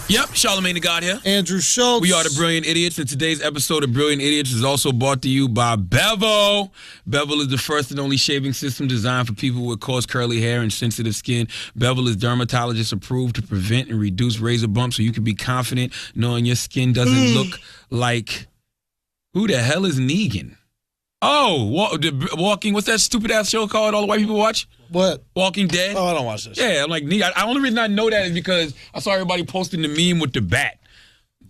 Yep, Charlamagne the God here. Andrew Schultz. We are the Brilliant Idiots, and today's episode of Brilliant Idiots is also brought to you by Bevel. Bevel is the first and only shaving system designed for people with coarse, curly hair and sensitive skin. Bevel is dermatologist approved to prevent and reduce razor bumps, so you can be confident knowing your skin doesn't look like... Who the hell is Negan? Oh, Walking, what's that stupid-ass show called all the white people watch? What? Walking Dead? Oh, I don't watch this. Yeah, I'm like, the only reason I know that is because I saw everybody posting the meme with the bat.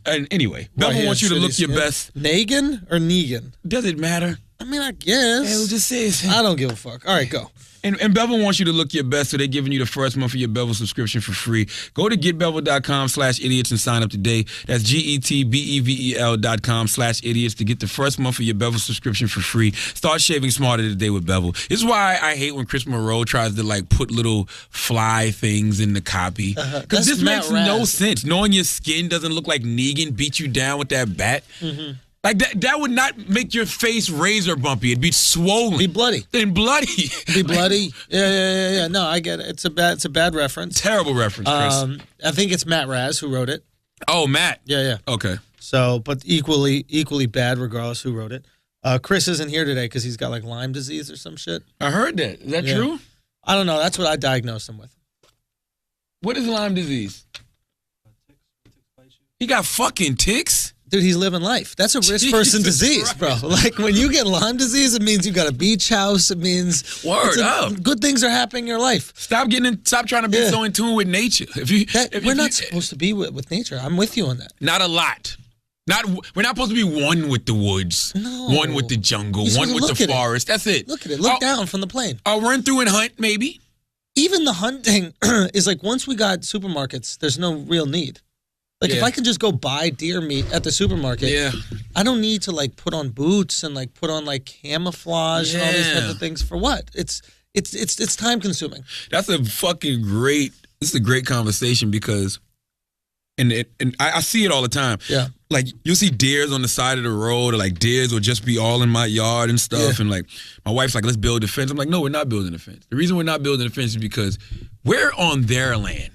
And anyway, Bevel wants you to look your best. Negan or Negan? Does it matter? I mean, I guess. Yeah, it just says. I don't give a fuck. All right, go. And Bevel wants you to look your best, so they're giving you the first month of your Bevel subscription for free. Go to getbevel.com/idiots and sign up today. That's GETBEVEL.com/idiots to get the first month of your Bevel subscription for free. Start shaving smarter today with Bevel. This is why I hate when Chris Monroe tries to like put little fly things in the copy. Because this makes no sense. Knowing your skin doesn't look like Negan beat you down with that bat. Mm-hmm. Like, that would not make your face razor bumpy. It'd be swollen. Be bloody. Then bloody. Be bloody. Yeah. No, I get it. It's a bad reference. Terrible reference, Chris. I think it's Matt Raz who wrote it. Oh, Matt. Yeah. Okay. So, but equally bad regardless who wrote it. Chris isn't here today because he's got like Lyme disease or some shit. I heard that. Is that true? I don't know. That's what I diagnosed him with. What is Lyme disease? He got fucking ticks? Dude, he's living life. That's a rich person disease, bro. Like, when you get Lyme disease, it means you got a beach house. It means good things are happening in your life. Stop trying to be so in tune with nature. We're not supposed to be with nature. I'm with you on that. Not a lot. We're not supposed to be one with the woods, one with the jungle, one with the forest. That's it. Look at it. Look down from the plane. I'll run through and hunt, maybe. Even the hunting is like, once we got supermarkets, there's no real need. Like, if I can just go buy deer meat at the supermarket, I don't need to, like, put on boots and, like, put on, like, camouflage and all these types of things. For what? It's time consuming. This is a great conversation because, and I see it all the time. Yeah. Like, you'll see deers on the side of the road, or, like, deers will just be all in my yard and stuff. And, like, my wife's like, let's build a fence. I'm like, no, we're not building a fence. The reason we're not building a fence is because we're on their land.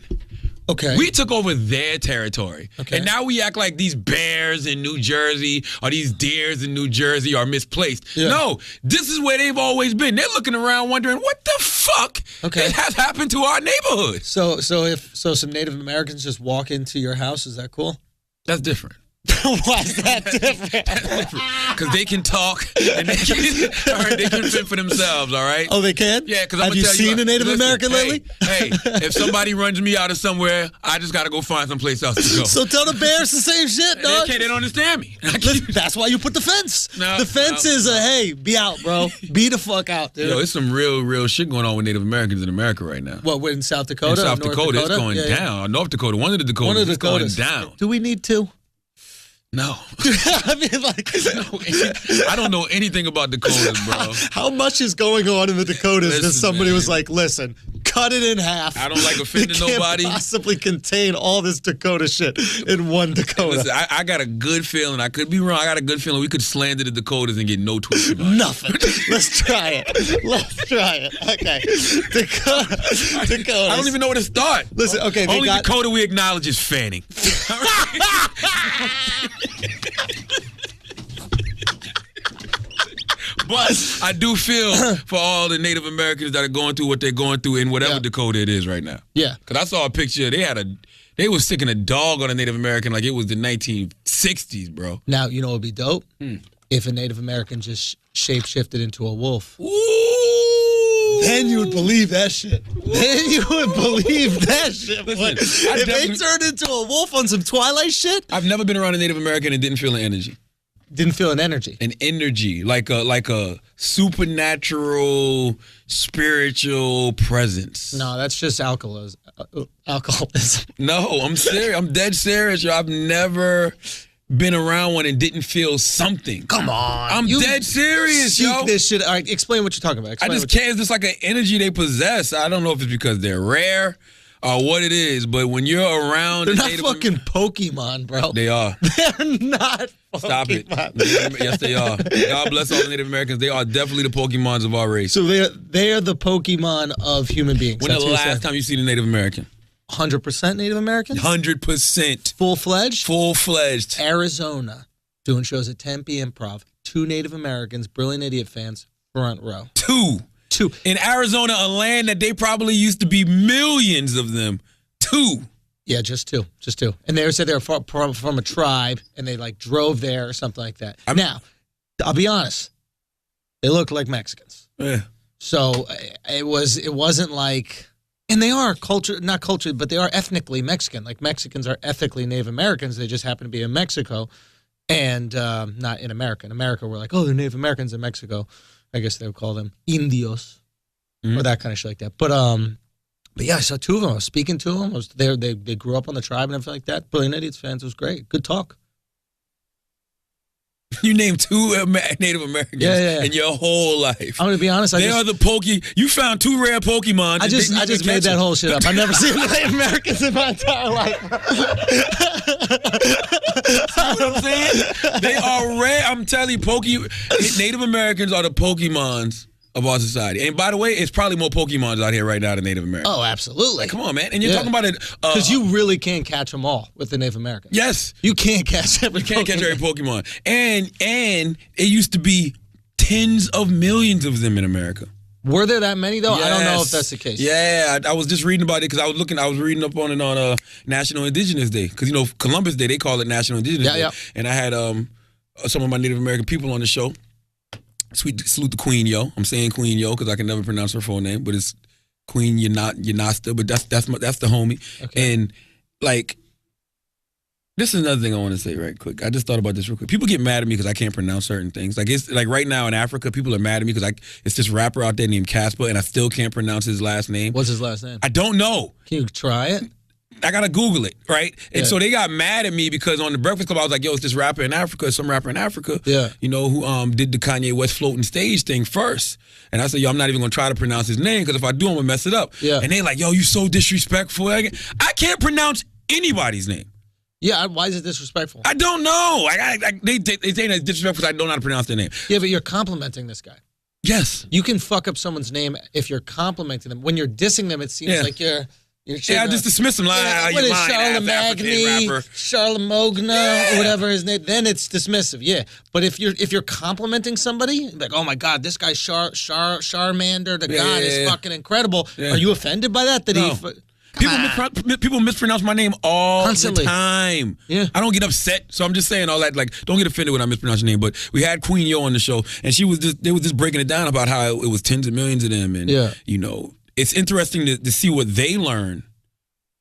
Okay. We took over their territory. Okay. And now we act like these bears in New Jersey or these deers in New Jersey are misplaced. Yeah. No, this is where they've always been. They're looking around wondering, what the fuck has happened to our neighborhood? So if some Native Americans just walk into your house, is that cool? That's different. Why is that different? Because they can talk and they can fend for themselves, all right? Oh, they can? Yeah, because Have you seen a Native American lately? Hey, if somebody runs me out of somewhere, I just got to go find someplace else to go. So tell the bears the same shit, dog. They don't understand me. That's why you put the fence. The fence is hey, be out, bro. Be the fuck out, dude. Yo, it's some real shit going on with Native Americans in America right now. What, in South Dakota? In South Dakota, it's going down. North Dakota, one of the Dakotas, it's going down. Do we need to? No. I mean, like, I don't know anything about Dakotas, bro. How much is going on in the Dakotas that somebody was like, listen, cut it in half. I don't like offending nobody. Can't possibly contain all this Dakota shit in one Dakota. Listen, I got a good feeling. I could be wrong. I got a good feeling we could slander the Dakotas and get no tweets. Nothing. Let's try it. Okay. Dakota. I don't even know where to start. Listen, okay. Only Dakota we acknowledge is Fanning. But I do feel for all the Native Americans that are going through what they're going through in whatever Dakota it is right now. Yeah. Because I saw a picture. They was sticking a dog on a Native American like it was the 1960s, bro. Now, you know what would be dope? If a Native American just shape-shifted into a wolf. Ooh. Then you would believe that shit. Listen, if they turned into a wolf on some Twilight shit. I've never been around a Native American and didn't feel an energy. Didn't feel an energy. An energy, like a supernatural, spiritual presence. No, that's just alcoholism. No, I'm serious. I'm dead serious, yo. I've never been around one and didn't feel something. Come on. I'm dead serious, yo. This shit. All right, explain what you're talking about. I just can't. It's just like an energy they possess. I don't know if it's because they're rare or what it is, but when you're around... They're not fucking Pokemon, bro. They are. They're not Pokemon. Stop it. Yes, they are. God bless all the Native Americans. They are definitely the Pokemons of our race. So they're the Pokemon of human beings. When the last time you seen a Native American? 100% Native American? 100%. Full-fledged? Full-fledged. Arizona, doing shows at Tempe Improv. 2 Native Americans, Brilliant Idiot fans, front row. 2. In Arizona, a land that they probably used to be millions of them. 2. Yeah, just two. And they said they were from a tribe, and they like drove there or something like that. Now, I'll be honest, they look like Mexicans. Yeah. So it wasn't like, and they are not cultured, but they are ethnically Mexican. Like Mexicans are ethnically Native Americans. They just happen to be in Mexico, and not in America. In America, we're like, oh, they're Native Americans in Mexico. I guess they would call them Indios or that kind of shit like that. But yeah, I saw 2 of them. I was speaking to them. I was there. They grew up on the tribe and everything like that. Brilliant Idiots fans. It was great. Good talk. You named 2 Native Americans in your whole life. I'm going to be honest. They are the You found 2 rare Pokemon. I just made that whole shit up. I've never seen Native Americans in my entire life. See what I'm saying? They are rare. I'm telling you, Native Americans are the Pokemons of our society. And by the way, it's probably more Pokemons out here right now than Native Americans. Oh, absolutely. Like, come on, man. And you're talking about it. Because you really can't catch them all with the Native Americans. Yes. You can't catch every Pokemon. Catch every Pokemon. And it used to be tens of millions of them in America. Were there that many, though? Yes. I don't know if that's the case. Yeah, I was just reading about it because I was reading up on it on National Indigenous Day. Because, Columbus Day, they call it National Indigenous Day. Yeah. And I had some of my Native American people on the show. Salute the Queen, yo. I'm saying Queen, yo, because I can never pronounce her full name, but it's Queen Yanasta, but that's the homie. Okay. And, like, this is another thing I want to say right quick. I just thought about this real quick. People get mad at me because I can't pronounce certain things. Like, it's like right now in Africa, people are mad at me because it's this rapper out there named Casper, and I still can't pronounce his last name. What's his last name? I don't know. Can you try it? I gotta Google it, right? And so they got mad at me because on the Breakfast Club I was like, "Yo, it's this rapper in Africa, some rapper in Africa, who did the Kanye West floating stage thing first." And I said, "Yo, I'm not even gonna try to pronounce his name because if I do, I'm gonna mess it up." Yeah. And they like, "Yo, you so disrespectful." I can't pronounce anybody's name. Yeah, why is it disrespectful? I don't know. They say it's disrespectful because I don't know how to pronounce their name. Yeah, but you're complimenting this guy. Yes. You can fuck up somene's name if you're complimenting them. When you're dissing them, it seems like you're I just dismiss him. What is Charlemagne, Charlemagna, or whatever his name? Then it's dismissive. Yeah, but if you're complimenting somebody, like, oh my God, this guy Charmander, the god is fucking incredible. Yeah. Are you offended by that? People mispronounce my name all Constantly. The time. Yeah. I don't get upset, so I'm just saying all that. Like, don't get offended when I mispronounce your name. But we had Queen Yo on the show, and they were just breaking it down about how it was tens of millions of them, and it's interesting to see what they learn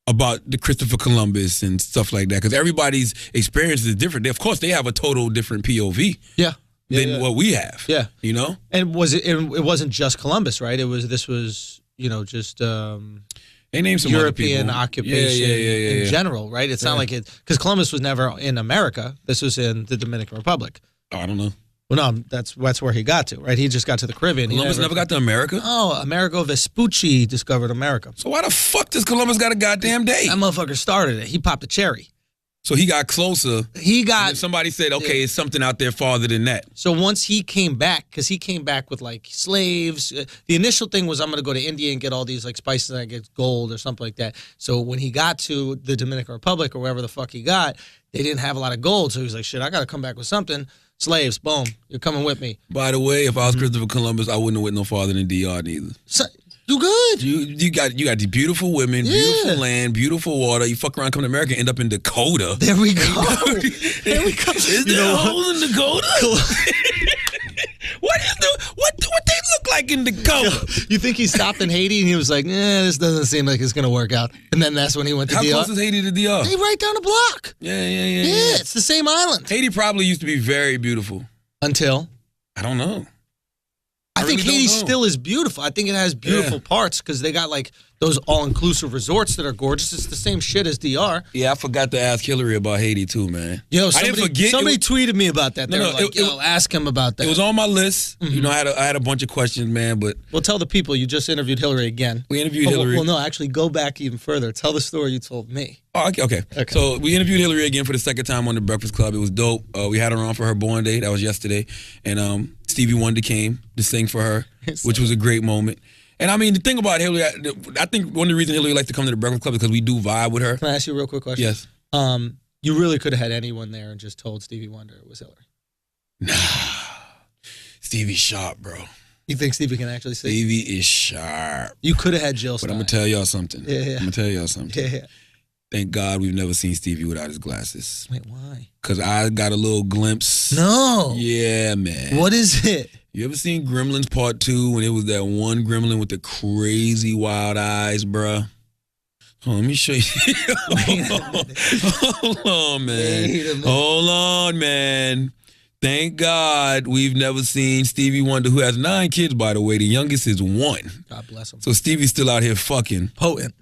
about the Christopher Columbus and stuff like that, because everybody's experience is different. Of course, they have a total different POV than what we have. Yeah, And it wasn't just Columbus, right? This was just they named some European occupation in general, right? It's not like it because Columbus was never in America. This was in the Dominican Republic. Oh, I don't know. Well, no, that's where he got to, right? He just got to the Caribbean. Columbus never got to America? Oh, Amerigo Vespucci discovered America. So why the fuck does Columbus got a goddamn date? That motherfucker started it. He popped a cherry. So he got closer. And somebody said, okay, it's something out there farther than that. So once he came back, because he came back with like slaves, the initial thing was I'm going to go to India and get all these like spices and I get gold or something like that. So when he got to the Dominican Republic or wherever the fuck he got, they didn't have a lot of gold. So he was like, shit, I got to come back with something. Slaves, boom, you're coming with me. By the way, if I was Christopher Columbus, I wouldn't have went no farther than DR neither. So, you good. You got these beautiful women, beautiful land, beautiful water. You fuck around, come to America, end up in Dakota. There we go. There we go. Is there a hole in Dakota? What they look like in Dakota? You think he stopped in Haiti and he was like, this doesn't seem like it's gonna work out. And then that's when he went to DR. How close is Haiti to DR? Hey, right down the block. Yeah. Yeah, it's the same island. Haiti probably used to be very beautiful. Until? I don't know. I think Haiti still is beautiful. I think it has beautiful parts because they got like those all-inclusive resorts that are gorgeous. It's the same shit as DR. Yeah, I forgot to ask Hillary about Haiti too, man. Yo, somebody tweeted me about that. They were like, ask him about that. It was on my list. Mm-hmm. I had a bunch of questions, man. But well, tell the people you just interviewed Hillary again. We interviewed Hillary. Well, no, actually, go back even further. Tell the story you told me. Oh, okay. So we interviewed Hillary again for the second time on the Breakfast Club. It was dope. We had her on for her born day. That was yesterday, and Stevie Wonder came to sing for her, which was a great moment. And I mean, the thing about Hillary, I think one of the reasons Hillary likes to come to the Breakfast Club is because we do vibe with her. Can I ask you a real quick question? Yes. You really could have had anyone there and just told Stevie Wonder it was Hillary. Nah. Stevie's sharp, bro. You think Stevie can actually sing? Stevie is sharp. You could have had Jill But Stein. I'm going to tell y'all something. Yeah. I'm going to tell y'all something. Yeah. Thank God we've never seen Stevie without his glasses. Wait, why? Because I got a little glimpse. No. Yeah, man. What is it? You ever seen Gremlins Part 2 when it was that one gremlin with the crazy wild eyes, bruh? Hold on, let me show you. Hold on, man. Hold on, man. Thank God we've never seen Stevie Wonder, who has 9 kids, by the way. The youngest is 1. God bless him. So Stevie's still out here fucking. Potent.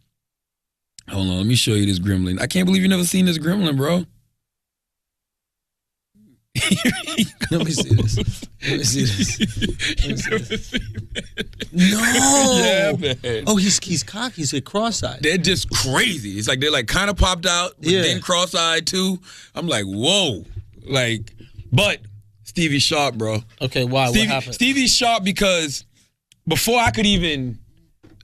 Hold on, let me show you this gremlin. I can't believe you never seen this gremlin, bro. Let me see this. Let me see this. Let me see this. No. Yeah, man. Oh, he's cocky. He's cross-eyed. They're just crazy. It's like they're like kind of popped out, but then cross-eyed too. I'm like, whoa. Like, but Stevie's sharp, bro. Okay, why? What happened? Stevie's sharp because before I could even,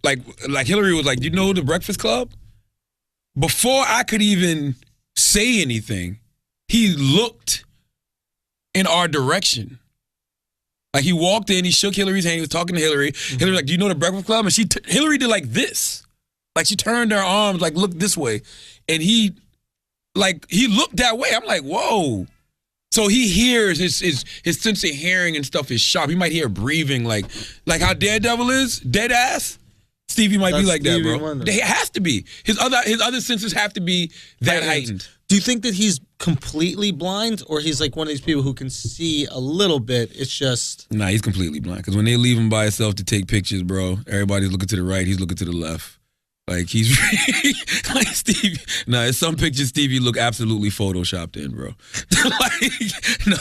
like Hillary was like, you know the Breakfast Club? Before I could even say anything, he looked in our direction. Like he walked in, he shook Hillary's hand, he was talking to Hillary. Mm-hmm. Hillary was like, do you know the Breakfast Club? And Hillary did like this. Like she turned her arms, like looked this way. And he looked that way. I'm like, whoa. So he hears, his sense of hearing and stuff is sharp. He might hear breathing like how Daredevil is, dead ass. Stevie might be like Stevie that, bro. Wonder. It has to be. His other senses have to be that heightened. Do you think that he's completely blind, or he's like one of these people who can see a little bit? It's just... Nah, he's completely blind. Because when they leave him by himself to take pictures, bro, everybody's looking to the right, he's looking to the left. Like, he's like Stevie. Nah, in some pictures, Stevie look absolutely photoshopped in, bro. Like, no.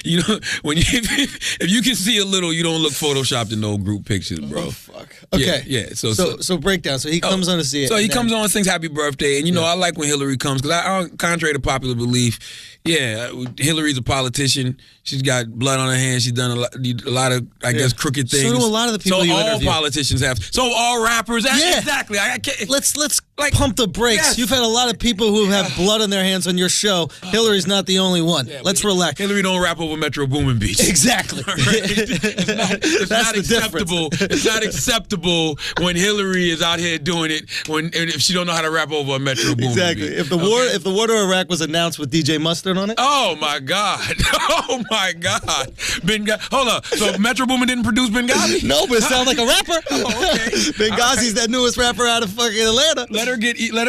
You know, if you can see a little, you don't look photoshopped in no group pictures, bro. Oh, fuck. Okay. Yeah. So breakdown. So he comes on to see it. So he comes on and sings happy birthday. And, you know, I like when Hillary comes because contrary to popular belief, Hillary's a politician. She's got blood on her hands. She's done a lot of, I guess, crooked things. So do a lot of the people you interview. So all politicians have. So all rappers. Yeah. Exactly. Let's pump the brakes. Yes. You've had a lot of people who have blood on their hands on your show. Hillary's not the only one. Yeah, let's relax. Hillary don't rap over Metro Boomin beats. Exactly. Right? It's not acceptable. It's not acceptable when Hillary is out here doing it if she don't know how to rap over a Metro Boomin exactly. beat. If the war to Iraq was announced with DJ Mustard on it. Oh my God. Oh my God. Hold up. So Metro Boomin didn't produce Benghazi? No, but it sounds like a rapper. Oh, okay. Benghazi's that newest rapper out of fucking Atlanta. Let her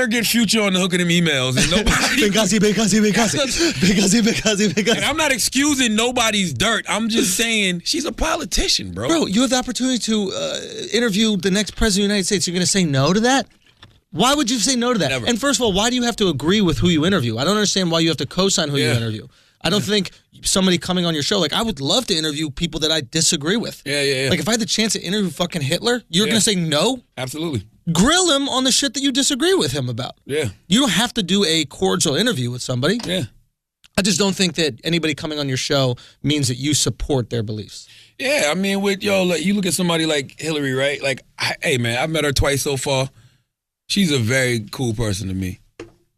get Future on the hook of them emails. And nobody. Benghazi. And I'm not excusing nobody's dirt. I'm just saying she's a politician, bro. Bro, you have the opportunity to interview the next president of the United States. You're going to say no to that? Why would you say no to that? Never. And first of all, why do you have to agree with who you interview? I don't understand why you have to co-sign who you interview. I don't think somebody coming on your show, like I would love to interview people that I disagree with. Yeah. Like if I had the chance to interview fucking Hitler, you're going to say no? Absolutely. Grill him on the shit that you disagree with him about. Yeah. You don't have to do a cordial interview with somebody. Yeah. I just don't think that anybody coming on your show means that you support their beliefs. Yeah, I mean, you look at somebody like Hillary, right? Like, hey, man, I've met her twice so far. She's a very cool person to me.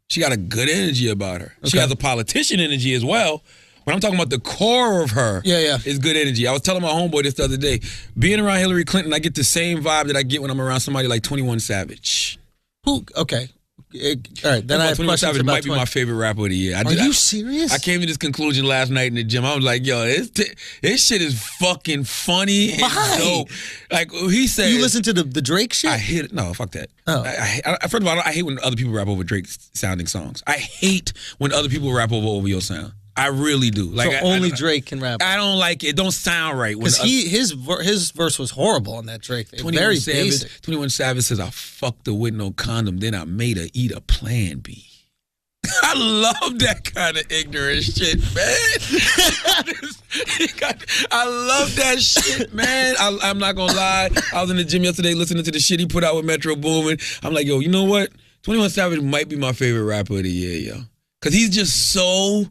She got a good energy about her. Okay. She has a politician energy as well. When I'm talking about the core of her, is good energy. I was telling my homeboy this the other day. Being around Hillary Clinton, I get the same vibe that I get when I'm around somebody like 21 Savage. Who? Okay. All right, then I have 21 questions Savage about might be my favorite rapper of the year. Are you serious? I came to this conclusion last night in the gym. I was like, yo, this shit is fucking funny and dope. Like, he said... You listen to the Drake shit? I hate it. No, fuck that. Oh. First of all, I hate when other people rap over Drake's sounding songs. I hate when other people rap over your sound. I really do. Like, so only Drake can rap. I don't like it. It don't sound right. Because his verse was horrible on that Drake thing. Very basic. 21 Savage says, I fucked her with no condom, then I made her eat a Plan B. I love that kind of ignorant shit, man. I love that shit, man. I'm not going to lie. I was in the gym yesterday listening to the shit he put out with Metro Boomin. I'm like, yo, you know what? 21 Savage might be my favorite rapper of the year, yo. Because he's just so...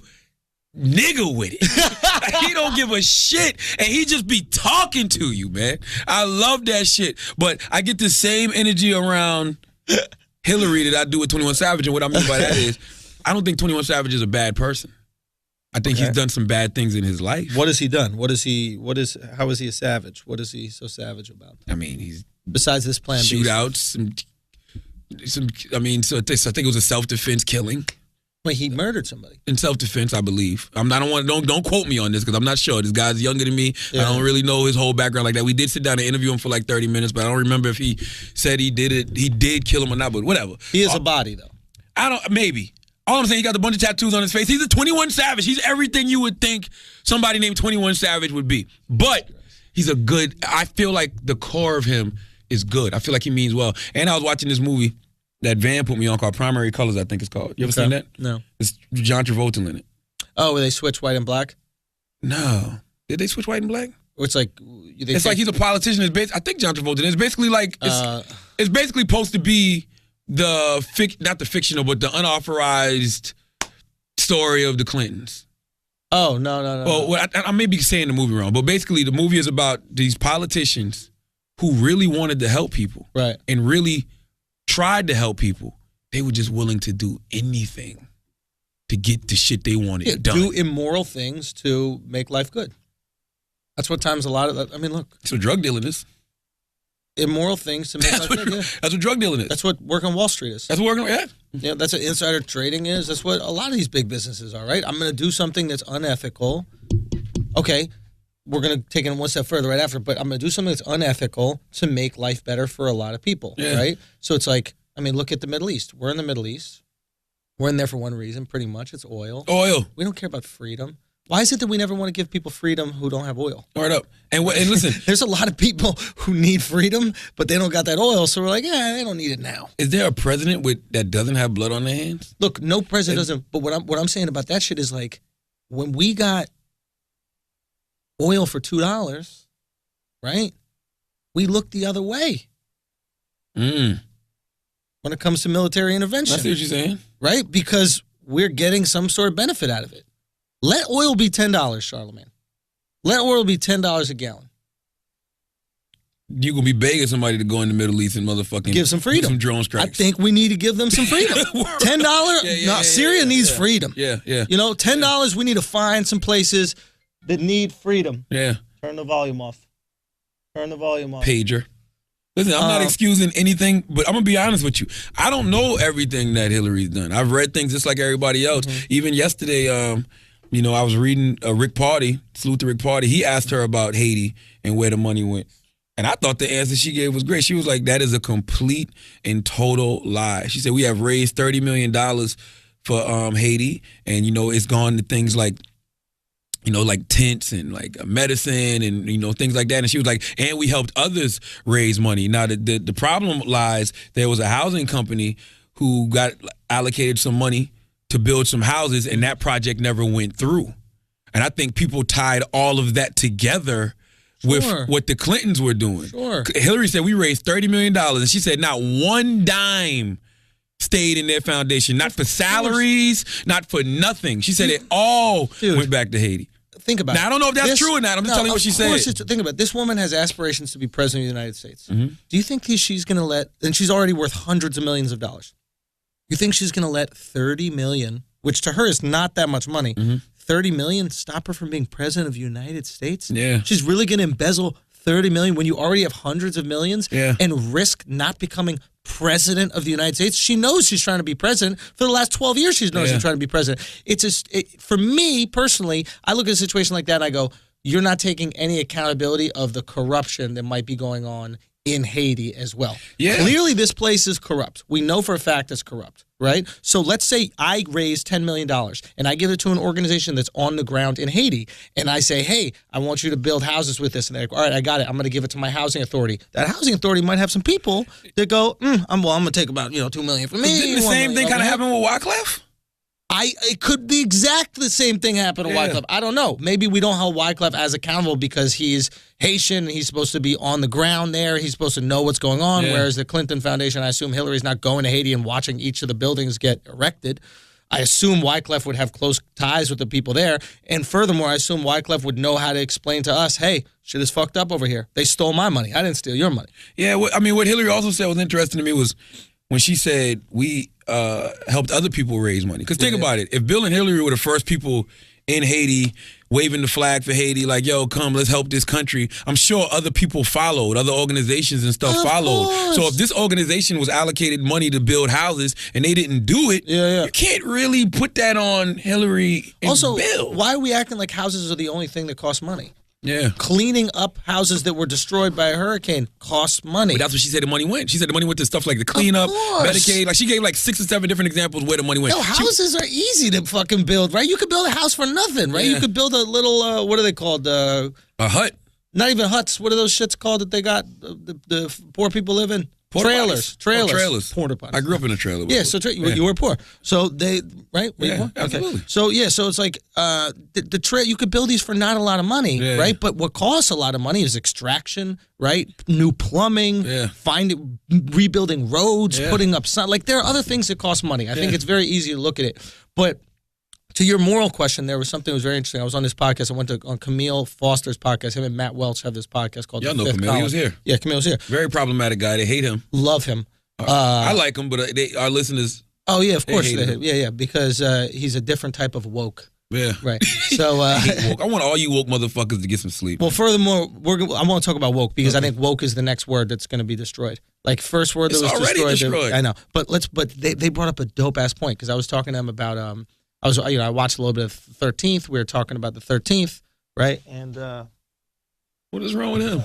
nigga with it. Like, he don't give a shit, and he just be talking to you, man. I love that shit. But I get the same energy around Hillary that I do with 21 Savage, and what I mean by that is, I don't think 21 Savage is a bad person. I think he's done some bad things in his life. What has he done? How is he a savage? What is he so savage about? I mean, he's besides this plan shootouts, I think it was a self-defense killing. Wait, he murdered somebody in self-defense, I believe. Don't quote me on this because I'm not sure. This guy's younger than me. Yeah. I don't really know his whole background like that. We did sit down and interview him for like 30 minutes, but I don't remember if he said he did it. He did kill him or not, but whatever. He is a body though. Maybe. All I'm saying, he got a bunch of tattoos on his face. He's a 21 Savage. He's everything you would think somebody named 21 Savage would be. But he's I feel like the core of him is good. I feel like he means well. And I was watching this movie that Van put me on called Primary Colors, I think it's called. You ever seen that? No. It's John Travolta in it. Oh, where they switch white and black? No. Did they switch white and black? It's like like he's a politician. I think John Travolta. It's basically like it's basically supposed to be not the fictional, but the unauthorized story of the Clintons. Oh, no. Well, I may be saying the movie wrong, but basically the movie is about these politicians who really wanted to help people, right, and really tried to help people. They were just willing to do anything to get the shit they wanted done. Do immoral things to make life good. That's what times a lot of that. I mean, look. That's what drug dealing is. Immoral things to make life good. Yeah. That's what drug dealing is. That's what working on Wall Street is. That's what working, Yeah, that's what insider trading is. That's what a lot of these big businesses are, right? I'm going to do something that's unethical. Okay, we're going to take it one step further right after, but I'm going to do something that's unethical to make life better for a lot of people, right? So it's like, I mean, look at the Middle East. We're in the Middle East. We're in there for one reason, pretty much. It's oil. We don't care about freedom. Why is it that we never want to give people freedom who don't have oil? Right up. And listen. There's a lot of people who need freedom, but they don't got that oil, so we're like, they don't need it now. Is there a president that doesn't have blood on their hands? Look, no president doesn't, but what I'm saying about that shit is like, when we got oil for $2, right, we looked the other way. When it comes to military intervention. I see what you're saying. Right? Because we're getting some sort of benefit out of it. Let oil be $10, Charlemagne. Let oil be $10 a gallon. You gonna be begging somebody to go in the Middle East and motherfucking give some freedom, some drone strikes. I think we need to give them some freedom. $10. Syria needs freedom. Yeah. You know, $10. We need to find some places that need freedom. Yeah. Turn the volume off. Pager. Listen, I'm not excusing anything, but I'm going to be honest with you. I don't know everything that Hillary's done. I've read things just like everybody else. Even yesterday, I was reading Rick Party, salute to Rick Party. He asked her about Haiti and where the money went. And I thought the answer she gave was great. She was like, that is a complete and total lie. She said, we have raised $30 million for Haiti, and, it's gone to things like, like tents and like medicine and, things like that. And she was like, and we helped others raise money. Now, the problem lies, there was a housing company who got allocated some money to build some houses, and that project never went through. And I think people tied all of that together with what the Clintons were doing. Hillary said, we raised $30 million, and she said not one dime stayed in their foundation, not for salaries, not for nothing. She said it all went back to Haiti. Think about it. Now, I don't know if that's true or not. I'm just telling you what she said. Think about it. This woman has aspirations to be president of the United States. Do you think she's going to let, and she's already worth hundreds of millions of dollars, you think she's going to let $30 million, which to her is not that much money, $30 million stop her from being president of the United States? Yeah. She's really going to embezzle $30 million when you already have hundreds of millions and risk not becoming president of the United States? She knows she's trying to be president. For the last 12 years, she's known she's trying to be president. It's just, for me personally, I look at a situation like that and I go, you're not taking any accountability of the corruption that might be going on in Haiti as well. Yeah. Clearly, this place is corrupt. We know for a fact it's corrupt, right? So let's say I raise $10 million and I give it to an organization that's on the ground in Haiti, and I say, hey, I want you to build houses with this. And they're like, all right, I got it. I'm going to give it to my housing authority. That housing authority might have some people that go, I'm going to take about $2 million from me. Didn't the same thing kind of happen with Wyclef? It could be exactly the same thing happen to Wyclef. I don't know. Maybe we don't hold Wyclef as accountable because he's Haitian and he's supposed to be on the ground there. He's supposed to know what's going on, whereas the Clinton Foundation, I assume Hillary's not going to Haiti and watching each of the buildings get erected. I assume Wyclef would have close ties with the people there. And furthermore, I assume Wyclef would know how to explain to us, hey, shit is fucked up over here. They stole my money. I didn't steal your money. Yeah, what Hillary also said was interesting to me was when she said we helped other people raise money. Because think about it. If Bill and Hillary were the first people in Haiti waving the flag for Haiti, like, yo, come, let's help this country, I'm sure other people followed, other organizations and stuff followed. So if this organization was allocated money to build houses and they didn't do it, you can't really put that on Hillary and also, Bill. Why are we acting like houses are the only thing that cost money? Yeah. Cleaning up houses that were destroyed by a hurricane costs money. But that's what she said the money went. She said the money went to stuff like the cleanup, Medicaid. Like she gave like 6 or 7 different examples where the money went. Yo, houses are easy to fucking build, right? You could build a house for nothing, right? You could build a little, what are they called? A hut. Not even huts. What are those shits called that they got the poor people live in? Trailers. Porta potties. I grew up in a trailer. Yeah, so you were poor. So they, right? Were you poor? Absolutely. Okay. So it's like the trail. You could build these for not a lot of money, right? But what costs a lot of money is extraction, right? New plumbing, rebuilding roads, putting up sun. Like there are other things that cost money. I think it's very easy to look at it, but. To your moral question, there was something that was very interesting. I was on this podcast. I went on Camille Foster's podcast. Him and Matt Welch have this podcast called Y'all know Camille. Column. He was here. Yeah, Camille was here. Very problematic guy. They hate him. Love him. I like him, but our listeners. Oh yeah, of course. Yeah, because he's a different type of woke. Yeah. Right. So I hate woke. I want all you woke motherfuckers to get some sleep. Well, furthermore, I want to talk about woke because I think woke is the next word that's going to be destroyed. Like first word that was destroyed. I know, but they brought up a dope ass point because I was talking to them about I watched a little bit of 13th. We were talking about the 13th, right? And what is wrong with him?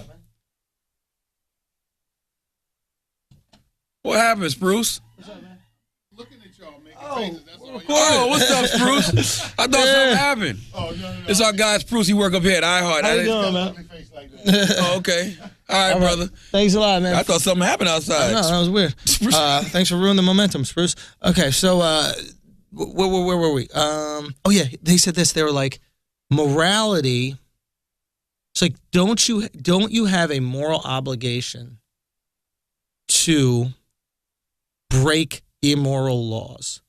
What happened, Spruce? What's up, man? Looking at y'all making faces. That's all. What's up, Spruce? I thought something happened. Oh no. It's our guy Spruce. He work up here at iHeart. How you doing, man? Oh, okay. All right, brother. Thanks a lot, man. I thought something happened outside. No, that was weird. Thanks for ruining the momentum, Spruce. Okay, so. Where were we? They said this. They were like, morality. It's like, don't you have a moral obligation to break immoral laws,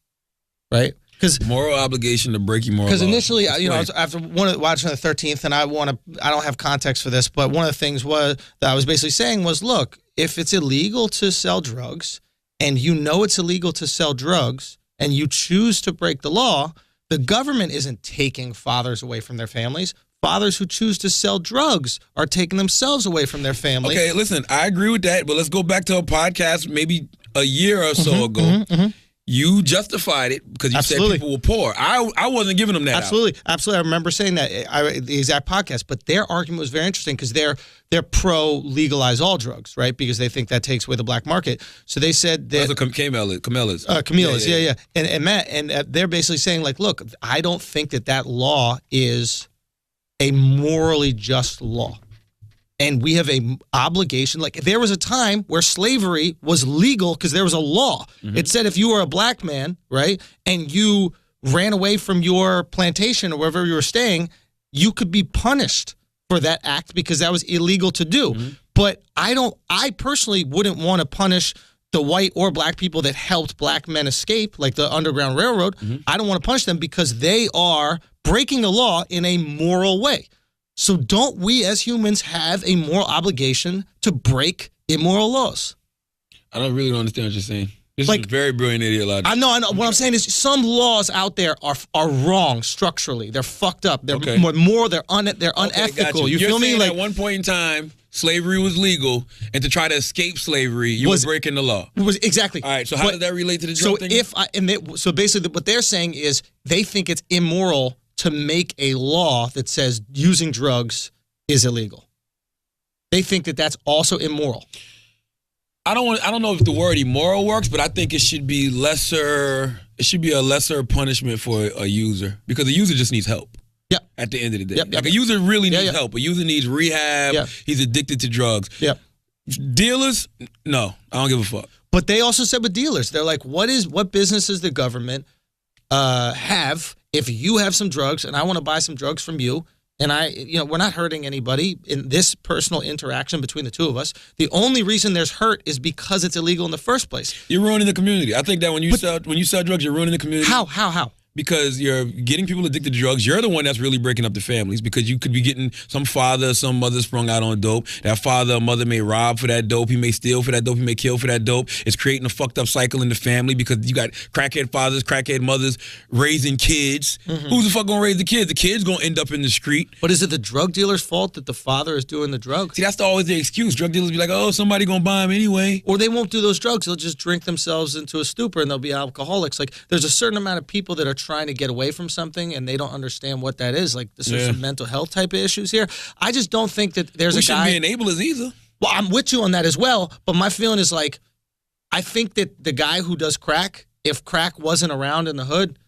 right? Because moral obligation to break immoral laws. Because initially, I was after watching the 13th, and I don't have context for this, but one of the things that I was basically saying was, look, if it's illegal to sell drugs, and you know it's illegal to sell drugs. And you choose to break the law, the government isn't taking fathers away from their families. Fathers who choose to sell drugs are taking themselves away from their family. Okay, listen, I agree with that, but let's go back to a podcast maybe a year or so ago. You justified it because you said people were poor. I wasn't giving them that. Absolutely. I remember saying that the exact podcast. But their argument was very interesting because they're pro legalize all drugs, right? Because they think that takes away the black market. So they said that Camille's, yeah. And Matt, and they're basically saying like, look, I don't think that law is a morally just law. And we have a obligation. Like there was a time where slavery was legal because there was a law. It said if you were a black man, right, and you ran away from your plantation or wherever you were staying, you could be punished for that act because that was illegal to do. But I personally wouldn't want to punish the white or black people that helped black men escape, like the Underground Railroad. I don't want to punish them because they are breaking the law in a moral way. So don't we as humans have a moral obligation to break immoral laws? I don't really understand what you're saying. This is very brilliant ideology. I know. What I'm saying is some laws out there are wrong structurally. They're fucked up. They're they're unethical. You feel me? Like at one point in time, slavery was legal, and to try to escape slavery, you were breaking the law. Exactly. All right. So how did that relate to the drug thing? So basically, what they're saying is they think it's immoral to make a law that says using drugs is illegal. They think that that's also immoral. I don't know if the word immoral works, but I think it should be lesser. It should be a lesser punishment for a user because a user just needs help. Yep. At the end of the day, a user really needs help. A user needs rehab. Yep. He's addicted to drugs. Yep. Dealers, no, I don't give a fuck. But they also said with dealers, they're like, what business does the government have if you have some drugs and I want to buy some drugs from you And we're not hurting anybody in this personal interaction between the two of us. The only reason there's hurt is because it's illegal in the first place. You're ruining the community. I think that when you sell drugs, you're ruining the community. How? Because you're getting people addicted to drugs. You're the one that's really breaking up the families because you could be getting some father or some mother sprung out on dope. That father or mother may rob for that dope. He may steal for that dope. He may kill for that dope. It's creating a fucked up cycle in the family because you got crackhead fathers, crackhead mothers raising kids. Mm-hmm. Who's the fuck gonna raise the kids? The kid's gonna end up in the street. But is it the drug dealer's fault that the father is doing the drugs? See, that's always the excuse. Drug dealers be like, oh, somebody gonna buy him anyway. Or they won't do those drugs. They'll just drink themselves into a stupor and they'll be alcoholics. Like, there's a certain amount of people that are trying to get away from something and they don't understand what that is. Like, this is some mental health type of issues here. I just don't think that there's a guy. We shouldn't be enablers either. Well, I'm with you on that as well, but my feeling is like, I think that the guy who does crack, if crack wasn't around in the hood,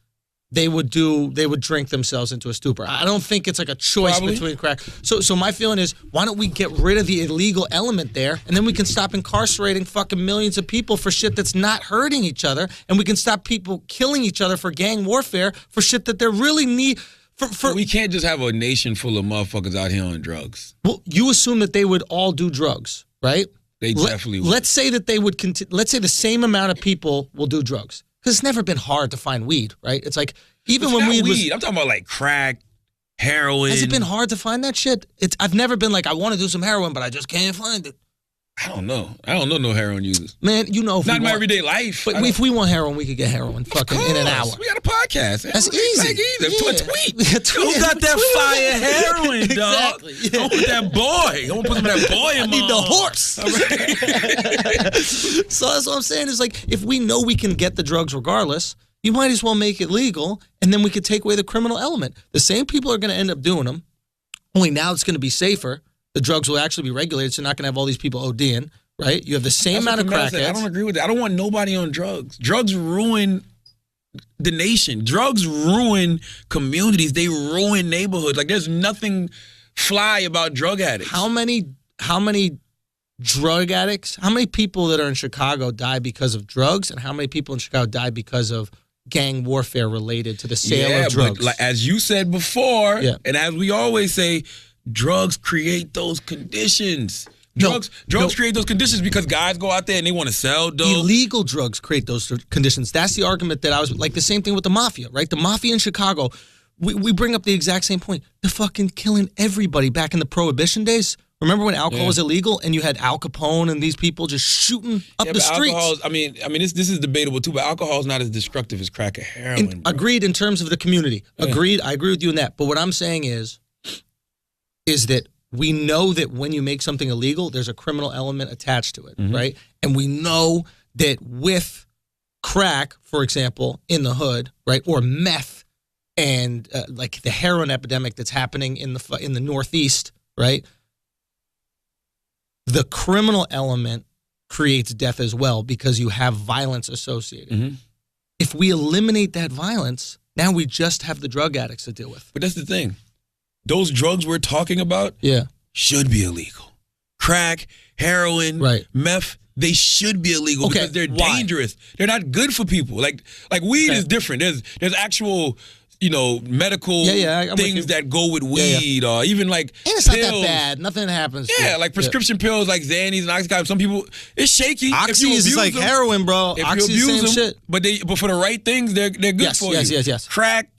they would drink themselves into a stupor. I don't think it's like a choice between crack. So my feeling is, why don't we get rid of the illegal element there, and then we can stop incarcerating fucking millions of people for shit that's not hurting each other, and we can stop people killing each other for gang warfare for shit that they're really need. We can't just have a nation full of motherfuckers out here on drugs. Well, you assume that they would all do drugs, right? They definitely would. Let's say that they would let's say the same amount of people will do drugs. Because it's never been hard to find weed, right? It's like, even when weed was... I'm talking about like crack, heroin. Has it been hard to find that shit? I've never been like, I want to do some heroin, but I just can't find it. I don't know. I don't know no heroin users. Man, you know, not in my everyday life. But if we want heroin, we could get heroin fucking in an hour. We got a podcast. That's easy. Yeah. A tweet. Who got that fire heroin, dog? Exactly. Yeah. I want that boy. I want to put some of that boy in my... I need the horse. Right. So that's what I'm saying is, like, if we know we can get the drugs regardless, you might as well make it legal, and then we could take away the criminal element. The same people are going to end up doing them, only now it's going to be safer. The drugs will actually be regulated, so you're not going to have all these people ODing, right? You have the same amount of crackheads. I don't agree with that. I don't want nobody on drugs. Drugs ruin the nation. Drugs ruin communities. They ruin neighborhoods. Like, there's nothing fly about drug addicts. How many drug addicts, how many people that are in Chicago die because of drugs, and how many people in Chicago die because of gang warfare related to the sale of drugs? But like, as you said before, and as we always say, drugs create those conditions. Drugs create those conditions because guys go out there and they want to sell dope. Illegal drugs create those conditions. That's the argument that I was like, the same thing with the mafia, right? The mafia in Chicago, we bring up the exact same point. They're fucking killing everybody back in the Prohibition days. Remember when alcohol was illegal and you had Al Capone and these people just shooting up the streets? I mean, this is debatable too, but alcohol is not as destructive as crack or heroin. Agreed in terms of the community. Agreed. I agree with you on that. But what I'm saying is that we know that when you make something illegal, there's a criminal element attached to it, right? And we know that with crack, for example, in the hood, right, or meth, and like the heroin epidemic that's happening in the Northeast, right? The criminal element creates death as well because you have violence associated. If we eliminate that violence, now we just have the drug addicts to deal with. But that's the thing. Those drugs we're talking about should be illegal. Crack, heroin, meth, they should be illegal because they're dangerous. They're not good for people. Like weed is different. There's actual, medical things that go with weed or even like and it's pills. Not that bad. Nothing happens. Yeah, like prescription pills like Xannies and Oxycontin. Some people, it's shaky. Oxy is like heroin, bro. If Oxy you abuse same them, shit. But for the right things, they're good for you. Yes. Crack,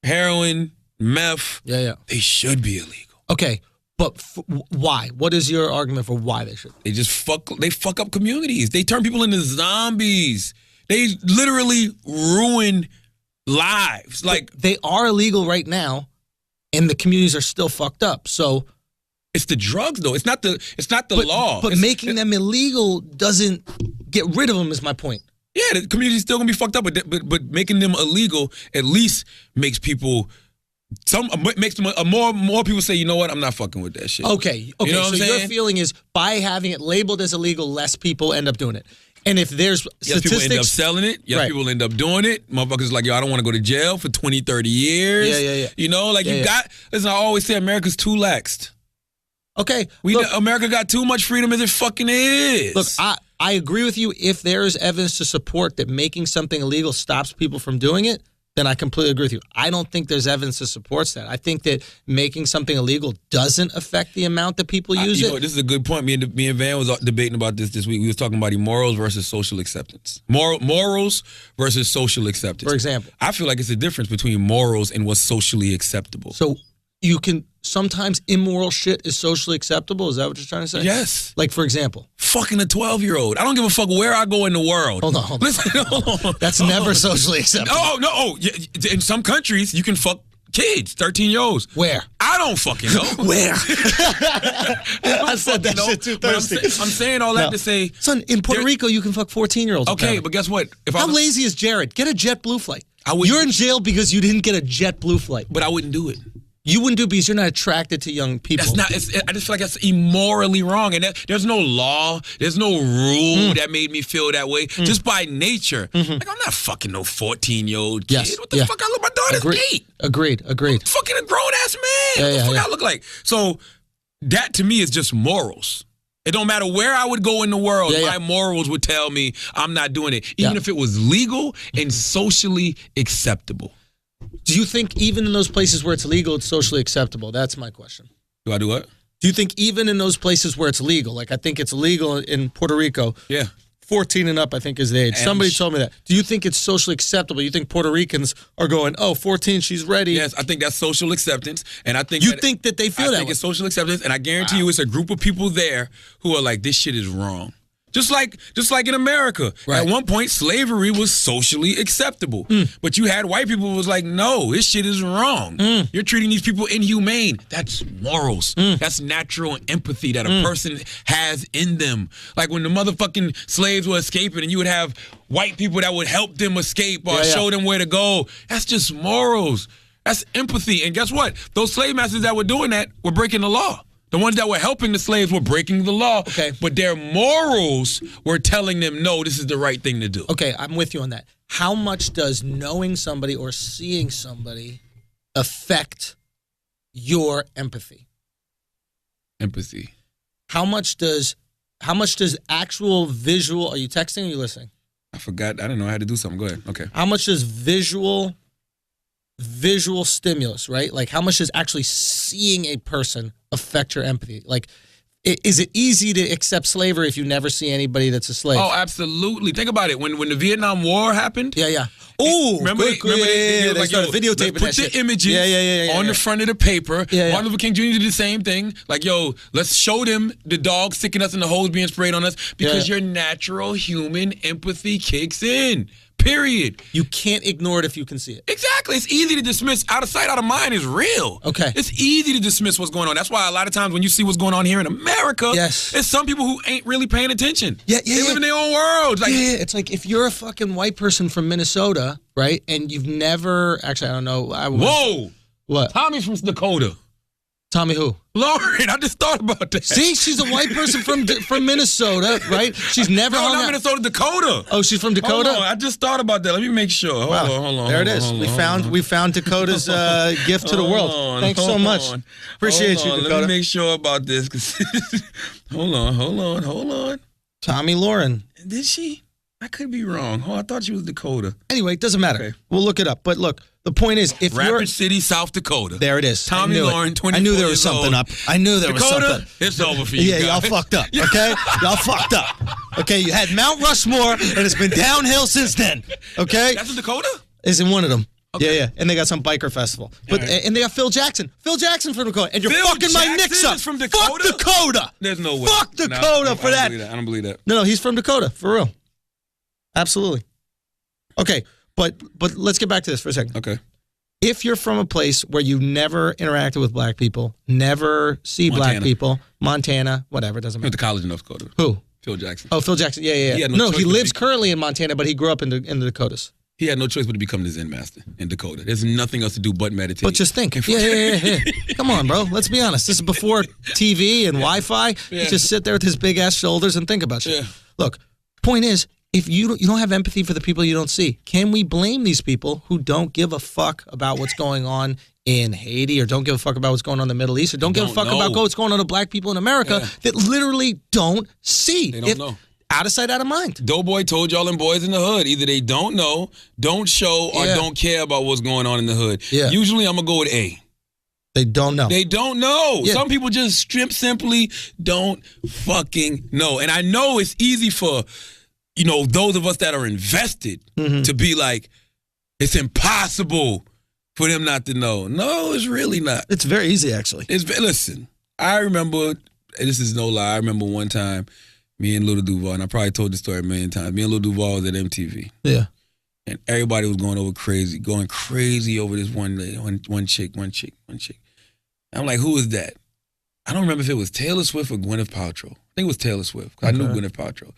heroin, meth, they should be illegal. Okay, but why? What is your argument for why they should? They just fuck up communities. They turn people into zombies. They literally ruin lives. Like, they are illegal right now, and the communities are still fucked up. So it's the drugs, though. It's not the law. But making them illegal doesn't get rid of them. Is my point. Yeah, the community's still gonna be fucked up, but making them illegal at least makes people. More people say, you know what, I'm not fucking with that shit. Okay. You know what so I'm saying? Your feeling is by having it labeled as illegal, less people end up doing it. And if there's statistics, people end up selling it. People end up doing it. Motherfuckers like, yo, I don't want to go to jail for 20, 30 years. Yeah. Listen, I always say America's too laxed. Okay. America got too much freedom as it fucking is. Look, I agree with you. If there is evidence to support that making something illegal stops people from doing it, then I completely agree with you. I don't think there's evidence that supports that. I think that making something illegal doesn't affect the amount that people use it. This is a good point. Me and Van was debating about this week. We was talking about morals versus social acceptance. Morals versus social acceptance. For example, I feel like it's a difference between morals and what's socially acceptable. So you can sometimes immoral shit is socially acceptable. Is that what you're trying to say? Yes. Like, for example, fucking a 12-year-old. I don't give a fuck where I go in the world. Hold on. Listen, hold on. That's never socially acceptable. Oh, no. Oh, yeah. In some countries, you can fuck kids, 13-year-olds. Where? I don't fucking know. Where? I said that shit too thirsty. I'm saying all that to say... Son, in Puerto Rico, you can fuck 14-year-olds. Okay, apparently. but guess what? How lazy is Jared? Get a JetBlue flight. You're in jail because you didn't get a JetBlue flight. But I wouldn't do it. You wouldn't do it because you're not attracted to young people. That's not. I just feel like that's immorally wrong, and there's no law, there's no rule that made me feel that way. Just by nature, like I'm not fucking no 14-year-old kid. Yes. What the fuck? I look. My daughter's 8. Agreed. I'm fucking a grown ass man. What the fuck I look like? So that to me is just morals. It don't matter where I would go in the world, my morals would tell me I'm not doing it, even if it was legal and socially acceptable. Do you think even in those places where it's legal, it's socially acceptable? That's my question. Do I do what? Do you think even in those places where it's legal, like I think it's illegal in Puerto Rico, 14 and up I think is the age. Somebody told me that. Do you think it's socially acceptable? You think Puerto Ricans are going, oh, 14, she's ready? Yes, I think that's social acceptance. And I think think that they feel that way? I think it's social acceptance, and I guarantee you it's a group of people there who are like, this shit is wrong. Just like in America. Right. At one point, slavery was socially acceptable. But you had white people who was like, no, this shit is wrong. You're treating these people inhumane. That's morals. That's natural empathy that a person has in them. Like when the motherfucking slaves were escaping and you would have white people that would help them escape or show them where to go. That's just morals. That's empathy. And guess what? Those slave masters that were doing that were breaking the law. The ones that were helping the slaves were breaking the law, but their morals were telling them, no, this is the right thing to do. Okay, I'm with you on that. How much does knowing somebody or seeing somebody affect your empathy? Empathy. How much does actual visual, are you texting or are you listening? I forgot. I didn't know I had to do something. Go ahead. Okay. How much does visual stimulus, right? Like how much does actually seeing a person affect your empathy? Like, is it easy to accept slavery if you never see anybody that's a slave? Oh, absolutely. Think about it. When the Vietnam War happened. Yeah. Oh, remember they like, started videotaping put the images on the front of the paper. Martin Luther King Jr. did the same thing. Like, yo, let's show them the dog sticking us in the hose being sprayed on us because your natural human empathy kicks in. Period. You can't ignore it if you can see it. Exactly. It's easy to dismiss. Out of sight, out of mind is real. Okay. It's easy to dismiss what's going on. That's why a lot of times when you see what's going on here in America, it's some people who ain't really paying attention. They live in their own world. Like, it's like if you're a fucking white person from Minnesota, right, and you've never, actually, I don't know. Whoa. What? Tommy's from Dakota. Tommy who? Lauren, I just thought about that. See, she's a white person from Minnesota, right? She's never hung out. Minnesota, Dakota. Oh, she's from Dakota? Hold on, I just thought about that. Let me make sure. Hold on. There it is. We found Dakota's gift to the world. Thanks so much. Appreciate you, Dakota. Let me make sure about this. Hold on. Tommy Lauren. Did she? I could be wrong. Oh, I thought she was Dakota. Anyway, it doesn't matter. Okay. We'll look it up. But look, the point is, if Rapid City, South Dakota. There it is. Tommy Lauren, 24 I knew there was something up. I knew there was something. Dakota, it's over for you guys. Y'all fucked up, okay? Y'all fucked up. Okay, you had Mount Rushmore, and it's been downhill since then, okay? That's in Dakota? It's in one of them. Okay. Yeah. And they got some biker festival. But and they got Phil Jackson. Phil Jackson from Dakota. And you're fucking my Knicks up. From Dakota? Fuck Dakota. There's no way. Fuck Dakota for that. I don't believe that. No, he's from Dakota, for real. Absolutely. Okay, but let's get back to this for a second. Okay. If you're from a place where you never interacted with black people, never see black people, Montana, whatever, doesn't matter. Went to college in North Dakota. Who? Phil Jackson. Oh, Phil Jackson. Yeah. He lives currently in Montana, but he grew up in the Dakotas. He had no choice but to become the Zen master in Dakota. There's nothing else to do but meditate. But just think. Yeah. Come on, bro. Let's be honest. This is before TV and Wi-Fi. You just sit there with his big-ass shoulders and think about shit. Look, point is, if you don't have empathy for the people you don't see, can we blame these people who don't give a fuck about what's going on in Haiti or don't give a fuck about what's going on in the Middle East or don't give a fuck about what's going on to black people in America that literally don't see? They don't know. Out of sight, out of mind. Doughboy told y'all them boys in the hood. Either they don't know, don't show, or don't care about what's going on in the hood. Yeah. Usually I'm going to go with A. They don't know. They don't know. Yeah. Some people just simply don't fucking know. And I know it's easy for, those of us that are invested to be like, it's impossible for them not to know. No, it's really not. It's very easy, actually. Listen, I remember, and this is no lie, I remember one time, me and Little Duval, and I probably told this story a million times. Me and Little Duval was at MTV. Yeah. And everybody was going crazy over this one lady, one chick. I'm like, who is that? I don't remember if it was Taylor Swift or Gwyneth Paltrow. I think it was Taylor Swift. I knew Gwyneth Paltrow.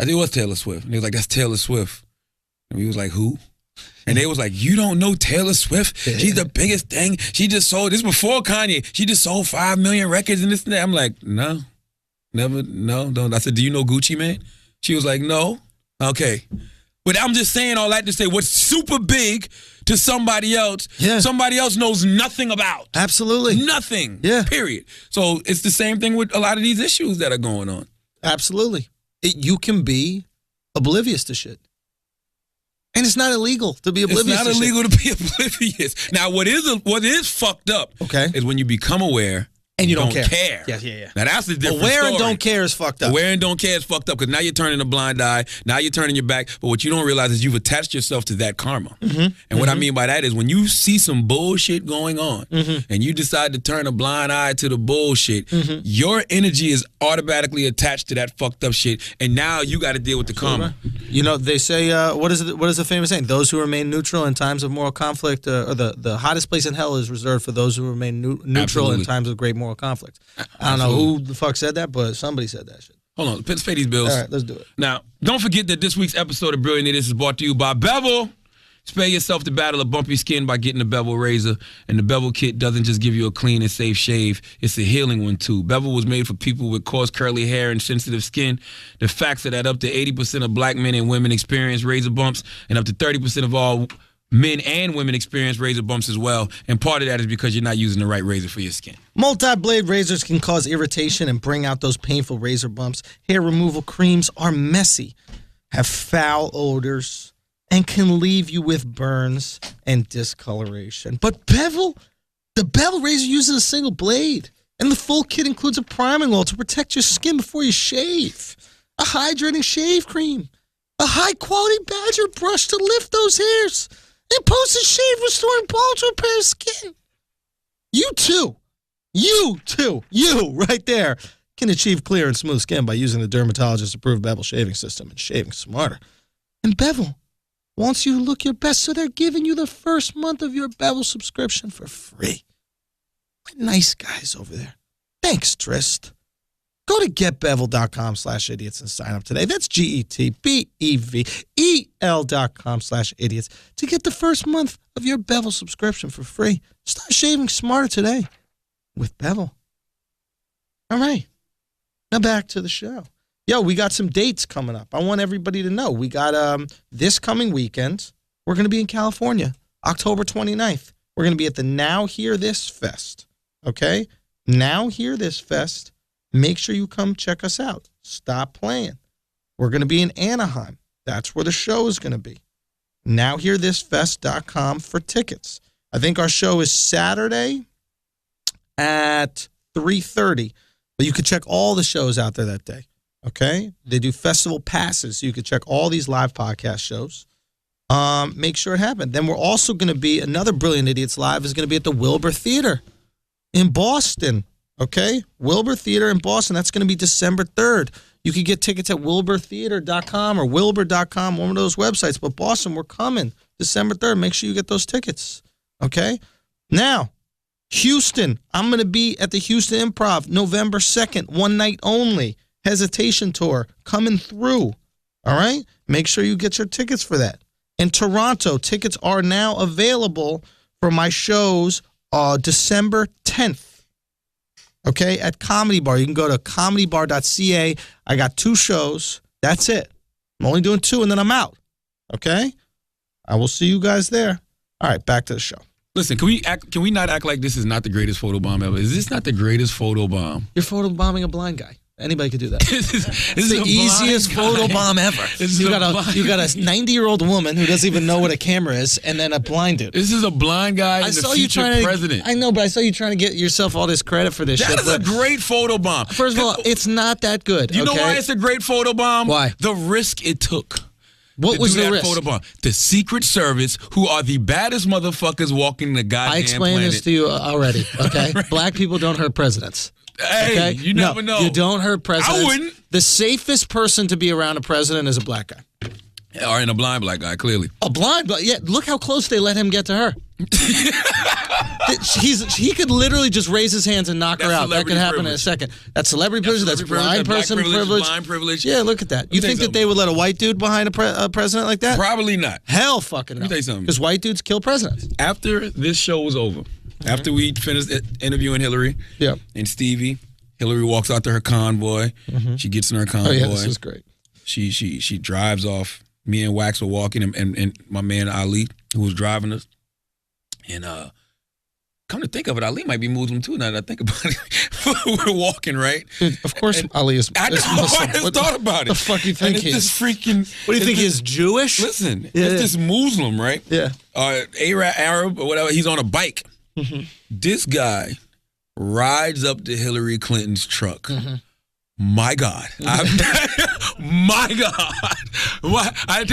I think it was Taylor Swift. And he was like, that's Taylor Swift. And we was like, who? And they was like, you don't know Taylor Swift? She's the biggest thing. She just sold, this before Kanye, she just sold 5 million records and this and that. I'm like, no. Never, no, don't. I said, do you know Gucci Mane? She was like, no. Okay. But I'm just saying all that to say what's super big to somebody else, somebody else knows nothing about. Absolutely. Nothing. Yeah. Period. So it's the same thing with a lot of these issues that are going on. Absolutely. You can be oblivious to shit. And it's not illegal to be oblivious to shit. It's not illegal to be oblivious. Now, what is fucked up is when you become aware and you don't care. Yeah. Now, that's the different Aware story. and don't care is fucked up. Aware and don't care is fucked up because now you're turning a blind eye. Now you're turning your back. But what you don't realize is you've attached yourself to that karma. And what I mean by that is when you see some bullshit going on and you decide to turn a blind eye to the bullshit, your energy is automatically attached to that fucked up shit. And now you got to deal with the karma. They say, what is the famous saying? Those who remain neutral in times of moral conflict, or the hottest place in hell is reserved for those who remain neutral in times of great moral conflict. I don't know who the fuck said that, but somebody said that shit. Hold on, let's pay these bills. All right, let's do it. Now, don't forget that this week's episode of Brilliant Idiots is brought to you by Bevel. Spare yourself the battle of bumpy skin by getting the Bevel razor. And the Bevel kit doesn't just give you a clean and safe shave, it's a healing one too. Bevel was made for people with coarse curly hair and sensitive skin. The facts are that up to 80% of black men and women experience razor bumps, and up to 30% of all men and women experience razor bumps as well. And part of that is because you're not using the right razor for your skin. Multi-blade razors can cause irritation and bring out those painful razor bumps. Hair removal creams are messy, have foul odors, and can leave you with burns and discoloration. But the Bevel razor uses a single blade, and the full kit includes a priming oil to protect your skin before you shave, a hydrating shave cream, a high-quality badger brush to lift those hairs, and post-shave restoring balm to repair skin. You right there can achieve clear and smooth skin by using the dermatologist-approved Bevel shaving system and shaving smarter. And Bevel wants you to look your best, so they're giving you the first month of your Bevel subscription for free. What nice guys over there. Thanks, Trist. Go to getbevel.com/idiots and sign up today. That's GETBEVEL.com/idiots to get the first month of your Bevel subscription for free. Start shaving smarter today with Bevel. All right. Now back to the show. Yo, we got some dates coming up. I want everybody to know. We got this coming weekend, we're going to be in California, October 29th. We're going to be at the Now Hear This Fest. Okay? Now Hear This Fest. Make sure you come check us out. Stop playing. We're going to be in Anaheim. That's where the show is going to be. NowHearThisFest.com for tickets. I think our show is Saturday at 3:30. But you could check all the shows out there that day. Okay? They do festival passes, so you can check all these live podcast shows. Make sure it happens. Then we're also going to be, another Brilliant Idiots Live is going to be at the Wilbur Theater in Boston. Okay? Wilbur Theater in Boston. That's going to be December 3rd. You can get tickets at wilburtheater.com or wilbur.com, one of those websites. But Boston, we're coming December 3rd. Make sure you get those tickets. Okay? Now, Houston. I'm going to be at the Houston Improv November 2nd, one night only. Hesitation Tour coming through. All right? Make sure you get your tickets for that. In Toronto, tickets are now available for my shows December 10th. Okay, at Comedy Bar. You can go to comedybar.ca. I got 2 shows. That's it. I'm only doing 2 and then I'm out. Okay? I will see you guys there. All right, back to the show. Listen, can we not act like this is not the greatest photobomb ever? Is this not the greatest photobomb? You're photobombing a blind guy. Anybody could do that. This It's is the a easiest blind guy. photobomb ever. You got a 90-year-old woman who doesn't even know what a camera is, and then a blind dude. This is a blind guy and the future president. I know, but I saw you trying to get yourself all this credit for this shit. That is a great photobomb. First of all, it's not that good. You know why it's a great photobomb? Why? The risk it took. What was the risk? Photobomb. The Secret Service, who are the baddest motherfuckers walking the goddamn planet. I explained this to you already, okay? Black people don't hurt presidents. Hey, okay? you never know. You don't hurt presidents. I wouldn't. The safest person to be around a president is a black guy. Or in a blind black guy, clearly. A blind black, yeah. Look how close they let him get to her. He could literally just raise his hands and knock her out. That could happen in a second. That's celebrity privilege. That's blind person privilege. Blind privilege. Yeah, look at that. You think that they would let a white dude behind a president like that? Probably not. Hell fucking no. Let me tell you something. Because white dudes kill presidents. After this show was over, after we finished interviewing Hillary and Stevie, Hillary walks out to her convoy. She gets in her convoy. Oh yeah, this is great. She drives off. Me and Wax were walking, and my man Ali, who was driving us. And come to think of it, Ali might be Muslim too. Now that I think about it, we're walking, right? Dude, of course, Ali is. I know. Muslim. I just thought about it. The fuck you think he is? This freaking. What do you think? He's Jewish? Listen, it's this Muslim, right? Yeah. Arab or whatever. He's on a bike. This guy rides up to Hillary Clinton's truck. My God. My God.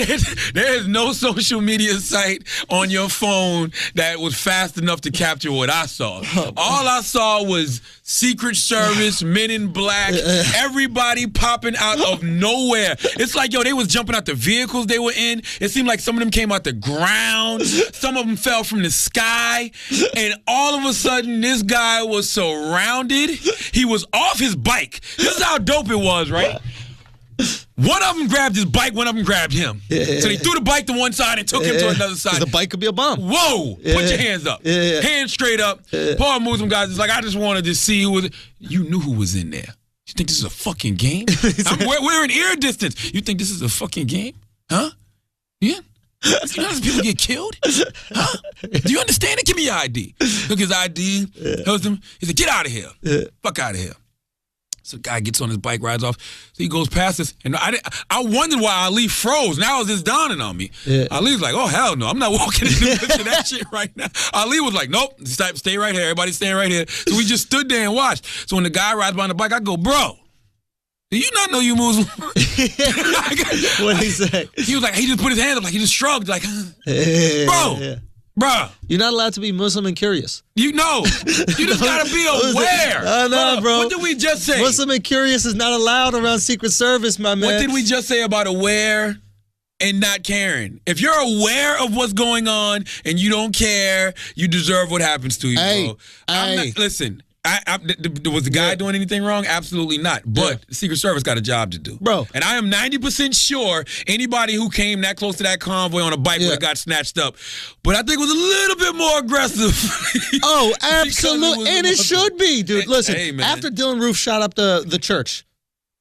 There is no social media site on your phone that was fast enough to capture what I saw. All I saw was Secret Service, Men in Black, everybody popping out of nowhere. It's like, yo, they was jumping out the vehicles they were in. It seemed like some of them came out the ground. Some of them fell from the sky. And all of a sudden, this guy was surrounded. He was off his bike. This is how dope it was, right? One of them grabbed his bike, one of them grabbed him. So they threw the bike to one side and took him to another side. The bike could be a bomb. Whoa! Put your hands up. Hands straight up. Poor Muslim guys, it's like, I just wanted to see who was. You knew who was in there. You think this is a fucking game? We're in ear distance. You think this is a fucking game? Huh? Yeah? You know how people get killed? Huh? Do you understand it? Give me your ID. Look his ID. Tells him. He said, get out of here. Fuck out of here. So the guy gets on his bike, rides off. So he goes past us. And I wondered why Ali froze. Now it's just dawning on me. Ali's like, oh, hell no. I'm not walking into that shit right now. Ali was like, nope. Stay right here. Everybody staying right here. So we just stood there and watched. So when the guy rides by on the bike, I go, bro, do you not know you Muslim? What'd he say? He was like, he just put his hand up, like he just shrugged, like, bro. You're not allowed to be Muslim and curious. You know. You just gotta be aware. No, bro. What did we just say? Muslim and curious is not allowed around Secret Service, my man. What did we just say about aware and not caring? If you're aware of what's going on and you don't care, you deserve what happens to you, bro. Listen. Was the guy doing anything wrong? Absolutely not. But the Secret Service got a job to do. Bro. And I am 90% sure anybody who came that close to that convoy on a bike would have got snatched up. But I think it was a little bit more aggressive. Oh, absolutely. And it should be, dude. Listen, after Dylan Roof shot up the church,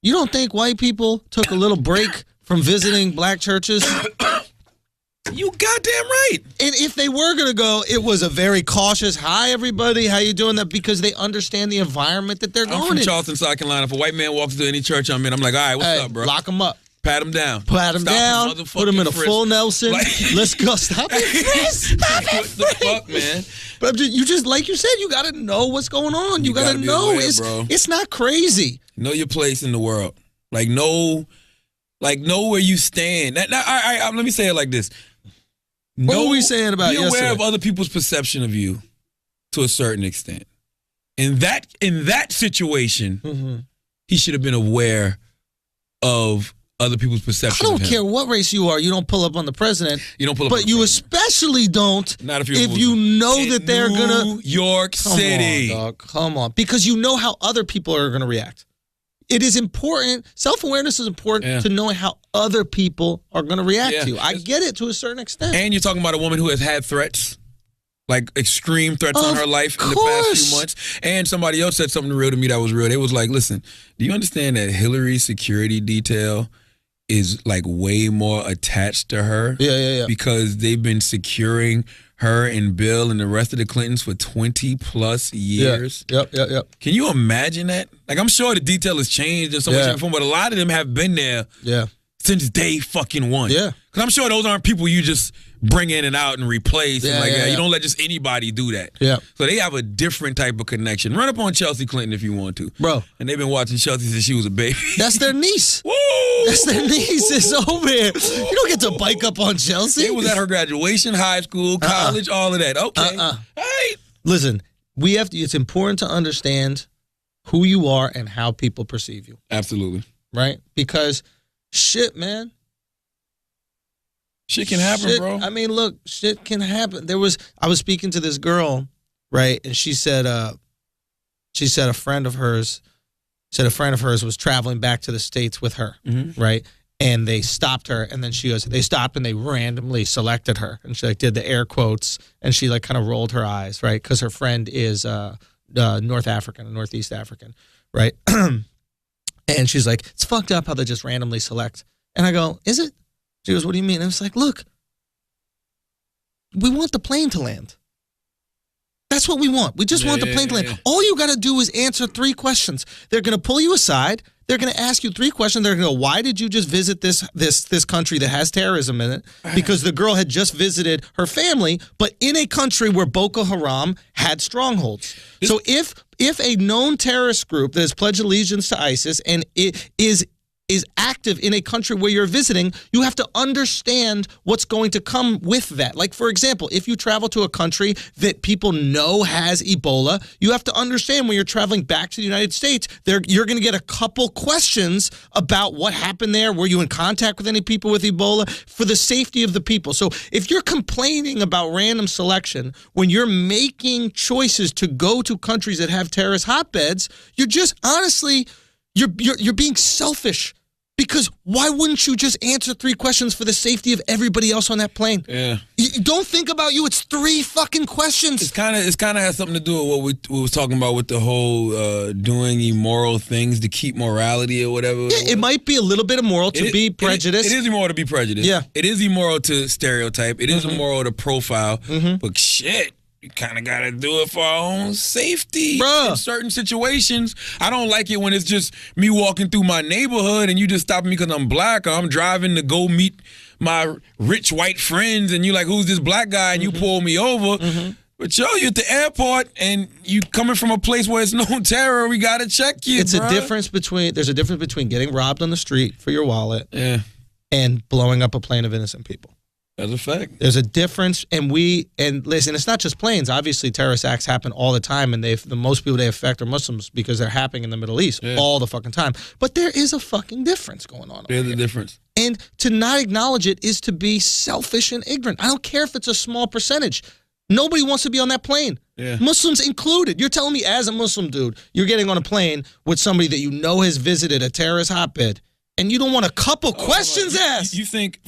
you don't think white people took a little break from visiting black churches? You goddamn right. And if they were going to go, it was a very cautious, hi, everybody, how you doing? That because they understand the environment that they're going in. I'm from Charleston, South Carolina. If a white man walks into any church I'm in, I'm like, all right, what's up, bro? Lock him up. Pat him down. Pat him down. Put him in a full Nelson. Let's go. Stop it, Stop it, what the fuck, man? But you just, like you said, you got to know what's going on. You got to know. It's not crazy. Know your place in the world. Know where you stand. Let me say it like this. What were we saying about yesterday? Be aware of yesterday? other people's perception of you to a certain extent. In that situation, he should have been aware of other people's perception of him. I don't care what race you are. You don't pull up on the president. You don't pull up on the president. But you especially don't Not if you know that they're going to... New York City. Come on, dog. Come on. Because you know how other people are going to react. It is important. Self-awareness is important to knowing how other people are going to react to you. I get it to a certain extent. And you're talking about a woman who has had threats, like extreme threats on her life in the past few months. And somebody else said something real to me that was real. They was like, listen, do you understand that Hillary's security detail is like way more attached to her. Yeah. Because they've been securing her and Bill and the rest of the Clintons for 20 plus years. Yep. Can you imagine that? Like, I'm sure the detail has changed and so much, but a lot of them have been there since day fucking one. Yeah. Because I'm sure those aren't people you just bring in and out and replace. You don't let just anybody do that. Yeah. So they have a different type of connection. Run up on Chelsea Clinton if you want to. Bro. And they've been watching Chelsea since she was a baby. That's their niece. Woo! That's their niece. It's over here. You don't get to bike up on Chelsea. It was at her graduation, high school, college, all of that. Okay. Hey. Listen, it's important to understand who you are and how people perceive you. Absolutely. Right? Because shit, man. Shit can happen, bro. I mean, look, shit can happen. I was speaking to this girl, right? And she said a friend of hers was traveling back to the States with her, right? And they stopped her, and then she goes, they stopped and they randomly selected her. And she like did the air quotes, and she like kind of rolled her eyes, right? Because her friend is North African, Northeast African, right? And she's like, it's fucked up how they just randomly select. And I go, is it? She goes, what do you mean? And I was like, look, we want the plane to land. That's what we want. We just want the plane to land. All you got to do is answer 3 questions. They're going to pull you aside. They're going to ask you 3 questions. They're going to go, why did you just visit this country that has terrorism in it? Because the girl had just visited her family, but in a country where Boko Haram had strongholds. So if a known terrorist group that has pledged allegiance to ISIS and it is active in a country where you're visiting, you have to understand what's going to come with that. Like, for example, if you travel to a country that people know has Ebola, you have to understand when you're traveling back to the United States, you're going to get a couple questions about what happened there. Were you in contact with any people with Ebola? For the safety of the people. So if you're complaining about random selection, when you're making choices to go to countries that have terrorist hotbeds, you're just honestly... You're being selfish, because why wouldn't you just answer 3 questions for the safety of everybody else on that plane? Yeah. You don't think about you. It's 3 fucking questions. It's kind of has something to do with what we was talking about with the whole doing immoral things to keep morality or whatever. Yeah, it might be a little bit immoral to be prejudiced. It is immoral to be prejudiced. Yeah. It is immoral to stereotype. It is immoral to profile. But shit. You kind of got to do it for our own safety. Bruh. In certain situations. I don't like it when it's just me walking through my neighborhood and you just stopping me because I'm black, or I'm driving to go meet my rich white friends and you're like, who's this black guy? And you pull me over. But yo, you're at the airport and you coming from a place where it's no terror, we got to check you, There's a difference between getting robbed on the street for your wallet and blowing up a plane of innocent people. That's a fact. There's a difference, and listen, it's not just planes. Obviously, terrorist acts happen all the time, and the most people they affect are Muslims because they're happening in the Middle East all the fucking time. But there is a fucking difference going on. There's a difference. And to not acknowledge it is to be selfish and ignorant. I don't care if it's a small percentage. Nobody wants to be on that plane. Yeah. Muslims included. You're telling me as a Muslim dude, you're getting on a plane with somebody that you know has visited a terrorist hotbed, and you don't want a couple questions asked. You think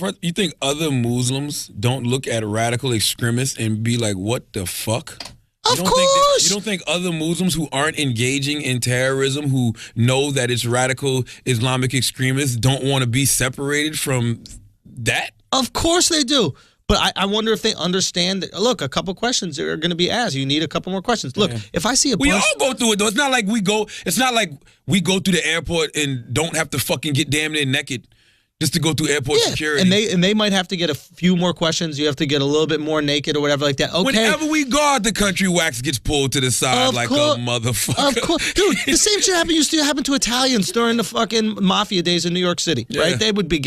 other Muslims don't look at radical extremists and be like, what the fuck? Of course. You don't think other Muslims who aren't engaging in terrorism, who know that it's radical Islamic extremists, don't want to be separated from that? Of course they do. But I wonder if they understand that, look, a couple questions are going to be asked. You need a couple more questions. Look, if I see a bunch... We all go through it, though. It's not like we go through the airport and don't have to fucking get damn near naked just to go through airport security. And they might have to get a few more questions. You have to get a little bit more naked or whatever like that. Okay. Whenever we guard the country, wax gets pulled to the side a motherfucker. Of course. Dude, the same shit used to happen to Italians during the fucking mafia days in New York City, right? They would be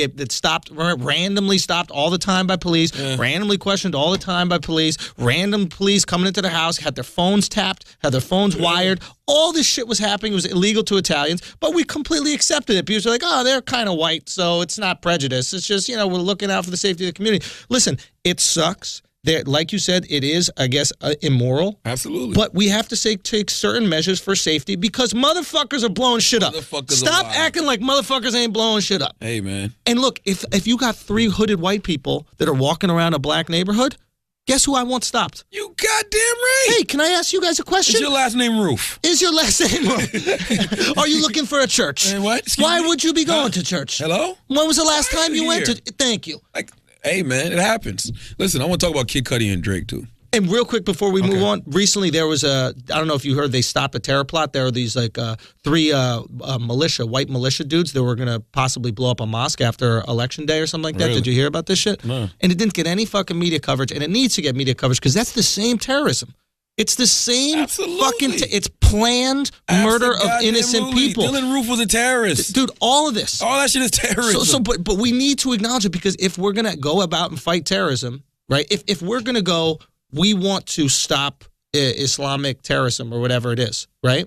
randomly stopped all the time by police, randomly questioned all the time by police, random police coming into the house, had their phones tapped, had their phones wired. All this shit was happening. It was illegal to Italians, but we completely accepted it. People are like, oh, they're kind of white, so it's not prejudice. It's just, we're looking out for the safety of the community. Listen, it sucks. Like you said, it is, I guess, immoral. Absolutely. But we have to take certain measures for safety because motherfuckers are blowing shit up. Stop acting like motherfuckers ain't blowing shit up. Hey, man. And look, if you got 3 hooded white people that are walking around a black neighborhood, Guess who I want stopped? You goddamn right. Hey, can I ask you guys a question? Is your last name Roof? Is your last name Roof? Are you looking for a church? Hey, what? Why would you be going to church? Hello? When was the last time you went to? Thank you. Like, hey, man, it happens. Listen, I want to talk about Kid Cudi and Drake, too. And real quick before we move on, recently there was I don't know if you heard, they stopped a terror plot. There were these like three white militia dudes that were going to possibly blow up a mosque after Election Day or something like that. Really? Did you hear about this shit? No. And it didn't get any fucking media coverage, and it needs to get media coverage because that's the same terrorism. It's the same fucking, it's planned murder of innocent people. Dylan Roof was a terrorist. Dude, all of this. All that shit is terrorism. But we need to acknowledge it because if we're going to go about and fight terrorism, right, if we're going to go, we want to stop Islamic terrorism or whatever it is, right?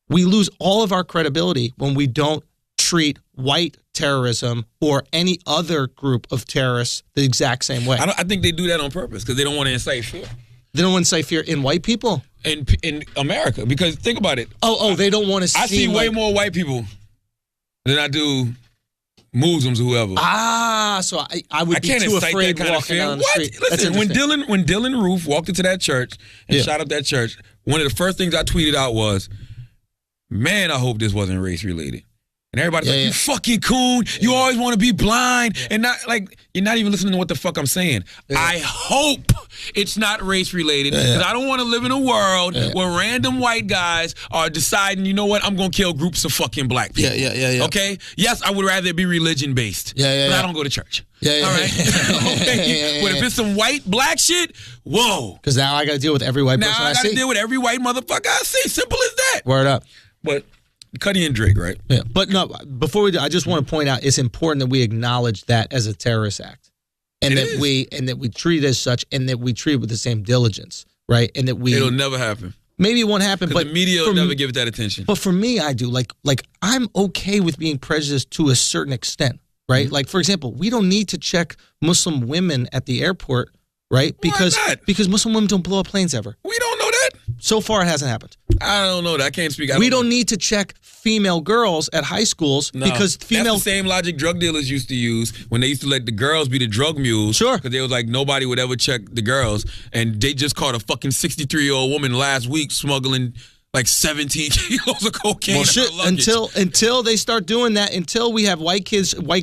We lose all of our credibility when we don't treat white terrorism or any other group of terrorists the exact same way. I think they do that on purpose because they don't want to incite fear. They don't want to incite fear in white people? In America, because think about it. They don't want to I see way more white people than I do Muslims or whoever. So I would be too afraid walking down the street. Listen, when Dylan Roof walked into that church and shot up that church, one of the first things I tweeted out was, man, I hope this wasn't race related. And everybody's like, you fucking coon. You always want to be blind. And not like, you're not even listening to what the fuck I'm saying. I hope it's not race related because I don't want to live in a world where random white guys are deciding, you know what, I'm going to kill groups of fucking black people. Okay? Yes, I would rather it be religion based. But I don't go to church. All right? Okay? But if it's some white black shit, whoa. Because now I got to deal with every white person I see. Now I got to deal with every white motherfucker I see. Simple as that. Word up. But Cudi and Drake, right? Yeah, but no. Before we do, I just want to point out it's important that we acknowledge that as a terrorist act, and that we treat it as such, and that we treat it with the same diligence, right? And that it'll never happen. Maybe it won't happen, but the media will never give it that attention. But for me, I do. Like I'm okay with being prejudiced to a certain extent, right? Like for example, we don't need to check Muslim women at the airport, right? Because Muslim women don't blow up planes ever. We don't know that. So far, it hasn't happened. I don't know that. I can't speak. We don't need to check female girls at high schools because female. That's the same logic drug dealers used to use when they used to let the girls be the drug mules. Sure. Because they was like, nobody would ever check the girls. And they just caught a fucking 63-year-old woman last week smuggling like 17 kilos of cocaine. Well, shit, until they start doing that, until we have white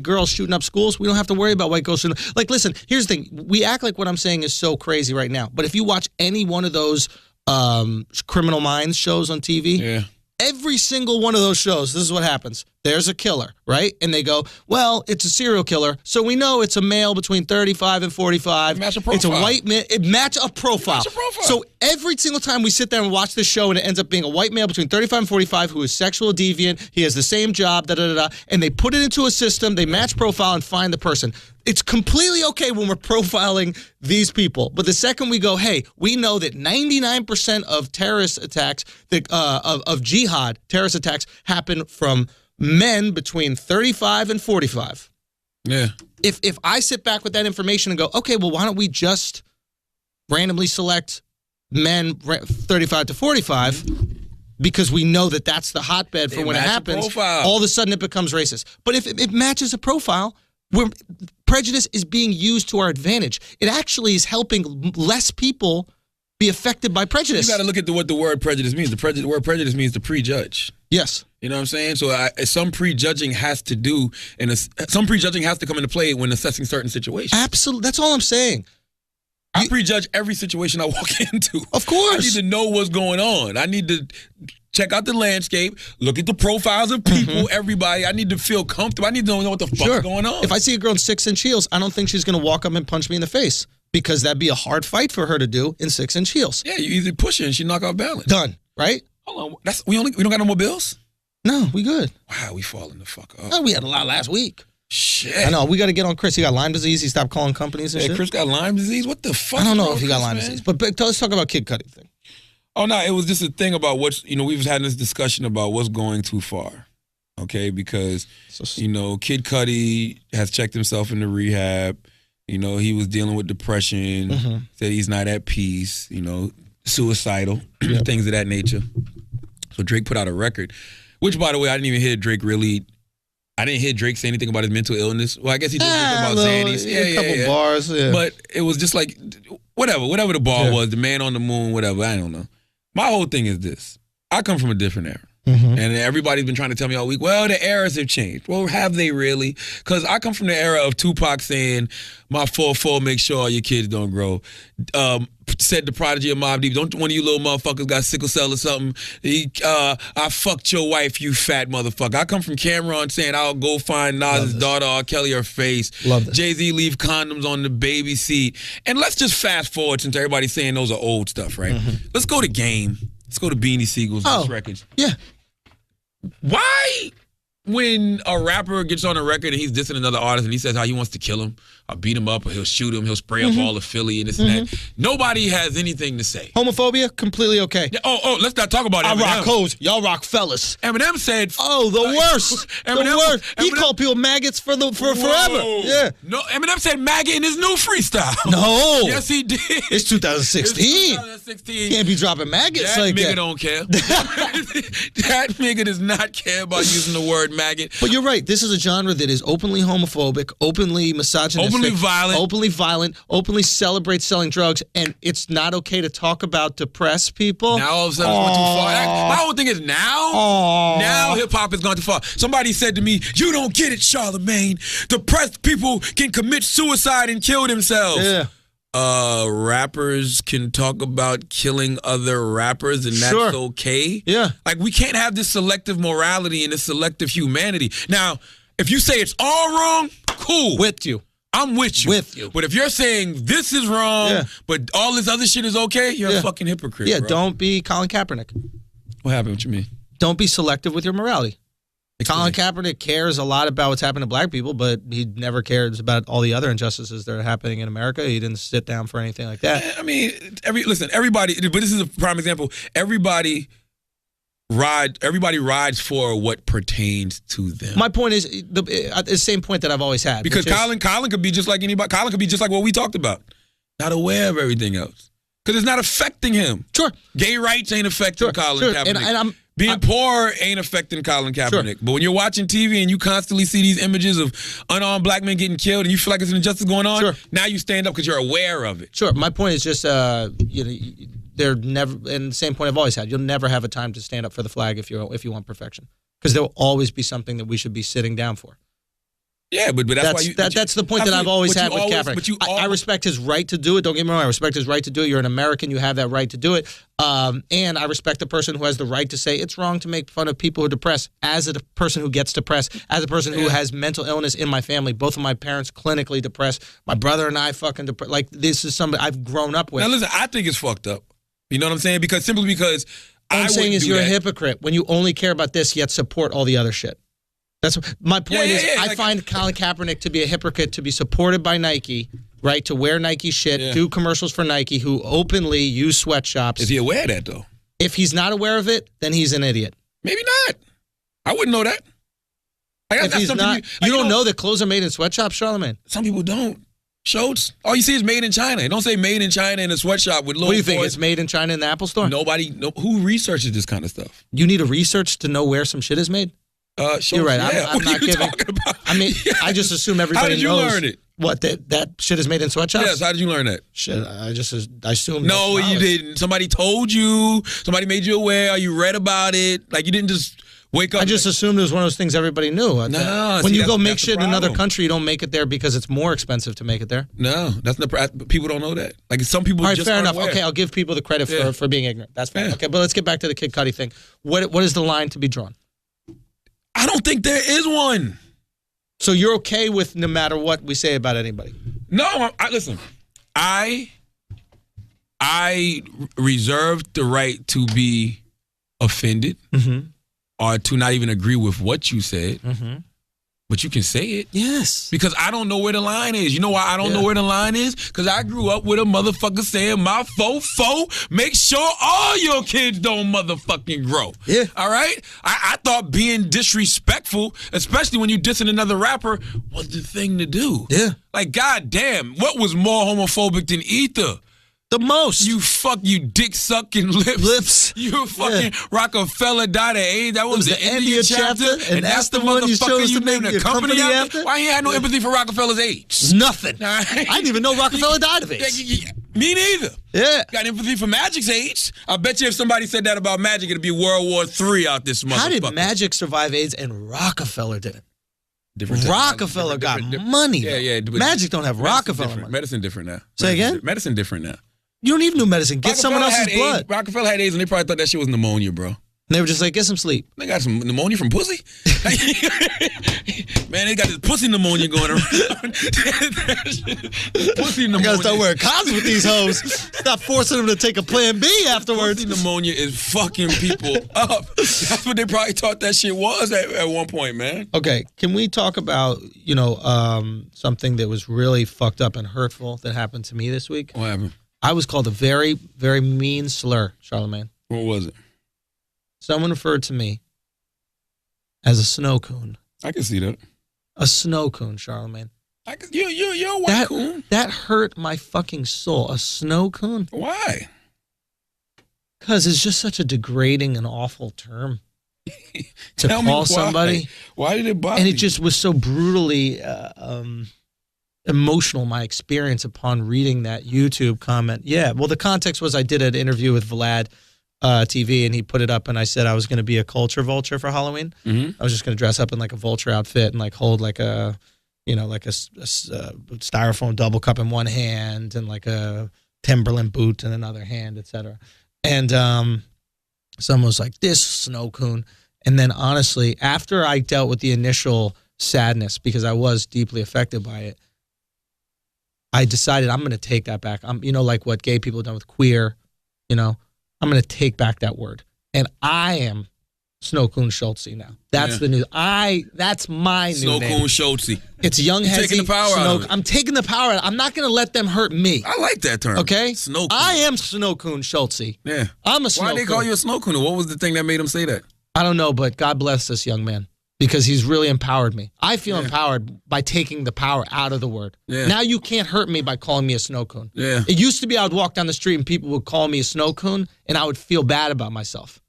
girls shooting up schools, we don't have to worry about white girls shooting up. Like, listen, here's the thing. We act like what I'm saying is so crazy right now. But if you watch any one of those Criminal Minds shows on TV, every single one of those shows, this is what happens. There's a killer, right? And they go, well, it's a serial killer, so we know it's a male between 35 and 45. Match a profile. It's a white man. It match a profile. So every single time we sit there and watch this show and it ends up being a white male between 35 and 45 who is sexual deviant, he has the same job, and they put it into a system, they match profile and find the person. It's completely okay when we're profiling these people. But the second we go, hey, we know that 99% of terrorist attacks, of jihad terrorist attacks, happen from men between 35 and 45. Yeah. If I sit back with that information and go, okay, well, why don't we just randomly select men 35 to 45 because we know that that's the hotbed for when it happens, all of a sudden it becomes racist. But if it matches a profile, where prejudice is being used to our advantage. It actually is helping less people be affected by prejudice. You got to look at what the word prejudice means. The word prejudice means to prejudge. Yes. You know what I'm saying? So some prejudging has to come into play when assessing certain situations. Absolutely. That's all I'm saying. I prejudge every situation I walk into. Of course. I need to know what's going on. I need to check out the landscape, look at the profiles of people, everybody. I need to feel comfortable. I need to know what the fuck's going on. If I see a girl in 6-inch heels, I don't think she's going to walk up and punch me in the face because that'd be a hard fight for her to do in 6-inch heels. Yeah, you either push her and she knock off balance. Done, right? Hold on. We don't got no more bills? No, we good. Wow, we falling the fuck up. Oh, we had a lot last week. Shit. I know. We got to get on Chris. He got Lyme disease. He stopped calling companies and shit. Chris got Lyme disease? What the fuck? I don't know if he got Lyme disease. But let's talk about Kid Cudi thing. Oh, no. It was just a thing about we've had this discussion about what's going too far. Okay? Because, Kid Cudi has checked himself into rehab. He was dealing with depression. Said he's not at peace. Suicidal. Things of that nature. So Drake put out a record. Which, by the way, I didn't even hear Drake say anything about his mental illness. Well, I guess he did talk about Xannies. A couple bars. Yeah. But it was just like, whatever the bar was, the man on the moon, whatever, I don't know. My whole thing is this. I come from a different era. And everybody's been trying to tell me all week, well, the eras have changed. Well, have they really? Because I come from the era of Tupac saying, my 4-4, make sure all your kids don't grow. Said the prodigy of Mobb Deep, don't one of you little motherfuckers got sickle cell or something. I fucked your wife, you fat motherfucker. I come from Cameron saying, I'll go find Nas's daughter, R. Kelly her face. Jay-Z leave condoms on the baby seat. And let's just fast forward since everybody's saying those are old stuff, right? Let's go to Game. Let's go to Beanie Siegel's records. Yeah. Why, when a rapper gets on a record and he's dissing another artist and he says how he wants to kill him, or beat him up, or he'll shoot him, he'll spray up all of Philly and this and that, nobody has anything to say. Homophobia, completely okay. Yeah, let's not talk about Eminem. I rock hoes, y'all rock fellas. Eminem said, the worst. The worst. He called people maggots for forever. Yeah. No, Eminem said maggot in his new freestyle. No. Yes, he did. It's 2016. Can't be dropping maggots like that. That nigga don't care. That nigga does not care about using the word maggot. But you're right. This is a genre that is openly homophobic, openly misogynistic, openly violent, openly celebrates selling drugs, and it's not okay to talk about depressed people. Now all of a sudden it's gone too far. My whole thing is now hip-hop has gone too far. Somebody said to me, you don't get it, Charlamagne. Depressed people can commit suicide and kill themselves. Yeah. Rappers can talk about killing other rappers and that's okay. Yeah. Like, we can't have this selective morality and this selective humanity. Now, if you say it's all wrong, cool. With you. I'm with you. With you. But if you're saying this is wrong, but all this other shit is okay, you're a fucking hypocrite, Yeah, bro. Don't be Colin Kaepernick. What happened? What you mean? Don't be selective with your morality. Colin Kaepernick cares a lot about what's happening to black people, but he never cares about all the other injustices that are happening in America. He didn't sit down for anything like that. I mean, everybody, but this is a prime example. Everybody rides for what pertains to them. My point is the same point that I've always had. Because Colin could be just like anybody. Colin could be just like what we talked about. Not aware of everything else. Because it's not affecting him. Sure. Gay rights ain't affecting Colin Kaepernick. And Being poor ain't affecting Colin Kaepernick. But when you're watching TV and you constantly see these images of unarmed black men getting killed and you feel like it's an injustice going on, now you stand up because you're aware of it. Sure. My point is just, they're never, and the same point I've always had, you'll never have a time to stand up for the flag if you want perfection. Because there will always be something that we should be sitting down for. Yeah, but that's the point that I've always had with Kaepernick. I respect his right to do it. Don't get me wrong. I respect his right to do it. You're an American. You have that right to do it. And I respect the person who has the right to say it's wrong to make fun of people who are depressed. As a person who gets depressed, as a person who has mental illness in my family, both of my parents clinically depressed. My brother and I fucking depressed. Like, this is somebody I've grown up with. Now listen, I think it's fucked up. You know what I'm saying? Simply because what I'm saying is you're a hypocrite when you only care about this yet support all the other shit. That's my point. I find Colin Kaepernick to be a hypocrite, to be supported by Nike, right? To wear Nike shit, do commercials for Nike, who openly use sweatshops. Is he aware of that though? If he's not aware of it, then he's an idiot. Maybe not. I wouldn't know that. If he's not, you don't know that clothes are made in sweatshops, Charlamagne? Some people don't. Schultz, all you see is made in China. It don't say made in China in a sweatshop with little. What do you think? It's made in China in the Apple Store? Who researches this kind of stuff? You need a research to know where some shit is made? You're right. Yeah. I'm not giving. I mean, I just assume everybody knows. How did you learn it? What, that shit is made in sweatshops? Yes. How did you learn that? Shit, I assumed. No, you didn't. Somebody told you. Somebody made you aware. You read about it. Like, you didn't just wake up. I just assumed it was one of those things everybody knew. No. When you go make shit in another country, you don't make it there because it's more expensive to make it there. No, that's not. People don't know that. Like, some people. All right, just fair enough. Aware. Okay, I'll give people the credit for being ignorant. That's fine. Yeah. Okay, but let's get back to the Kid Cudi thing. What is the line to be drawn? I don't think there is one. So you're okay with no matter what we say about anybody? No, listen. I reserve the right to be offended or to not even agree with what you said. But you can say it. Yes. Because I don't know where the line is. You know why I don't know where the line is? Because I grew up with a motherfucker saying, my fo, make sure all your kids don't motherfucking grow. Yeah. All right? I thought being disrespectful, especially when you're dissing another rapper, was the thing to do. Yeah. Like, goddamn, what was more homophobic than Ether? The most. You dick sucking lips. You fucking Rockefeller died of AIDS. That was the India chapter. And that's the one you chose to name the company after? Why he had no empathy for Rockefeller's AIDS? Nothing. I didn't even know Rockefeller died of AIDS. Me neither. Yeah. Got empathy for Magic's age. I bet you if somebody said that about Magic, it'd be World War III out this motherfucker. How did Magic survive AIDS and Rockefeller didn't? Different Rockefeller got money. Yeah. Magic don't have Rockefeller money. Medicine different now. Say again? Medicine different now. You don't even do medicine. Get someone else's blood. Rockefeller had AIDS and they probably thought that shit was pneumonia, bro. And they were just like, get some sleep. They got some pneumonia from pussy? Man, they got this pussy pneumonia going around. Pussy pneumonia. I gotta start wearing condoms with these hoes. Stop forcing them to take a plan B afterwards. Pussy pneumonia is fucking people up. That's what they probably thought that shit was at one point, man. Okay, can we talk about, something that was really fucked up and hurtful that happened to me this week? What happened? I was called a very, very mean slur, Charlamagne. What was it? Someone referred to me as a snow coon. I can see that. A snow coon, Charlamagne. You're a white coon. That hurt my fucking soul. A snow coon? Why? Because it's just such a degrading and awful term to Tell me call why. somebody. Why did it bother And you? it just was so brutally emotional, my experience upon reading that YouTube comment. Yeah, well, the context was I did an interview with Vlad TV, and he put it up, and I said I was going to be a culture vulture for Halloween. Mm-hmm. I was just going to dress up in like a vulture outfit and like hold like a styrofoam double cup in one hand and like a Timberland boot in another hand, etc. And someone was like, this snow coon. And then honestly, after I dealt with the initial sadness, because I was deeply affected by it, I decided I'm going to take that back. Like what gay people have done with queer, I'm going to take back that word. And I am Snow Coon Schultze now. That's the new. That's my Snow new name. Coon Schultze. It's Young Hezzy. Taking the power out of it. I'm taking the power out. I'm not going to let them hurt me. I like that term. Okay? Snow Coon. I am Snow Coon Schultze. Yeah. I'm a Snow Coon. Why they call you a Snow Coon? What was the thing that made them say that? I don't know, but God bless this young man because he's really empowered me. I feel empowered by taking the power out of the word. Yeah. Now you can't hurt me by calling me a snow coon. Yeah. It used to be I would walk down the street and people would call me a snow coon and I would feel bad about myself.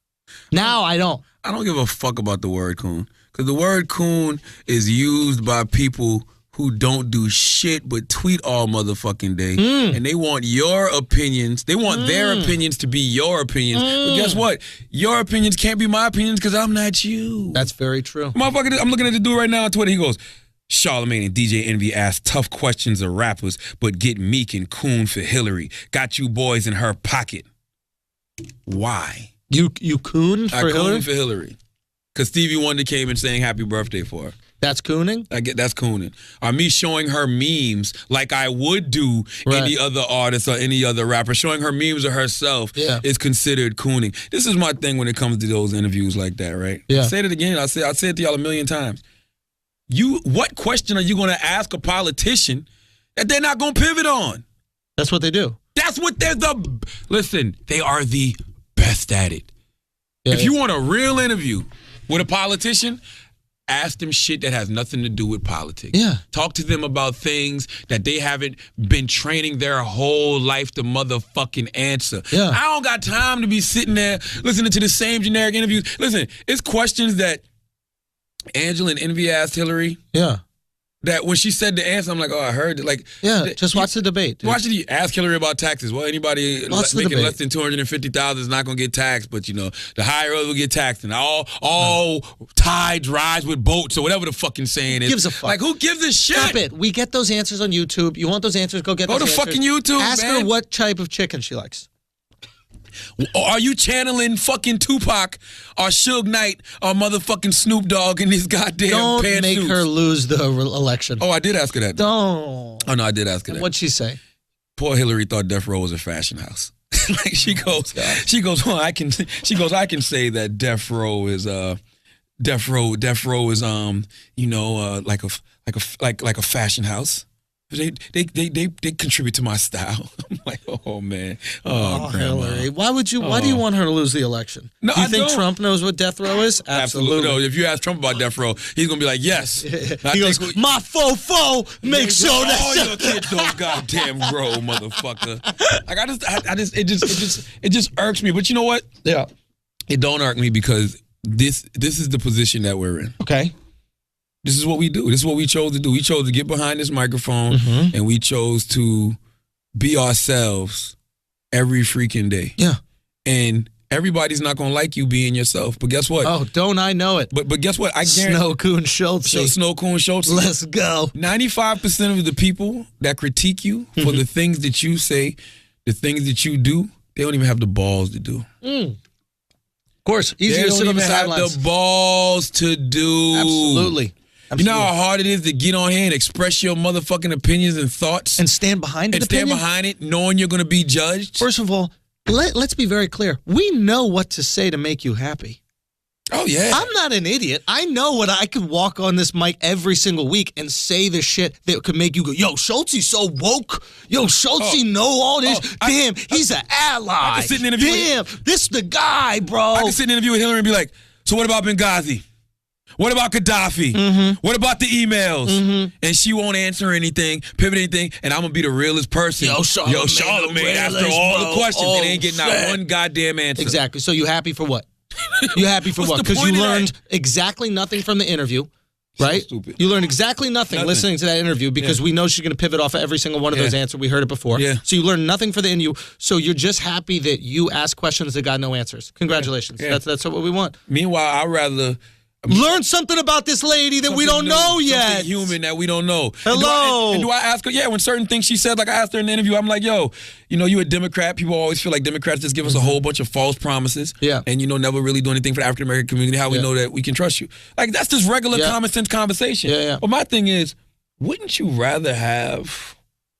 Now I don't. I don't give a fuck about the word coon because the word coon is used by people who don't do shit but tweet all motherfucking day. And they want your opinions. They want their opinions to be your opinions. But guess what? Your opinions can't be my opinions because I'm not you. That's very true. Motherfucker, I'm looking at the dude right now on Twitter. He goes, Charlamagne and DJ Envy ask tough questions of rappers, but get meek and coon for Hillary. Got you boys in her pocket. Why? You coon for Hillary? Coon for Hillary. Because Stevie Wonder came and sang happy birthday for her. That's cooning? That's cooning. Or me showing her memes like I would do any other artist or any other rapper. Showing her memes of herself is considered cooning. This is my thing when it comes to those interviews like that, right? Yeah. I said it again. I said it to y'all a million times. What question are you going to ask a politician that they're not going to pivot on? That's what they do. That's what listen, they are the best at it. If you want a real interview with a politician, ask them shit that has nothing to do with politics. Yeah. Talk to them about things that they haven't been training their whole life to motherfucking answer. Yeah. I don't got time to be sitting there listening to the same generic interviews. Listen, it's questions that Angela and Envy asked Hillary. Yeah. That when she said the answer, I'm like, oh, I heard it. Like, just watch the debate. Dude. Watch it. Ask Hillary about taxes. Well, anybody making less than $250,000 is not going to get taxed, but the higher will get taxed, and all tides rise with boats or whatever the fucking saying is. Who gives a fuck? Like, who gives a shit? Stop it. We get those answers on YouTube. You want those answers? Go get those answers. Go to fucking YouTube. Ask her what type of chicken she likes. Are you channeling fucking Tupac or Suge Knight or motherfucking Snoop Dogg in this goddamn Don't pantsuits? make her lose the election. Oh, I did ask her that. Don't. Oh, no, I did ask her that. What'd she say? Poor Hillary thought Death Row was a fashion house. Like she goes, well, I can say that Death Row is like a fashion house. They contribute to my style. I'm like, oh man, oh Hillary. Why do you want her to lose the election? No, do you I think don't. Trump knows what death row is? Absolutely. No, if you ask Trump about death row, he's gonna be like, yes. He goes, my fofo, make sure that all your kids don't goddamn grow, motherfucker. Like it just irks me. But you know what? Yeah, it don't irk me because this is the position that we're in. Okay. This is what we do. This is what we chose to do. We chose to get behind this microphone, and we chose to be ourselves every freaking day. Yeah. And everybody's not gonna like you being yourself. But guess what? Oh, don't I know it? But guess what? I guarantee Snow Coon Schultz. Snow Coon Schultz. Let's go. 95% of the people that critique you for the things that you say, the things that you do, they don't even have the balls to do. Of course, easier to sit on the sidelines. They don't even have the balls to do. Absolutely. You know how hard it is to get on here and express your motherfucking opinions and thoughts? And stand behind it. And stand behind it, knowing you're going to be judged? First of all, let's be very clear. We know what to say to make you happy. Oh, yeah. I'm not an idiot. I know what I could walk on this mic every single week and say the shit that could make you go, yo, Schultzy's so woke. Yo, Schultzy know all this. Damn, he's an ally. I can sit in an interview this the guy, bro. I can sit in an interview with Hillary and be like, so what about Benghazi? What about Gaddafi? What about the emails? And she won't answer anything, pivot anything, and I'm going to be the realest person. Yo, Charlamagne, after all the questions, oh, and ain't getting out one goddamn answer. Exactly. So you happy for what? You happy for what? Because you learned exactly nothing from the interview, right? So stupid. You learned exactly nothing listening to that interview because we know she's going to pivot off of every single one of those answers. We heard it before. Yeah. So you learned nothing for the interview. So you're just happy that you asked questions that got no answers. Congratulations. Yeah. That's what we want. Meanwhile, I'd rather... Learn something about this lady that we don't know yet. Something human that we don't know. Hello. And do I ask her? Yeah, when certain things she said, like I asked her in the interview, I'm like, yo, you know, you a Democrat. People always feel like Democrats just give us a whole bunch of false promises. Yeah. And, you know, never really do anything for the African-American community. How we know that we can trust you. Like, that's just regular common sense conversation. Yeah. But my thing is, wouldn't you rather have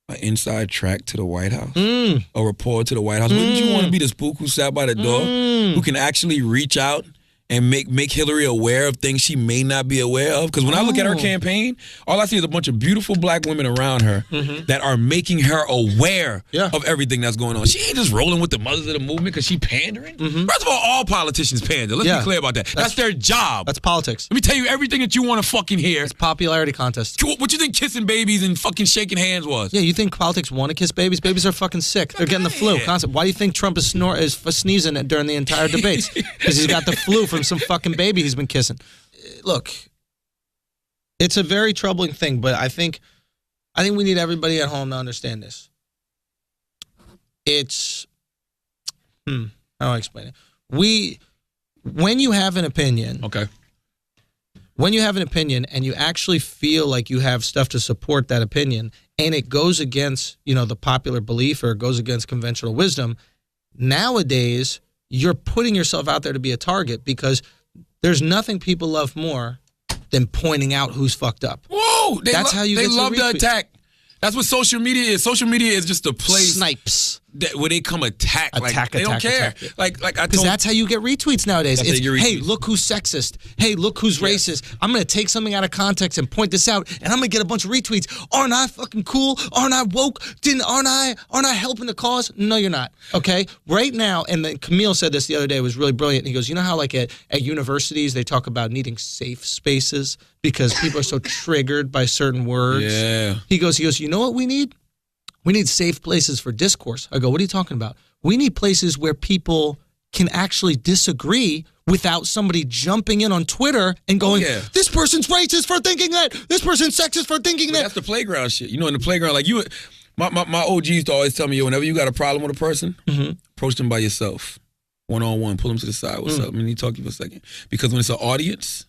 an inside track to the White House? A report to the White House? Wouldn't you want to be the spook who sat by the door, who can actually reach out and make Hillary aware of things she may not be aware of? Because when I look at her campaign, all I see is a bunch of beautiful black women around her that are making her aware of everything that's going on. She ain't just rolling with the mothers of the movement because she pandering. First of all politicians pander. Let's be clear about that. That's their job. That's politics. Let me tell you everything that you want to fucking hear. It's popularity contest. What you think kissing babies and fucking shaking hands was? Yeah, you think politics want to kiss babies? Babies are fucking sick. They're getting the flu. Constant. Why do you think Trump is sneezing during the entire debates? Because he's got the flu from some fucking baby he's been kissing. Look, it's a very troubling thing, but I think we need everybody at home to understand this. It's how do I explain it? When you have an opinion, when you have an opinion and you actually feel like you have stuff to support that opinion, and it goes against, you know, the popular belief or it goes against conventional wisdom, nowadays you're putting yourself out there to be a target because there's nothing people love more than pointing out who's fucked up. Whoa! That's how you get They love your the retweet. attack. That's what social media is. Social media is just a place Snipes. where they come attack. They don't care. Like I Because told. that's how you get retweets nowadays. That's how It's, you get hey, retweets. look who's sexist. Hey, look who's racist. I'm going to take something out of context and point this out, and I'm going to get a bunch of retweets. Aren't I fucking cool? Aren't I woke? Aren't I helping the cause? No, you're not. Okay? Right now, and then Camille said this the other day, it was really brilliant. He goes, you know how like at universities they talk about needing safe spaces because people are so triggered by certain words? Yeah. He goes, you know what we need? We need safe places for discourse. I go, what are you talking about? We need places where people can actually disagree without somebody jumping in on Twitter and going, this person's racist for thinking that. This person's sexist for thinking that. That's the playground shit. You know, in the playground, like you, my OG used to always tell me, yo, whenever you got a problem with a person, approach them by yourself, one-on-one, pull them to the side. What's up? Let me talk to you for a second. Because when it's an audience,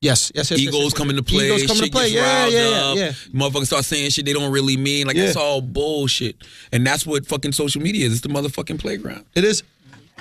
Yes. egos come into play. Egos come into play. Gets riled up. Yeah. Motherfuckers start saying shit they don't really mean. Like, that's all bullshit. And that's what fucking social media is. It's the motherfucking playground. It is.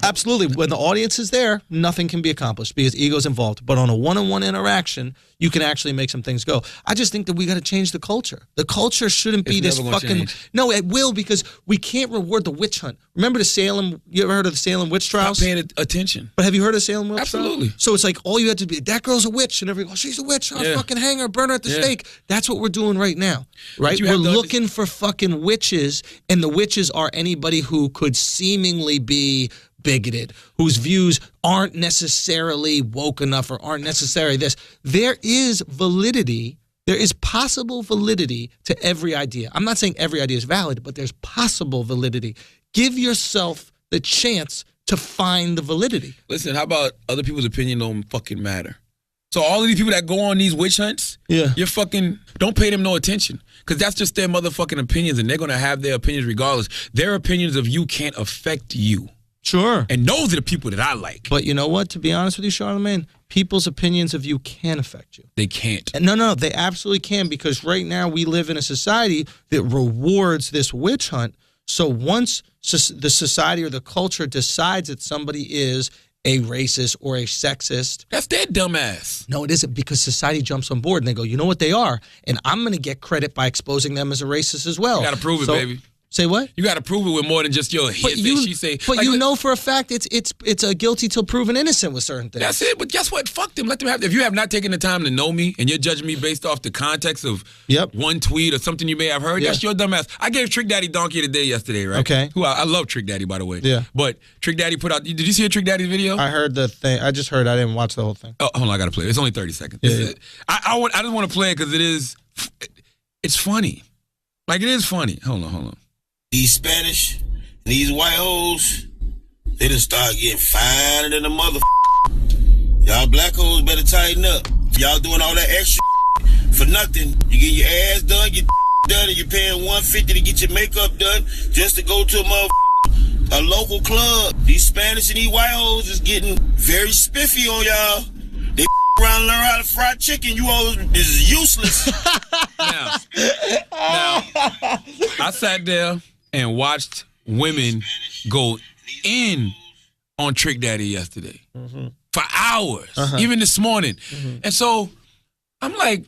Absolutely. When the audience is there, nothing can be accomplished because ego's involved. But on a one-on-one interaction, you can actually make some things go. I just think that we got to change the culture. The culture shouldn't be this fucking... Change. No, it will because we can't reward the witch hunt. Remember the Salem... You ever heard of the Salem witch trials? Stop paying attention. But have you heard of Salem witch trials? Absolutely. So it's like all you had to be, that girl's a witch. And everybody goes, she's a witch. I'll fucking hang her, burn her at the stake. That's what we're doing right now. Right? We're looking for fucking witches. And the witches are anybody who could seemingly be bigoted, whose views aren't necessarily woke enough or aren't necessarily this. There is validity, there is possible validity to every idea. I'm not saying every idea is valid, but there's possible validity. Give yourself the chance to find the validity. Listen, how about other people's opinion don't fucking matter? So all of these people that go on these witch hunts, you're fucking, don't pay them no attention. Because that's just their motherfucking opinions, and they're going to have their opinions regardless. Their opinions of you can't affect you. Sure. And those are the people that I like. But you know what? To be honest with you, Charlamagne, people's opinions of you can affect you. They can't. And no, they absolutely can, because right now we live in a society that rewards this witch hunt. So once the society or the culture decides that somebody is a racist or a sexist. That's their dumbass. No, it isn't, because society jumps on board and they go, you know what they are? And I'm going to get credit by exposing them as a racist as well. You got to prove it, baby. Say what? You got to prove it with more than just your hearsay. She say. But like, you know for a fact it's a guilty till proven innocent with certain things. That's it. But guess what? Fuck them. Let them have. If you have not taken the time to know me and you're judging me based off the context of one tweet or something you may have heard, that's your dumb ass. I gave Trick Daddy Donkey of the Day yesterday, right? Okay. Who I love Trick Daddy, by the way. Yeah. But Trick Daddy put out. Did you see a Trick Daddy video? I heard the thing. I just heard. I didn't watch the whole thing. Oh, hold on. I got to play it. It's only 30 seconds. Yeah. I just want to play it because it's funny. Like, it is funny. Hold on. These Spanish, these white hoes, they done start getting finer than a mother. Y'all black hoes better tighten up. Y'all doing all that extra for nothing. You get your ass done, your done, and you're paying $150 to get your makeup done just to go to a local club. These Spanish and these white hoes is getting very spiffy on y'all. They around and learn how to fry chicken. You all is useless. Now, I sat there and watched women go in on Trick Daddy yesterday for hours, even this morning. And so I'm like,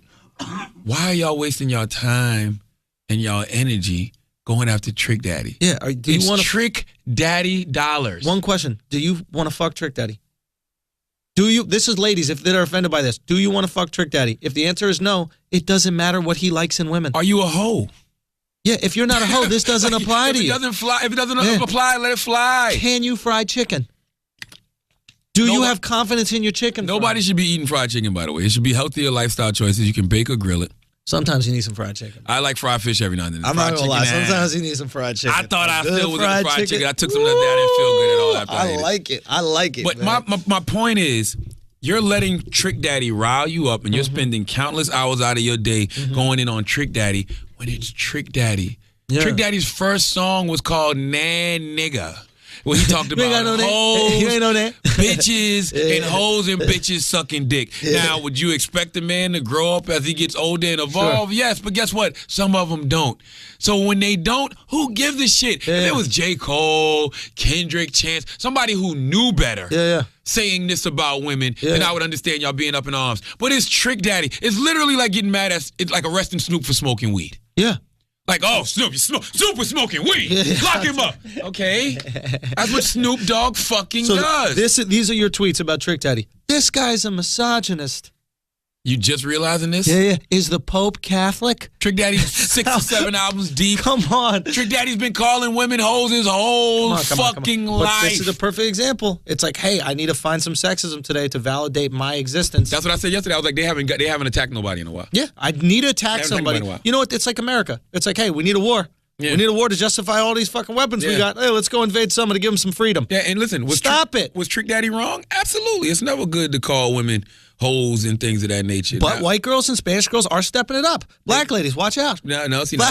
why are y'all wasting y'all time and y'all energy going after Trick Daddy? Yeah, do you want Trick Daddy dollars? One question: do you want to fuck Trick Daddy? Do you? This is ladies, if they're offended by this. Do you want to fuck Trick Daddy? If the answer is no, it doesn't matter what he likes in women. Are you a hoe? Yeah, if you're not a hoe, this doesn't apply to you. If it doesn't apply, let it fly. Can you fry chicken? Do you have confidence in your chicken? Nobody should be eating fried chicken, by the way. It should be healthier lifestyle choices. You can bake or grill it. Sometimes you need some fried chicken. I like fried fish every now and then. I'm not gonna lie. Sometimes you need some fried chicken. I thought I still was in fried chicken. I took some of that. I didn't feel good at all after I ate it. I like it. But my point is, you're letting Trick Daddy rile you up, and you're spending countless hours out of your day going in on Trick Daddy when it's Trick Daddy. Yeah. Trick Daddy's first song was called Nah Nigga. Well, he talked about hoes, bitches, and hoes and bitches sucking dick. Now, would you expect a man to grow up as he gets older and evolve? Sure. Yes, but guess what? Some of them don't. So when they don't, who gives a shit? If it was J. Cole, Kendrick, Chance, somebody who knew better saying this about women, then I would understand y'all being up in arms. But it's Trick Daddy. It's literally like getting mad at, it's like arresting Snoop for smoking weed. Yeah. Like, oh, Snoop was smoking weed. Lock him up. Okay. That's what Snoop Dogg fucking does. These are your tweets about Trick Daddy. This guy's a misogynist. You just realizing this? Yeah. Is the Pope Catholic? Trick Daddy's 6 or 7 albums deep. Come on. Trick Daddy's been calling women hoes his whole fucking life. But this is a perfect example. It's like, hey, I need to find some sexism today to validate my existence. That's what I said yesterday. I was like, they haven't attacked nobody in a while. Yeah, I need to attack somebody. You know what? It's like America. It's like, hey, we need a war. Yeah. We need a war to justify all these fucking weapons we got. Hey, let's go invade someone to give them some freedom. Yeah, and listen, was Trick Daddy wrong? Absolutely. It's never good to call women hoes and things of that nature. But white girls and Spanish girls are stepping it up. Black ladies, watch out. No. See, no.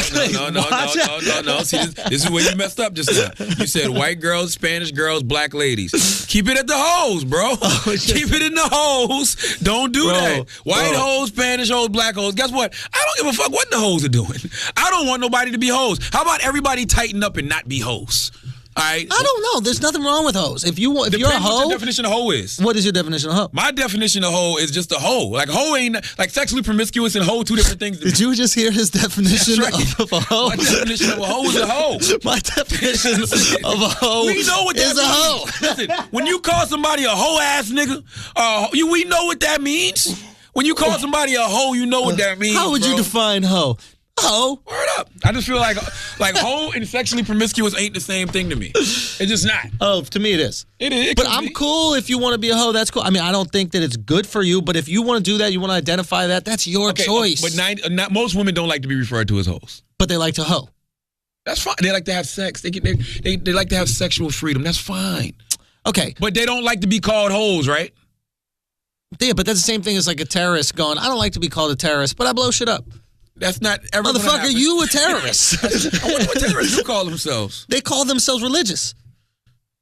See, this is where you messed up just now. You said white girls, Spanish girls, black ladies. Keep it at the hoes, bro. Keep it in the hoes. Don't do that. White hoes, Spanish hoes, black hoes. Guess what? I don't give a fuck what the hoes are doing. I don't want nobody to be hoes. How about everybody tighten up and not be hoes? All right. I don't know. There's nothing wrong with hoes. If you're a hoe, what your definition of hoe is. What is your definition of hoe? My definition of hoe is just a hoe. Like hoe ain't like sexually promiscuous and hoe two different things. Did you just hear his definition of a hoe? My definition of a hoe is a hoe. My definition of a hoe we know what that is a hoe. Listen, when you call somebody a hoe ass nigga, we know what that means. When you call somebody a hoe, you know what that means. How would you define hoe? Hoe. Word up. I just feel like hoe and sexually promiscuous ain't the same thing to me. It's just not. Oh, to me it is. It is. But I'm cool if you want to be a hoe. That's cool. I mean, I don't think that it's good for you, but if you want to do that, you want to identify that, that's your choice. But most women don't like to be referred to as hoes. But they like to hoe. That's fine. They like to have sex. They like to have sexual freedom. That's fine. Okay. But they don't like to be called hoes, right? Yeah, but that's the same thing as like a terrorist going, I don't like to be called a terrorist, but I blow shit up. That's not ever Motherfucker, you a terrorist. I wonder what terrorists do call themselves. They call themselves religious.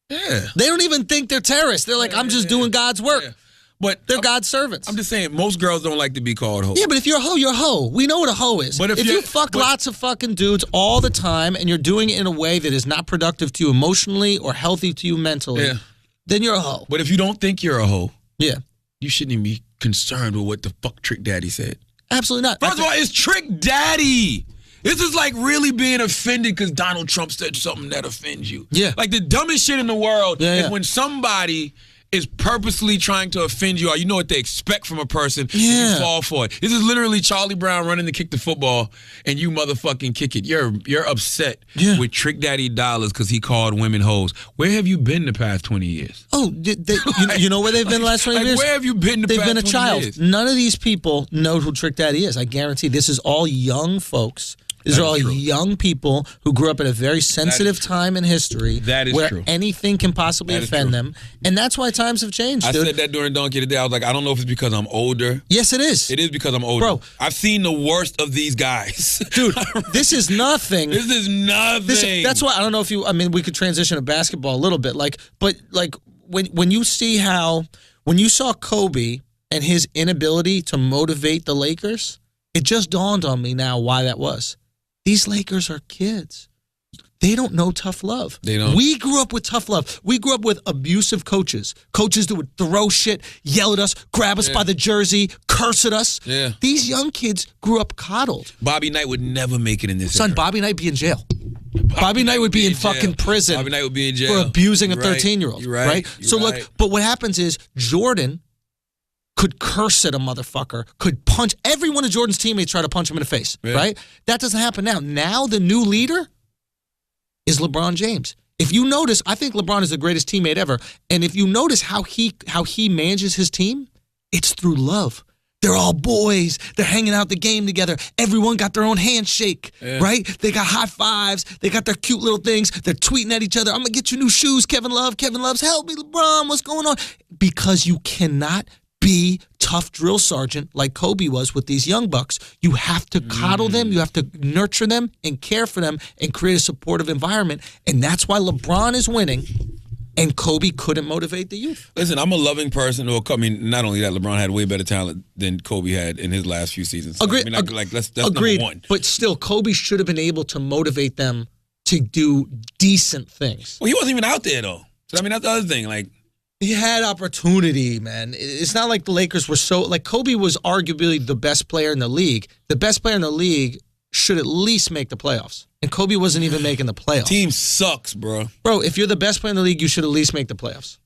Yeah. They don't even think they're terrorists. They're like, I'm just doing God's work. Yeah. But they're God's servants. I'm just saying, most girls don't like to be called hoe. Yeah, but if you're a hoe, you're a hoe. We know what a hoe is. But if you fuck lots of fucking dudes all the time and you're doing it in a way that is not productive to you emotionally or healthy to you mentally, then you're a hoe. But if you don't think you're a hoe, you shouldn't even be concerned with what the fuck Trick Daddy said. Absolutely not. First of all, it's Trick Daddy. This is like really being offended because Donald Trump said something that offends you. Yeah. Like the dumbest shit in the world is when somebody is purposely trying to offend you, or you know what they expect from a person, and you fall for it. This is literally Charlie Brown running to kick the football, and you motherfucking kick it. You're upset with Trick Daddy Dollars because he called women hoes. Where have you been the past 20 years? Oh, you know where they've been the last 20 years? Where have you been the past 20 years? They've been a child. Years? None of these people know who Trick Daddy is. I guarantee this is all young folks. These are all young people who grew up at a very sensitive time in history where anything can possibly offend them. And that's why times have changed, dude. I said that during Donkey today. I was like, I don't know if it's because I'm older. Yes, it is. It is because I'm older. Bro. I've seen the worst of these guys. Dude, this is nothing. This is nothing. That's why I don't know if you, I mean, we could transition to basketball a little bit. But when you see when you saw Kobe and his inability to motivate the Lakers, it just dawned on me now why that was. These Lakers are kids. They don't know tough love. They don't. We grew up with tough love. We grew up with abusive coaches. Coaches that would throw shit, yell at us, grab us by the jersey, curse at us. Yeah. These young kids grew up coddled. Bobby Knight would never make it in this. Son, Bobby Knight be in jail. Bobby Knight would be in fucking prison. Bobby Knight would be in jail for abusing a 13-year-old. You're right. So look, but what happens is Jordan could curse at a motherfucker, could punch. Every one of Jordan's teammates try to punch him in the face, right? That doesn't happen now. Now the new leader is LeBron James. If you notice, I think LeBron is the greatest teammate ever. And if you notice how he manages his team, it's through love. They're all boys. They're hanging out the game together. Everyone got their own handshake, right? They got high fives. They got their cute little things. They're tweeting at each other. I'm going to get you new shoes, Kevin Love. Kevin Love's, help me, LeBron. What's going on? Because you cannot be tough drill sergeant like Kobe was with these young bucks. You have to coddle them. You have to nurture them and care for them and create a supportive environment. And that's why LeBron is winning and Kobe couldn't motivate the youth. Listen, I'm a loving person. I mean, not only that, LeBron had way better talent than Kobe had in his last few seasons. Agreed. I mean, that's agreed. number one. But still, Kobe should have been able to motivate them to do decent things. Well, he wasn't even out there, though. So, I mean, that's the other thing. Like, he had opportunity, man. It's not like the Lakers were so... Like, Kobe was arguably the best player in the league. The best player in the league should at least make the playoffs. And Kobe wasn't even making the playoffs. Team sucks, bro. Bro, if you're the best player in the league, you should at least make the playoffs.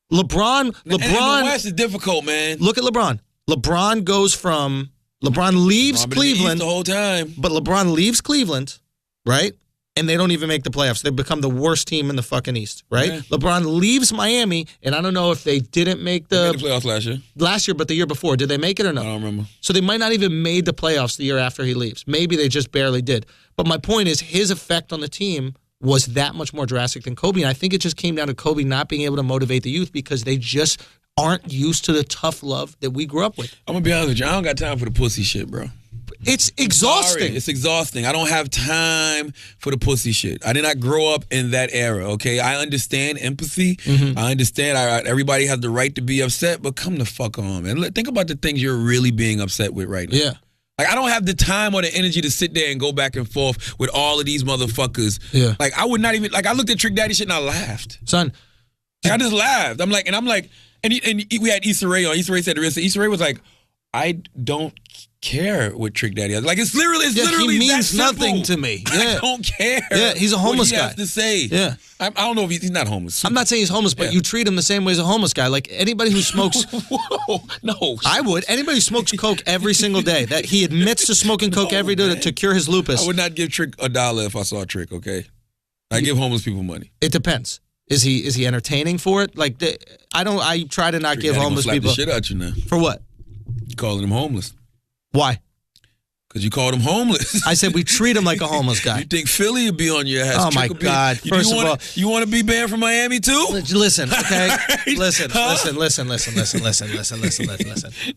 LeBron... And the West is difficult, man. Look at LeBron. LeBron goes from... LeBron leaves Cleveland... the whole time. But LeBron leaves Cleveland, right? And they don't even make the playoffs. They become the worst team in the fucking East, right? Yeah. LeBron leaves Miami, and I don't know if they didn't make the playoffs last year. Last year, but the year before. Did they make it or no? I don't remember. So they might not even made the playoffs the year after he leaves. Maybe they just barely did. But my point is his effect on the team was that much more drastic than Kobe, and I think it just came down to Kobe not being able to motivate the youth because they just aren't used to the tough love that we grew up with. I'm going to be honest with you. I don't got time for the pussy shit, bro. It's exhausting. Sorry. It's exhausting. I don't have time for the pussy shit. I did not grow up in that era, okay? I understand empathy. Mm-hmm. I understand everybody has the right to be upset, but come the fuck on, man. Think about the things you're really being upset with right now. Yeah. Like, I don't have the time or the energy to sit there and go back and forth with all of these motherfuckers. Yeah. Like, I would not even, like, I looked at Trick Daddy shit and I laughed. Son. Like, I just laughed. And we had Issa Rae on. Issa Rae said this. Issa Rae was like, I don't care what Trick Daddy has. Like, it's literally he means that nothing to me. Yeah. I don't care. Yeah, he's a homeless what he guy. Has to say. Yeah. I don't know if he's not homeless. I'm not saying he's homeless, but you treat him the same way as a homeless guy. Like anybody who smokes. Whoa, no. I would. Anybody who smokes coke every single day. That he admits to smoking coke every day to cure his lupus. I would not give Trick $1 if I saw Trick. Okay. I give homeless people money. It depends. Is he entertaining for it? Like I try to not give homeless people. The shit out you now. For what? Calling them homeless. Why? Because you called him homeless. I said we treat him like a homeless guy. You think Philly would be on your ass? Oh, my God. First of all. You want to be banned from Miami, too? Listen, okay? Listen.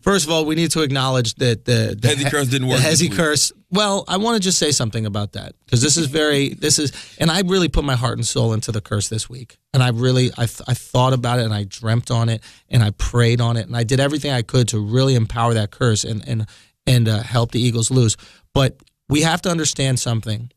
First of all, we need to acknowledge that the Hezzy curse didn't work. The Hezzy curse. Well, I want to just say something about that. Because and I really put my heart and soul into the curse this week. And I thought about it, and I dreamt on it, and I prayed on it, and I did everything I could to really empower that curse and help the Eagles lose. But we have to understand something.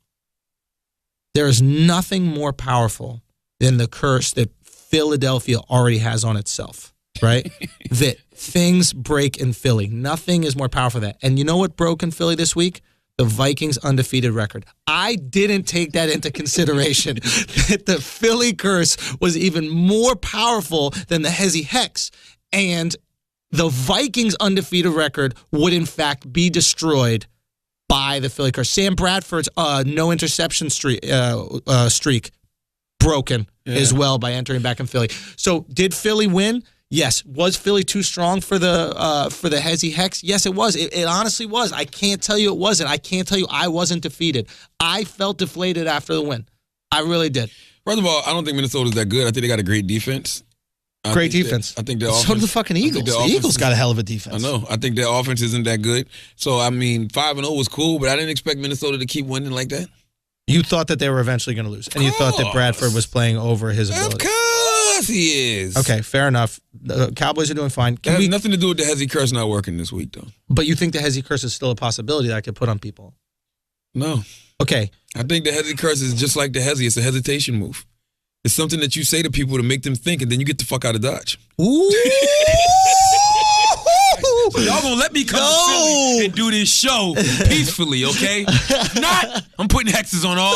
There is nothing more powerful than the curse that Philadelphia already has on itself, right? That things break in Philly. Nothing is more powerful than that. And you know what broke in Philly this week? The Vikings' undefeated record. I didn't take that into consideration. That the Philly curse was even more powerful than the Hezzy Hex. And the Vikings' undefeated record would, in fact, be destroyed by the Philly curse. Sam Bradford's no interception streak broken as well by entering back in Philly. So did Philly win? Yes. Was Philly too strong for the Hezzy Hex? Yes, it was. It honestly was. I can't tell you it wasn't. I can't tell you I wasn't defeated. I felt deflated after the win. I really did. First of all, I don't think Minnesota's that good. I think they got a great defense. Great defense. I think their offense. So do the fucking Eagles. The Eagles got a hell of a defense. I know. I think their offense isn't that good. So, I mean, 5-0 was cool, but I didn't expect Minnesota to keep winning like that. You thought that they were eventually going to lose, and you thought that Bradford was playing over his ability. Of course he is. Okay, fair enough. The Cowboys are doing fine. That has nothing to do with the Hezzy curse not working this week, though. But you think the Hezzy curse is still a possibility that I could put on people? No. Okay. I think the Hezzy curse is just like the Hezzy. It's a hesitation move. It's something that you say to people to make them think, and then you get the fuck out of Dodge. Ooh. So y'all gonna let me come to Philly and do this show peacefully, okay? Not, I'm putting hexes on all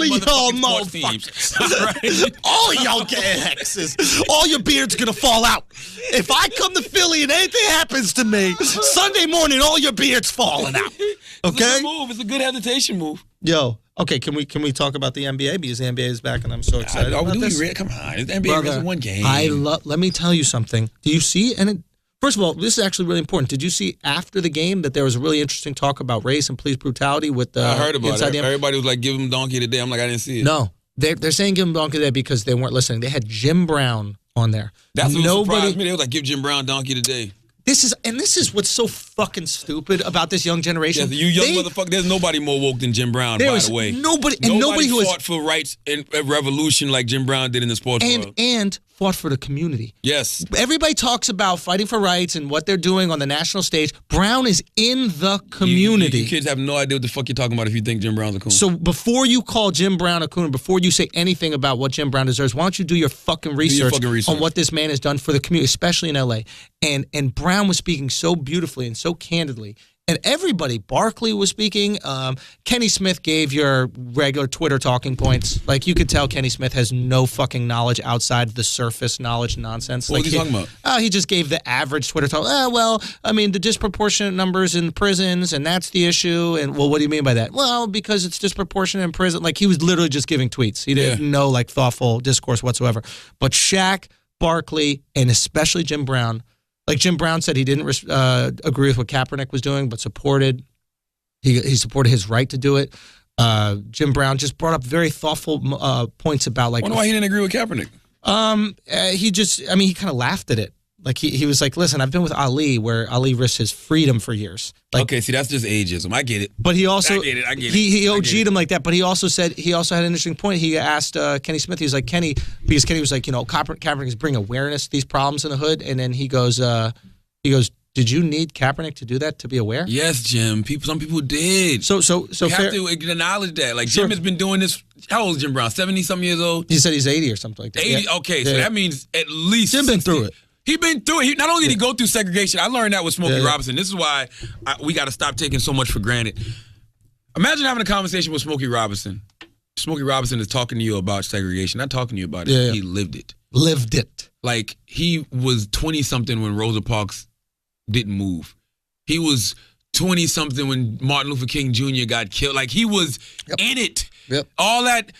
of y'all motherfuckers. Right? All of y'all getting hexes. All your beard's gonna fall out. If I come to Philly and anything happens to me, Sunday morning, all your beard's falling out. Okay? It's a good move. It's a good hesitation move. Yo. Okay, can we talk about the NBA, because the NBA is back and I'm so excited about this. Come on, the NBA is one game. Let me tell you something. Do you see? And first of all, this is actually really important. Did you see after the game that there was a really interesting talk about race and police brutality with the? I heard about it. Everybody was like, "Give him donkey today." I'm like, I didn't see it. No, they're saying give him donkey today because they weren't listening. They had Jim Brown on there. That's what surprised me. They was like, "Give Jim Brown donkey today." This is what's so fucking stupid about this young generation. Yeah, you young motherfucker. There's nobody more woke than Jim Brown, by the way. Nobody who fought for rights and a revolution like Jim Brown did in the sports world. And fought for the community. Yes. Everybody talks about fighting for rights and what they're doing on the national stage. Brown is in the community. You kids have no idea what the fuck you're talking about if you think Jim Brown's a coon. So before you call Jim Brown a coon, before you say anything about what Jim Brown deserves, why don't you do your fucking research on what this man has done for the community, especially in L.A. And Brown was speaking so beautifully and so candidly. And everybody, Barkley was speaking. Kenny Smith gave your regular Twitter talking points. Like, you could tell Kenny Smith has no fucking knowledge outside the surface knowledge nonsense. What was he talking about? He just gave the average Twitter talk. Well, I mean, the disproportionate numbers in prisons, and that's the issue. And, well, what do you mean by that? Well, because it's disproportionate in prison. Like, he was literally just giving tweets. He didn't know, like, thoughtful discourse whatsoever. But Shaq, Barkley, and especially Jim Brown, like Jim Brown said, he didn't agree with what Kaepernick was doing, but supported he supported his right to do it. Jim Brown just brought up very thoughtful points about, like, I wonder why he didn't agree with Kaepernick. He kind of laughed at it. Like, he was like, listen, I've been with Ali, where Ali risked his freedom for years. Like, okay, see, that's just ageism. I get it. But he also, I get it. He OG'd him like that. But he also said, he also had an interesting point. He asked Kenny Smith, he was like, Kenny, because Kenny was like, Kaepernick is bringing awareness to these problems in the hood. And then he goes, did you need Kaepernick to do that, to be aware? Yes, Jim. Some people did. So you have to acknowledge that. Like, Jim has been doing this. How old is Jim Brown? 70-something years old? He said he's 80 or something like that. 80? Yeah. Okay, so that means at least Jim been through it. He been through it. Not only did he go through segregation, I learned that with Smokey Robinson. This is why we got to stop taking so much for granted. Imagine having a conversation with Smokey Robinson. Smokey Robinson is talking to you about segregation, not talking to you about it. Yeah. He lived it. Lived it. Like, he was 20-something when Rosa Parks didn't move. He was 20-something when Martin Luther King Jr. got killed. Like, he was in it. Yep. All that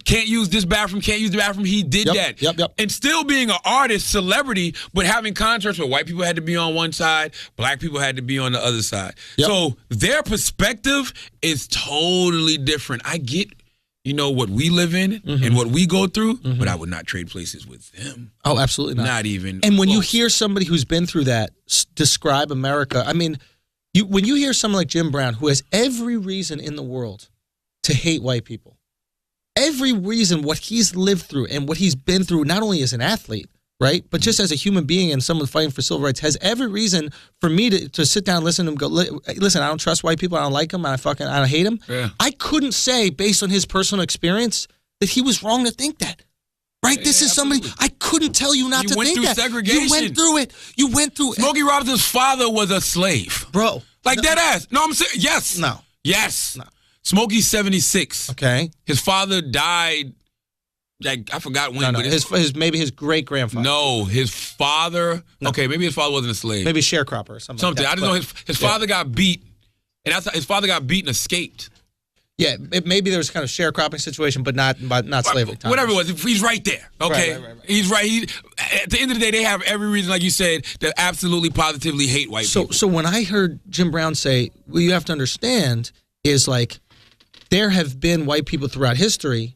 can't use this bathroom, can't use the bathroom. He did that. Yep. And still being an artist, celebrity, but having contracts where white people had to be on one side, black people had to be on the other side. Yep. So their perspective is totally different. I get, what we live in and what we go through, but I would not trade places with them. Oh, absolutely not. Not even. And when close. you hear somebody who's been through that describe America, I mean, when you hear someone like Jim Brown, who has every reason in the world to hate white people, every reason what he's lived through and what he's been through, not only as an athlete, right, but just as a human being and someone fighting for civil rights, has every reason for me to sit down and listen to him go, listen, I don't trust white people, I don't like them, I don't hate them. Yeah. I couldn't say, based on his personal experience, that he was wrong to think that. Right? Yeah, this is absolutely. somebody, I couldn't tell you not to think that. You went through segregation. You went through it. You went through it. Smokey Robinson's father was a slave. Bro. Like dead ass. No, I'm saying, yes. No. Yes. No. Smokey's 76. Okay. His father died, like, I forgot when. No. But maybe his great-grandfather. No, his father, okay, maybe his father wasn't a slave. Maybe a sharecropper or something. Something. Like that, I just know his father got beat, and that's how his father got beat and escaped. Yeah, maybe there was kind of sharecropping situation, but not slavery time. Whatever it was, he's right there. Okay, Right. He's right. At the end of the day, they have every reason, like you said, to absolutely, positively hate white people. So when I heard Jim Brown say, "What you have to understand is like there have been white people throughout history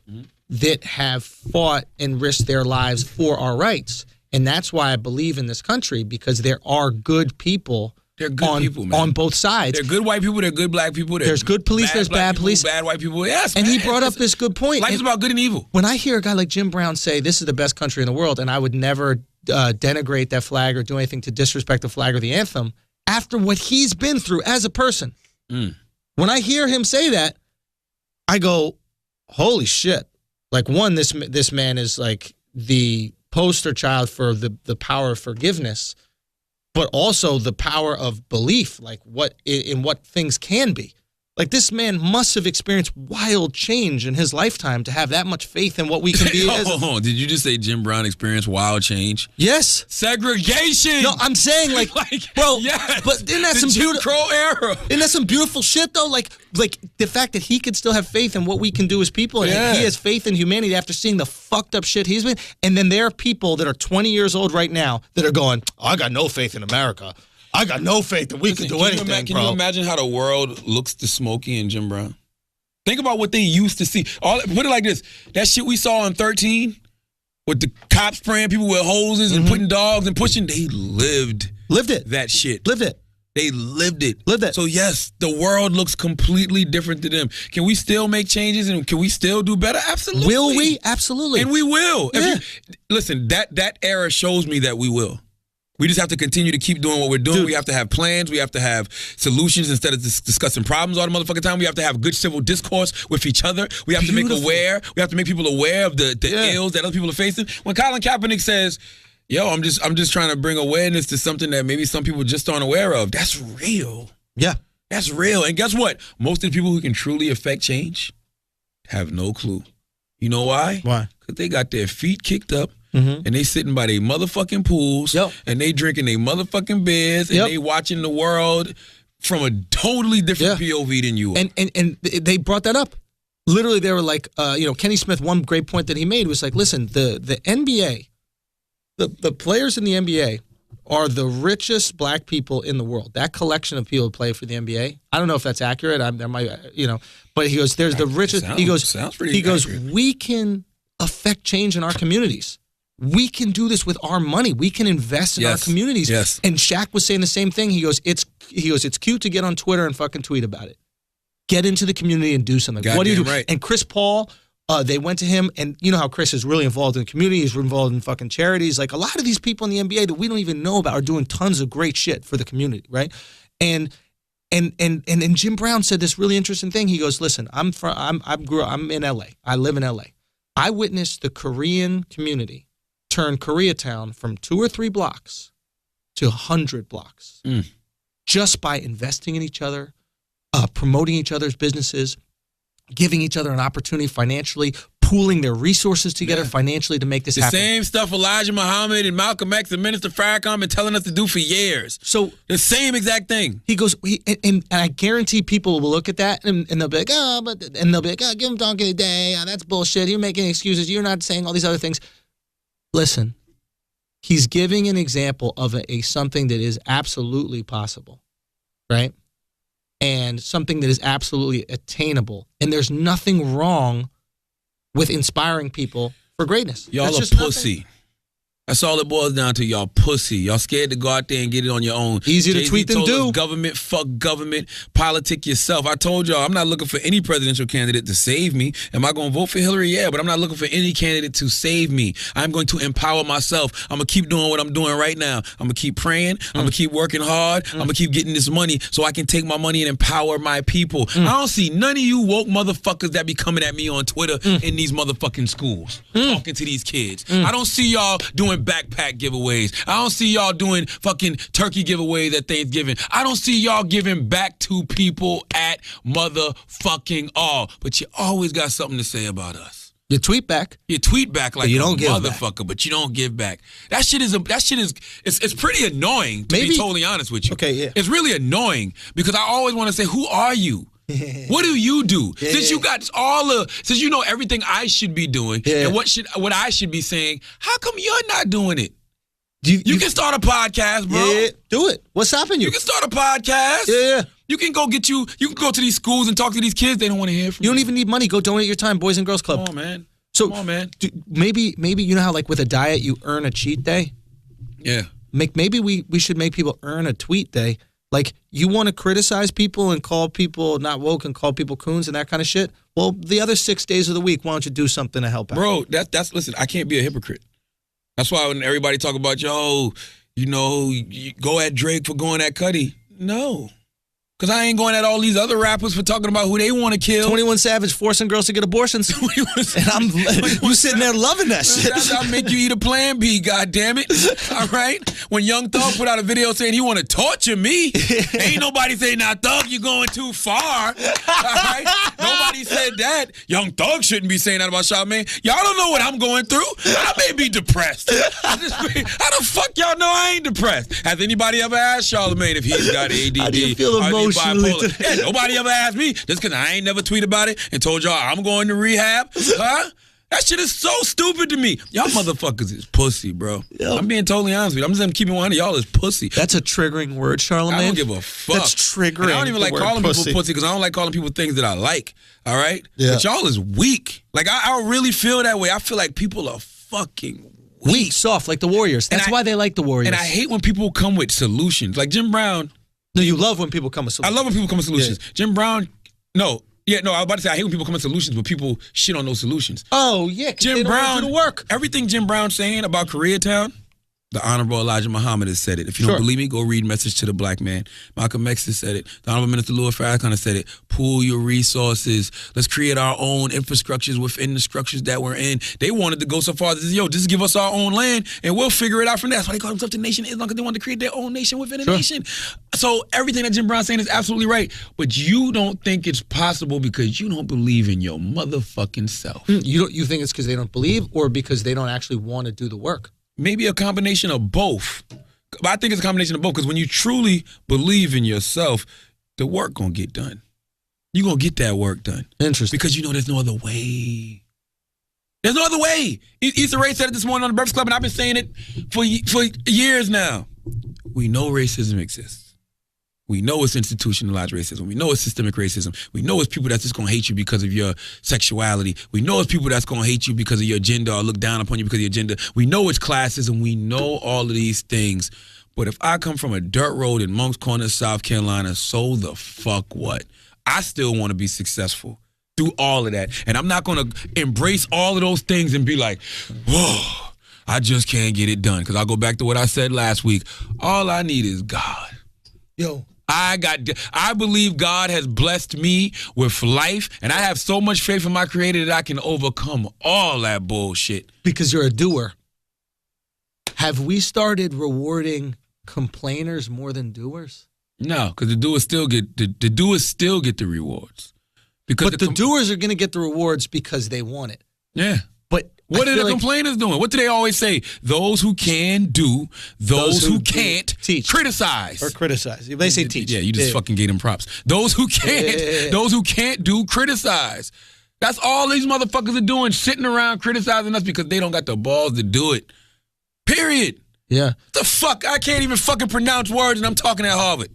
that have fought and risked their lives for our rights, and that's why I believe in this country because there are good people." They're good people, man. On both sides. They're good white people, they're good black people. There's good police, there's bad police. Bad white people, yes. And man. he brought up this good point. Life's about good and evil. When I hear a guy like Jim Brown say this is the best country in the world and I would never denigrate that flag or do anything to disrespect the flag or the anthem, after what he's been through as a person, when I hear him say that, I go, holy shit. Like, one, this man is like the poster child for the power of forgiveness, but also the power of belief, like what things can be. Like, this man must have experienced wild change in his lifetime to have that much faith in what we can be. Did you just say Jim Brown experienced wild change? Yes. Segregation. No, I'm saying like bro, yes. But isn't that the some Jim Crow era? Isn't that some beautiful shit though? Like the fact that he could still have faith in what we can do as people, and he has faith in humanity after seeing the fucked up shit he's been. And then there are people that are 20 years old right now that are going, I got no faith in America. I got no faith that we can do anything, Can you imagine how the world looks to Smokey and Jim Brown? Think about what they used to see. Put it like this. That shit we saw on 13 with the cops spraying people with hoses and putting dogs and pushing, they lived it. That shit. Lived it. They lived it. Lived it. So yes, the world looks completely different to them. Can we still make changes and can we still do better? Absolutely. Will we? Absolutely. And we will. Yeah. Listen, that era shows me that we will. We just have to continue to keep doing what we're doing. Dude. We have to have plans. We have to have solutions instead of discussing problems all the motherfucking time. We have to have good civil discourse with each other. We have to make aware. We have to make people aware of the ills that other people are facing. When Colin Kaepernick says, yo, I'm just trying to bring awareness to something that maybe some people just aren't aware of. That's real. Yeah. That's real. And guess what? Most of the people who can truly affect change have no clue. You know why? Why? Because they got their feet kicked up. And they sitting by their motherfucking pools, and they drinking their motherfucking beers, and they watching the world from a totally different POV than you are. And they brought that up. Literally, they were like, Kenny Smith, one great point that he made was like, listen, the NBA, the players in the NBA are the richest black people in the world. That collection of people who play for the NBA, I don't know if that's accurate. There might, but he goes, there's the richest. Sounds pretty accurate. We can affect change in our communities. We can do this with our money. We can invest in our communities. Yes. And Shaq was saying the same thing. He goes, it's cute to get on Twitter and fucking tweet about it. Get into the community and do something. What do you do? Right. And Chris Paul, they went to him, and you know how Chris is really involved in the community. He's involved in fucking charities. Like, a lot of these people in the NBA that we don't even know about are doing tons of great shit for the community, right? And Jim Brown said this really interesting thing. He goes, listen, I'm in LA. I live in LA. I witnessed the Korean community turn Koreatown from 2 or 3 blocks to 100 blocks just by investing in each other, promoting each other's businesses, giving each other an opportunity financially, pooling their resources together financially to make this happen. The same stuff Elijah Muhammad and Malcolm X and Minister Farrakhan been telling us to do for years. So the same exact thing. He goes, and I guarantee people will look at that and they'll be like, give him donkey a day. Oh, that's bullshit. You're making excuses. You're not saying all these other things. Listen, he's giving an example of a something that is absolutely possible, right? And something that is absolutely attainable. And there's nothing wrong with inspiring people for greatness. Y'all are pussy. Nothing. That's all it boils down to. Y'all pussy. Y'all scared to go out there and get it on your own. Easy to tweet than do. Government, fuck government. Politic yourself. I told y'all I'm not looking for any presidential candidate to save me. Am I going to vote for Hillary? Yeah, but I'm not looking for any candidate to save me. I'm going to empower myself. I'm going to keep doing what I'm doing right now. I'm going to keep praying. I'm going to keep working hard. I'm going to keep getting this money so I can take my money and empower my people. I don't see none of you woke motherfuckers that be coming at me on Twitter in these motherfucking schools talking to these kids. I don't see y'all doing backpack giveaways. I don't see y'all doing fucking turkey giveaways at Thanksgiving. I don't see y'all giving back to people at motherfucking all. But you always got something to say about us. You tweet back. You tweet back like you don't a motherfucker, back. But you don't give back. That shit is it's pretty annoying, to be totally honest with you. Okay, yeah. It's really annoying because I always want to say, who are you? What do you do? Since you got since you know everything I should be doing and what I should be saying, how come you're not doing it? You can start a podcast, bro. Yeah, do it. What's stopping you? You can start a podcast. Yeah. You can go to these schools and talk to these kids. They don't want to hear from you. You don't even need money. Go donate your time, Boys and Girls Club. Come on, man. Come on, man. Maybe you know how like with a diet you earn a cheat day? Yeah. Maybe we should make people earn a tweet day. Like, you want to criticize people and call people not woke and call people coons and that kind of shit? Well, the other 6 days of the week, why don't you do something to help out? Bro, listen, I can't be a hypocrite. That's why when everybody talk about, you go at Drake for going at Cudi. No. Because I ain't going at all these other rappers for talking about who they want to kill. 21 Savage forcing girls to get abortions. And you sitting there loving that shit. I'll make you eat a Plan B, goddammit. All right? When Young Thug put out a video saying he want to torture me, ain't nobody saying, now, Thug, you're going too far. All right? Nobody said that. Young Thug shouldn't be saying that about Charlamagne. Y'all don't know what I'm going through. I may be depressed. How the fuck y'all know I ain't depressed? Has anybody ever asked Charlamagne if he's got ADD? How do you feel emotionally? Yeah, nobody ever asked me. Just because I ain't never tweeted about it and told y'all I'm going to rehab. Huh? That shit is so stupid to me. Y'all motherfuckers is pussy, bro. Yep. I'm being totally honest with you. I'm just gonna keep it 100. Y'all is pussy. That's a triggering word, Charlamagne. I don't give a fuck. That's triggering. And I don't even like calling people pussy because I don't like calling people things that I like. All right? Yeah. But y'all is weak. Like, I really feel that way. I feel like people are fucking weak. Soft, like the Warriors. That's why they like the Warriors. And I hate when people come with solutions. Like Jim Brown. No, you love when people come with solutions. I love when people come with solutions. Yeah. Jim Brown, I was about to say I hate when people come with solutions, but people shit on those solutions. Oh, yeah, Jim Brown, do the work. Everything Jim Brown's saying about Koreatown, the Honorable Elijah Muhammad has said it. If you don't believe me, go read Message to the Black Man. Malcolm X has said it. The Honorable Minister Louis Farrakhan has said it. Pool your resources. Let's create our own infrastructures within the structures that we're in. They wanted to go so far as, just give us our own land, and we'll figure it out from there. That's why they call themselves the Nation of Islam, because they wanted to create their own nation within a nation. So everything that Jim Brown's saying is absolutely right, but you don't think it's possible because you don't believe in your motherfucking self. You think it's because they don't believe or because they don't actually want to do the work? Maybe a combination of both. But I think it's a combination of both because when you truly believe in yourself, the work gonna get done. You're gonna get that work done. Interesting. Because you know there's no other way. There's no other way. Issa Rae said it this morning on the Breakfast Club, and I've been saying it for years now. We know racism exists. We know it's institutionalized racism. We know it's systemic racism. We know it's people that's just going to hate you because of your sexuality. We know it's people that's going to hate you because of your gender or look down upon you because of your gender. We know it's classism. We know all of these things. But if I come from a dirt road in Moncks Corner, South Carolina, so the fuck what? I still want to be successful through all of that. And I'm not going to embrace all of those things and be like, whoa, I just can't get it done. Because I'll go back to what I said last week. All I need is God. Yo. I believe God has blessed me with life, and I have so much faith in my Creator that I can overcome all that bullshit. Because you're a doer. Have we started rewarding complainers more than doers? No, because the doers still get the rewards. Because the doers are going to get the rewards because they want it. Yeah. But what are the complainers doing? What do they always say? Those who can do, those who can't teach, criticize or criticize. They say teach. Yeah, you just fucking gave them props. Those who can't do, criticize. That's all these motherfuckers are doing, sitting around criticizing us because they don't got the balls to do it. Period. Yeah. The fuck? I can't even fucking pronounce words and I'm talking at Harvard.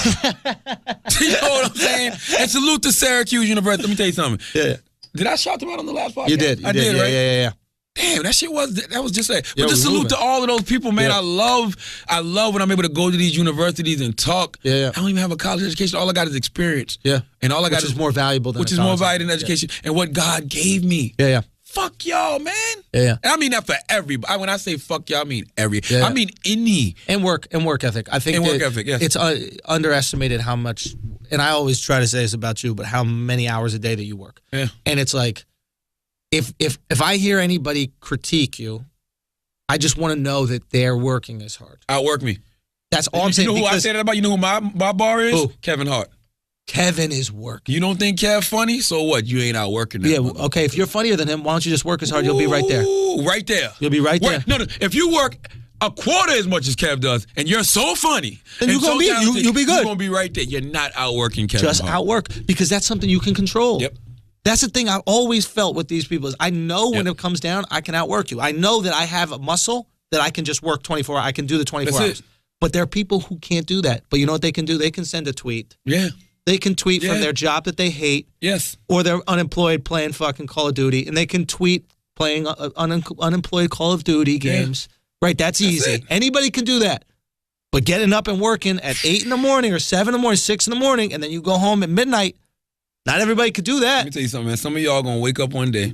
You know what I'm saying? And salute to Syracuse University. Let me tell you something. Yeah. Did I shout them out on the last podcast? You did. I did, right? Yeah. Damn, that was just a. But just salute to all of those people, man. Yeah. I love when I'm able to go to these universities and talk. Yeah. I don't even have a college education. All I got is experience. Yeah. And all I got is more valuable than education and what God gave me. Yeah. Fuck y'all, man. Yeah. And I mean that for everybody. When I say fuck y'all, I mean every. Yeah. I mean any. And work ethic. I think work ethic, yes. It's underestimated how much, and I always try to say this about you, but how many hours a day that you work. Yeah. And it's like, if I hear anybody critique you, I just want to know that they're working as hard. Outwork me. That's all I'm saying. You know who I say that about? You know who my bar is? Who? Kevin Hart. Kevin is working. You don't think Kev funny? So what? You ain't outworking that. Yeah, okay. If you're funnier than him, why don't you just work as hard? You'll be right there. Right there. You'll be right there. No. If you work a quarter as much as Kev does, and you're so funny, then you'll be good. You're gonna be right there. You're not outworking Kevin. Just outwork, because that's something you can control. Yep. That's the thing I always felt with these people is I know when it comes down, I can outwork you. I know that I have a muscle that I can just work 24 hours. I can do the 24 hours. But there are people who can't do that. But you know what they can do? They can send a tweet. Yeah. They can tweet from their job that they hate. Yes. Or they're unemployed playing fucking Call of Duty. And they can tweet playing unemployed Call of Duty games. Yeah. Right? That's easy. Anybody can do that. But getting up and working at 8 in the morning or 7 in the morning, 6 in the morning, and then you go home at midnight, not everybody could do that. Let me tell you something, man. Some of y'all going to wake up one day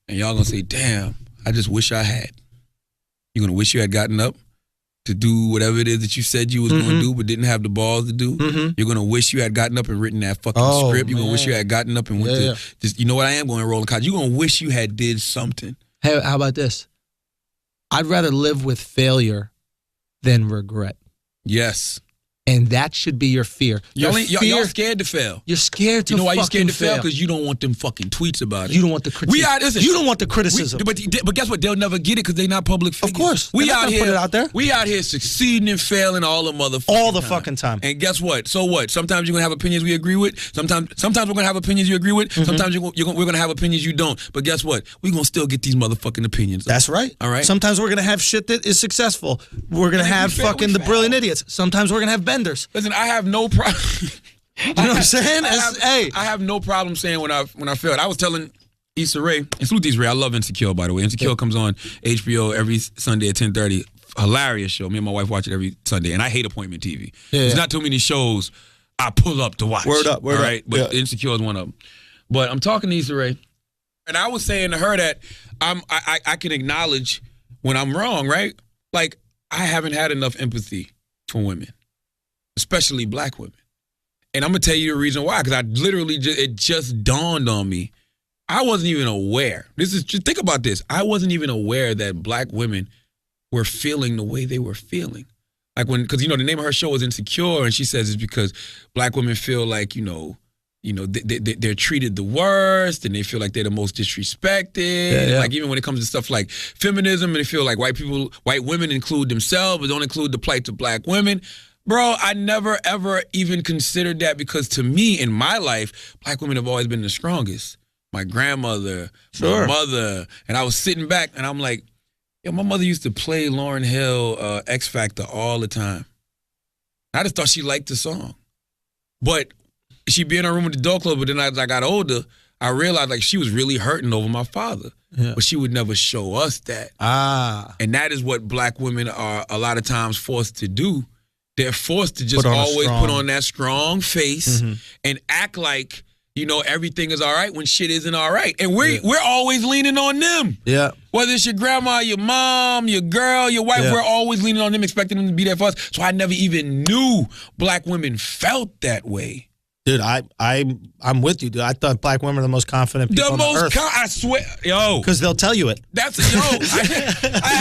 and y'all going to say, damn, I just wish I had. You're going to wish you had gotten up to do whatever it is that you said you was going to do but didn't have the balls to do. You're going to wish you had gotten up and written that fucking script. You're going to wish you had gotten up and went to just, you know what, I am going to roll in college. You're going to wish you had did something. Hey, how about this? I'd rather live with failure than regret. Yes. And that should be your fear. Y'all scared to fail. You're scared to fail. You know why you're scared to fail? Because you don't want them fucking tweets about it. You don't want the criticism. You don't want the criticism. But guess what? They'll never get it because they're not public figures. Of course. We out here put it out there. We out here succeeding and failing all the fucking time. And guess what? So what? Sometimes you're gonna have opinions we agree with. Sometimes we're gonna have opinions you agree with. Sometimes we're gonna have opinions you don't. But guess what? We're gonna still get these motherfucking opinions. That's right. All right. Sometimes we're gonna have shit that is successful. We're gonna have fucking the brilliant idiots. Sometimes we're gonna have benders. Listen, I have no problem. You know what I'm saying? I have no problem saying when I failed. I was telling Issa Rae, and salute Issa Rae. I love Insecure, by the way. Insecure comes on HBO every Sunday at 10:30. Hilarious show. Me and my wife watch it every Sunday, and I hate appointment TV. There's not too many shows I pull up to watch. Word up. But Insecure is one of them. But I'm talking to Issa Rae, and I was saying to her that I can acknowledge when I'm wrong, right? Like, I haven't had enough empathy for women, especially black women. And I'm going to tell you the reason why, because I literally it just dawned on me. I wasn't even aware. Just think about this. I wasn't even aware that black women were feeling the way they were feeling. Like because the name of her show is Insecure, and she says it's because black women feel like, they're treated the worst, and they feel like they're the most disrespected. Yeah. Like even when it comes to stuff like feminism, and they feel like white women include themselves, but don't include the plight of black women. Bro, I never, ever even considered that, because to me, in my life, black women have always been the strongest. My grandmother, my mother, and I was sitting back, and I'm like, my mother used to play Lauryn Hill, X Factor all the time. I just thought she liked the song. But she'd be in her room with the door closed, but then as I got older, I realized like she was really hurting over my father. Yeah. But she would never show us that. And that is what black women are a lot of times forced to do. They're forced to just always put on that strong face and act like, everything is all right when shit isn't all right. And we're always leaning on them. Yeah. Whether it's your grandma, your mom, your girl, your wife, we're always leaning on them, expecting them to be there for us. So I never even knew black women felt that way. Dude, I'm with you, dude. I thought black women are the most confident people on the earth. I swear, yo. Because they'll tell you it. I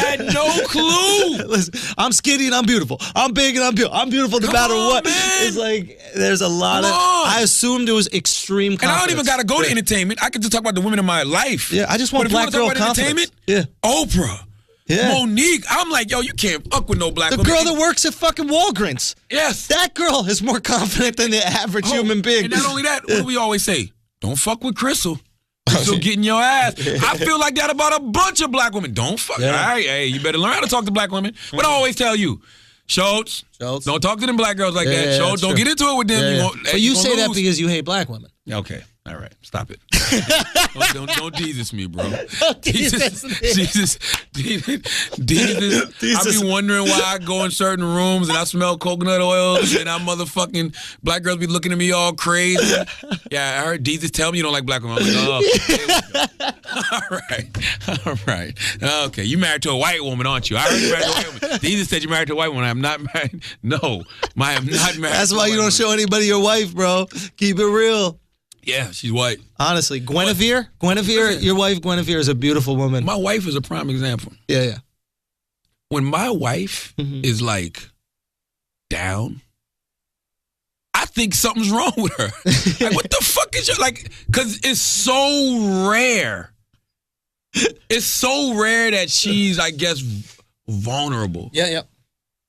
had no clue. Listen, I'm skinny and I'm beautiful. I'm big and I'm beautiful. I'm beautiful no matter what. Man. It's like, there's a lot I assumed it was extreme confidence. And I don't even got to go to entertainment. I can just talk about the women in my life. Yeah, I just want black girl confidence. Yeah. Oprah. Yeah. Monique, I'm like, yo, you can't fuck with no black woman. The girl that works at fucking Walgreens. Yes. That girl is more confident than the average human being. And not only that, what do we always say? Don't fuck with Crystal. Crystal getting your ass. I feel like that about a bunch of black women. Don't fuck. Yeah. All right, hey, you better learn how to talk to black women. But I always tell you, Schultz, don't talk to them black girls like that. Schultz, don't get into it with them. But you say that because you hate black women. Okay. All right, stop it. don't Jesus me, bro. Jesus. I be wondering why I go in certain rooms and I smell coconut oil and I motherfucking black girls be looking at me all crazy. Yeah, I heard Jesus tell me you don't like black women. I'm like, oh, all right. Okay, you married to a white woman, aren't you? I heard you married to a white woman. Jesus said you married to a white woman. I'm not married. No, I am not married. That's why you don't show anybody your wife, bro. Keep it real. Yeah, she's white. Honestly, Guinevere, your wife Guinevere is a beautiful woman. My wife is a prime example. Yeah. When my wife is like down, I think something's wrong with her. Like, what the fuck is your, like, because it's so rare. It's so rare that she's, I guess, vulnerable. Yeah.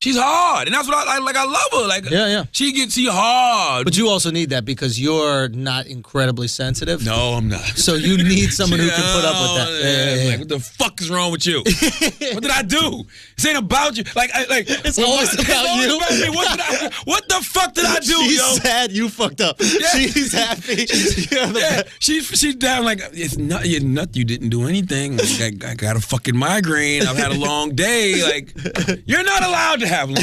She's hard, and that's what I like. I love her. Like, she hard. But you also need that because you're not incredibly sensitive. No, I'm not. So you need someone who can put up with that. Yeah. Like, what the fuck is wrong with you? What did I do? This ain't about you. Like it's always about you. About what the fuck did I do? She's sad. You fucked up. Yeah. She's happy. She's down. Like, it's not. You're nut. You didn't do anything. Like, I got a fucking migraine. I've had a long day. Like, you're not allowed to have one.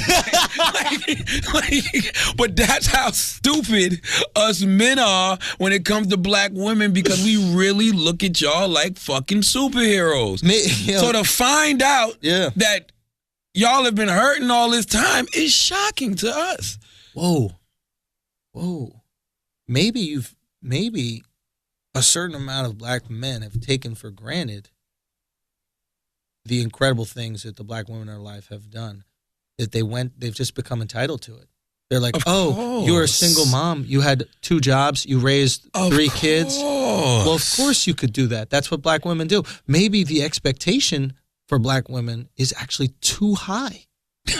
But that's how stupid us men are when it comes to black women, because we really look at y'all like fucking superheroes. So to find out that y'all have been hurting all this time is shocking to us. Whoa. Maybe a certain amount of black men have taken for granted the incredible things that the black women in our life have done. That they've just become entitled to it. They're like, you're a single mom. You had 2 jobs. You raised 3 kids. Well, of course you could do that. That's what black women do. Maybe the expectation for black women is actually too high.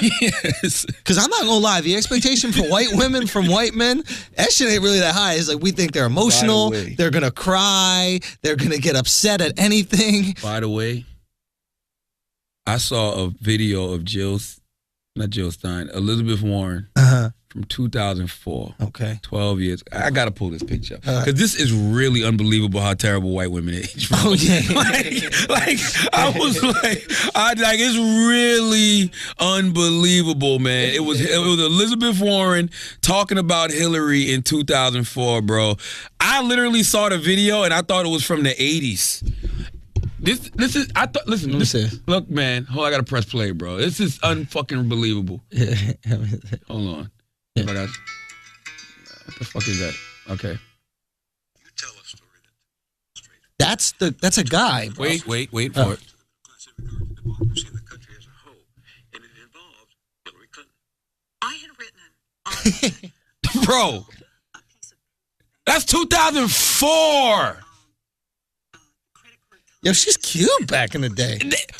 Yes. Because I'm not going to lie, the expectation for white women from white men, that shit ain't really that high. It's like we think they're emotional. They're going to cry. They're going to get upset at anything. By the way, I saw a video of Elizabeth Warren from 2004. Okay. 12 years. I got to pull this picture up. Because this is really unbelievable how terrible white women age. Bro. Oh, yeah. I was like, it's really unbelievable, man. It was Elizabeth Warren talking about Hillary in 2004, bro. I literally saw the video and I thought it was from the 80s. This is, I thought, listen, look, man, I gotta press play, bro. This is unfucking believable. Hold on. Yeah. What the fuck is that? Okay. You tell a story that's a guy, bro. Wait for it. Class in regard to democracy in the country as a whole, and it involved Hillary Clinton. I had written bro, that's 2004. Yo, she's cute back in the day.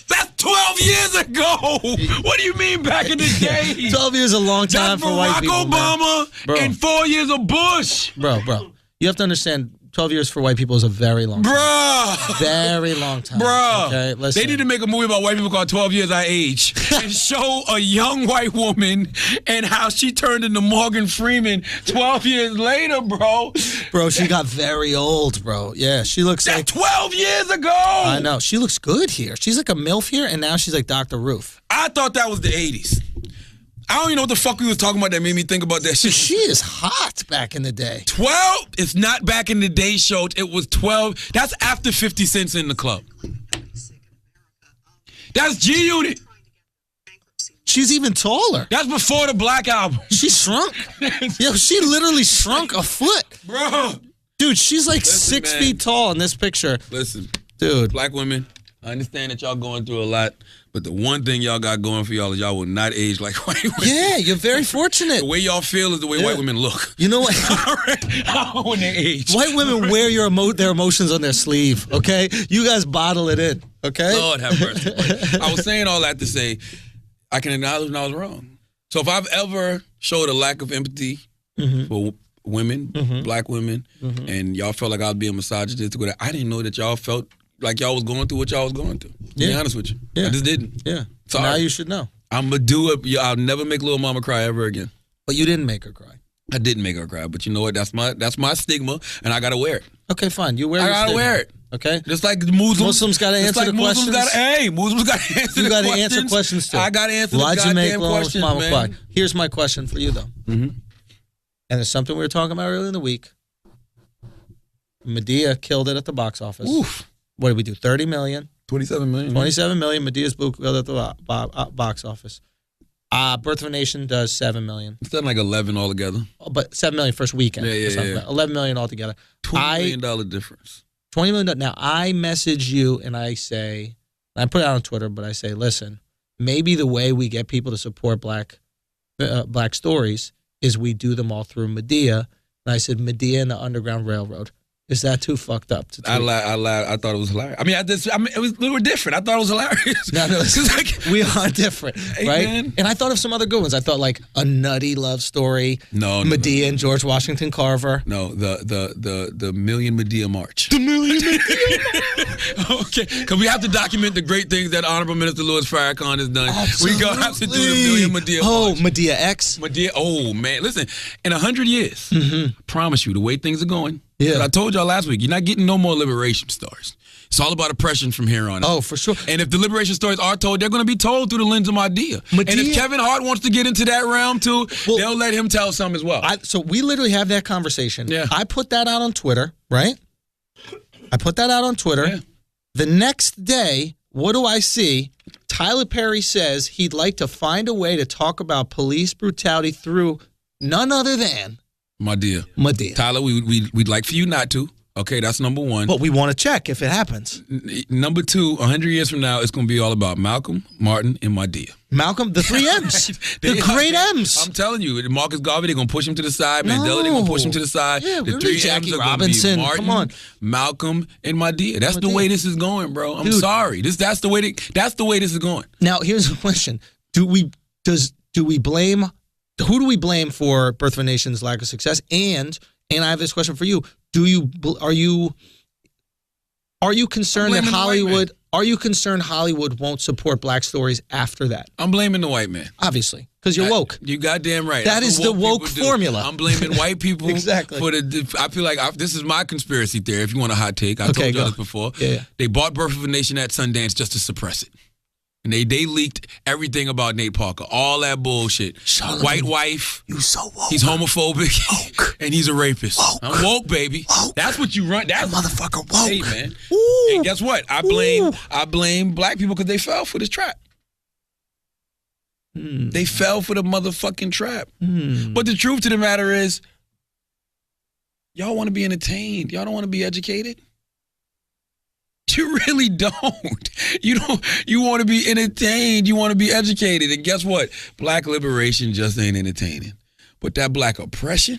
That's 12 years ago. What do you mean back in the day? 12 years is a long time for white people. That's Barack Obama and 4 years of Bush. Bro. You have to understand, 12 years for white people is a very long time. Bruh. Very long time. Bruh. Okay, listen. They need to make a movie about white people called 12 Years I Age and show a young white woman and how she turned into Morgan Freeman 12 years later, bro. Bro, she got very old, bro. Yeah, she looks like 12 years ago. I know. She looks good here. She's like a MILF here, and now she's like Dr. Ruth. I thought that was the 80s. I don't even know what the fuck we was talking about that made me think about that shit. She is hot back in the day. 12? It's not back in the day, show. It was 12. That's after 50 Cent's in the club. That's G-Unit. She's even taller. That's before the Black album. She shrunk. Yo, she literally shrunk a foot. Bro. Dude, she's like Listen, 6 man. feet tall in this picture. Listen, dude. Black women, I understand that y'all going through a lot, but the one thing y'all got going for y'all is y'all will not age like white women. Yeah, you're very fortunate. The way y'all feel is the way white women look. You know what? When they age. White women wear their emotions on their sleeve, okay? You guys bottle it in, okay? Lord have mercy. But I was saying all that to say, I can acknowledge when I was wrong. So if I've ever showed a lack of empathy for women, black women, and y'all felt like I was being misogynist, I didn't know that y'all felt like y'all was going through what y'all was going through. To be honest with you. Yeah. I just didn't. Yeah. Sorry. Now you should know. I'm going to do it. I'll never make Lil Mama cry ever again. But you didn't make her cry. I didn't make her cry, but you know what? That's my stigma, and I got to wear it. Okay, fine. You wear I your got to stigma. wear it. Okay? Just like the Muslims got to answer the questions. Muslims got to answer You the got to questions. answer questions too. I got to answer Why'd the you make goddamn Lil questions, Mama man. cry? Here's my question for you, though. Mm-hmm. And it's something we were talking about earlier in the week. Medea killed it at the box office. Oof. What did we do? 30 million. 27 million. 27 million. Medea's Blue killed at the box office. Birth of a Nation does 7 million. It's done like 11 altogether. But 7 million first weekend. Yeah. 11 million altogether. $20 million difference. $20 million. Now, I message you and I say, I put it out on Twitter, but I say, listen, maybe the way we get people to support black stories is we do them all through Medea. And I said, Medea and the Underground Railroad. Is that too fucked up to tweet? I thought it was hilarious. We were different. I thought it was hilarious. No, we are different, right? Man. And I thought of some other good ones. I thought like A Nutty Love Story. No, Medea and George Washington Carver. No, the Million Medea March. The Million Medea. Okay, because we have to document the great things that Honorable Minister Louis Farrakhan has done. Absolutely. We gonna have to do the Million Medea March. Oh, Medea X. Medea. Oh man, listen. In 100 years, I promise you, the way things are going. Yeah. I told y'all last week, you're not getting no more liberation stories. It's all about oppression from here on out. Oh, for sure. And if the liberation stories are told, they're going to be told through the lens of Medea. And if Kevin Hart wants to get into that realm too, they'll let him tell some as well. So we literally have that conversation. Yeah. I put that out on Twitter, right? I put that out on Twitter. Yeah. The next day, what do I see? Tyler Perry says he'd like to find a way to talk about police brutality through none other than Medea. Tyler, we'd like for you not to. Okay, that's number one. But we want to check if it happens. Number two, 100 years from now, it's going to be all about Malcolm, Martin, and Medea. Malcolm, the 3 M's. The great M's. I'm telling you, Marcus Garvey, they're going to push him to the side. Mandela, they're going to push him to the side. Yeah, the we 3 need Jackie M's are Robinson. Gonna be Martin, Come on. Malcolm, and Medea. That's the way this is going, bro. I'm Dude. sorry. That's the way this is going. Now, here's the question. Do we blame... Who do we blame for Birth of a Nation's lack of success? And I have this question for you: are you concerned that Hollywood? Are you concerned Hollywood won't support black stories after that? I'm blaming the white man. Obviously, because you're woke. You goddamn right. That is the woke people do. formula. I'm blaming white people Exactly. for I feel like this is my conspiracy theory. If you want a hot take, I told you this before. Yeah. They bought Birth of a Nation at Sundance just to suppress it. And they leaked everything about Nate Parker, all that bullshit. Charlamagne, White wife. You so woke. He's homophobic. Woke. And he's a rapist. Woke. I'm woke, baby. Woke. That's what you run. That's motherfucker woke. Hey, man. Ooh. And guess what? I blame black people because they fell for this trap. They fell for the motherfucking trap. But the truth of the matter is, y'all want to be entertained. Y'all don't want to be educated. You really don't. You want to be entertained. You want to be educated. And guess what? Black liberation just ain't entertaining. But that black oppression,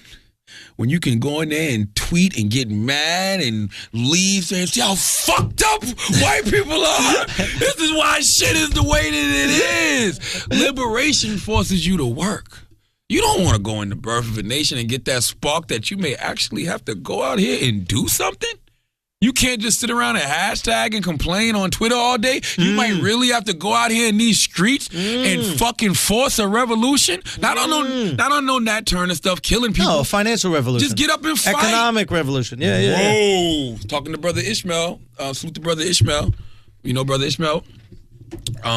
when you can go in there and tweet and get mad and leave saying, see how fucked up white people are. This is why shit is the way that it is. Liberation forces you to work. You don't want to go in the Birth of a Nation and get that spark that you may actually have to go out here and do something. You can't just sit around and hashtag and complain on Twitter all day. You might really have to go out here in these streets and fucking force a revolution. Not on no Nat Turner stuff, killing people. No, financial revolution. Just get up and fight. Economic revolution. Yeah. Whoa. Talking to Brother Ishmael. Salute to Brother Ishmael. You know Brother Ishmael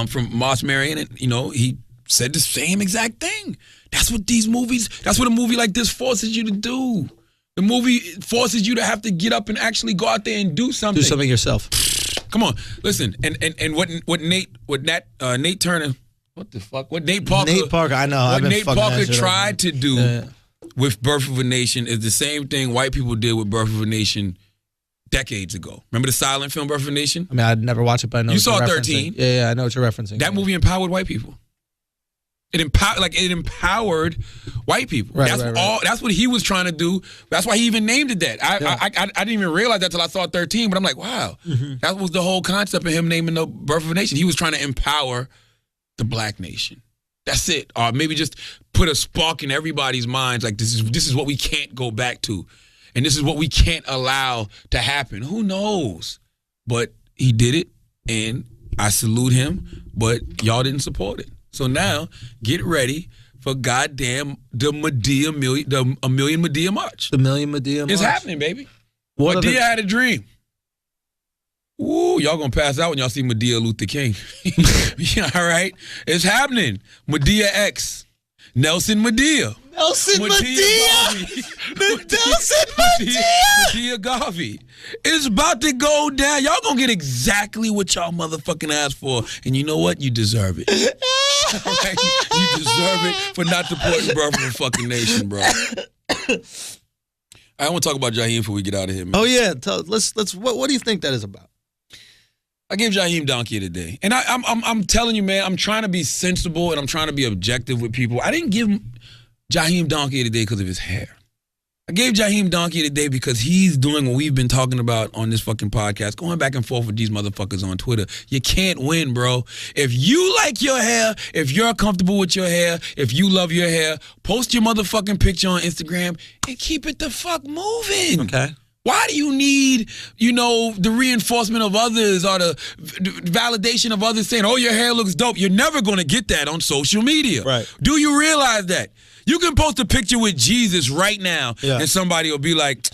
from Moss Marion. And, he said the same exact thing. That's what a movie like this forces you to do. The movie forces you to have to get up and actually go out there and do something. Do something yourself. Come on, listen. And what Nate Turner What the fuck? What Nate Parker? I know. What Nate Parker tried to do with Birth of a Nation is the same thing white people did with Birth of a Nation decades ago. Remember the silent film Birth of a Nation? I mean, I'd never watched it, but I know you what saw you're 13. referencing. Yeah, I know what you're referencing. That movie empowered white people. It empowered white people. Right, That's what he was trying to do. That's why he even named it that. I didn't even realize that till I saw 13. But I'm like, wow, that was the whole concept of him naming the Birth of a Nation. He was trying to empower the black nation. That's it. Or maybe just put a spark in everybody's minds. Like this is what we can't go back to, and this is what we can't allow to happen. Who knows? But he did it, and I salute him. But y'all didn't support it. So now, get ready for goddamn a million Medea March. The Million Medea March. It's happening, baby. Medea had a dream. Ooh, y'all gonna pass out when y'all see Medea Luther King. Yeah, all right? It's happening. Medea X. Nelson Medea. Nelson Medea. Nelson Medea. Medea Garvey. It's about to go down. Y'all gonna get exactly what y'all motherfucking asked for. And you know what? You deserve it. Right? You deserve it for not supporting Birth of a fucking Nation, bro. I want to talk about Jaheim before we get out of here, man. Oh yeah, let's. What do you think that is about? I gave Jaheim Donkey today, and I'm telling you, man, I'm trying to be sensible and I'm trying to be objective with people. I didn't give Jaheim Donkey today because of his hair. I gave Jaheim Donkey today because he's doing what we've been talking about on this fucking podcast, going back and forth with these motherfuckers on Twitter. You can't win, bro. If you like your hair, if you're comfortable with your hair, if you love your hair, post your motherfucking picture on Instagram and keep it the fuck moving. Okay. Why do you need, the reinforcement of others or the validation of others saying, oh, your hair looks dope? You're never going to get that on social media. Right. Do you realize that? You can post a picture with Jesus right now, and somebody will be like,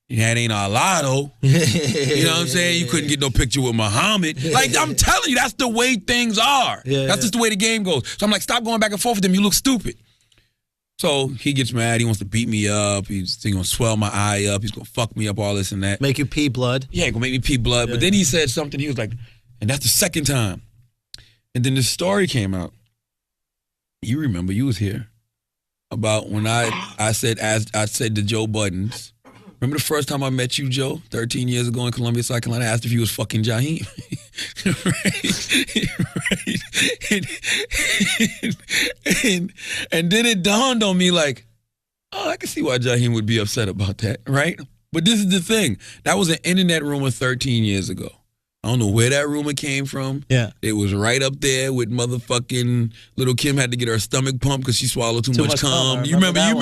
that ain't Allah, though. You know what I'm saying? You couldn't get no picture with Muhammad. Like, I'm telling you, that's the way things are. That's just the way the game goes. So I'm like, stop going back and forth with them. You look stupid. So he gets mad. He wants to beat me up. He's going to swell my eye up. He's going to fuck me up, all this and that. Make you pee blood. Yeah, going to make me pee blood. But then he said something. He was like, and that's the second time. And then this story came out. You remember, you was here. About when I said to Joe Buttons, remember the first time I met you, Joe, 13 years ago in Columbia, South Carolina, I asked if you was fucking Jaheim. Right? And then it dawned on me like, oh, I can see why Jaheim would be upset about that, right? But this is the thing. That was an internet rumor 13 years ago. I don't know where that rumor came from. Yeah. It was right up there with motherfucking Little Kim had to get her stomach pumped because she swallowed too much cum. You remember that?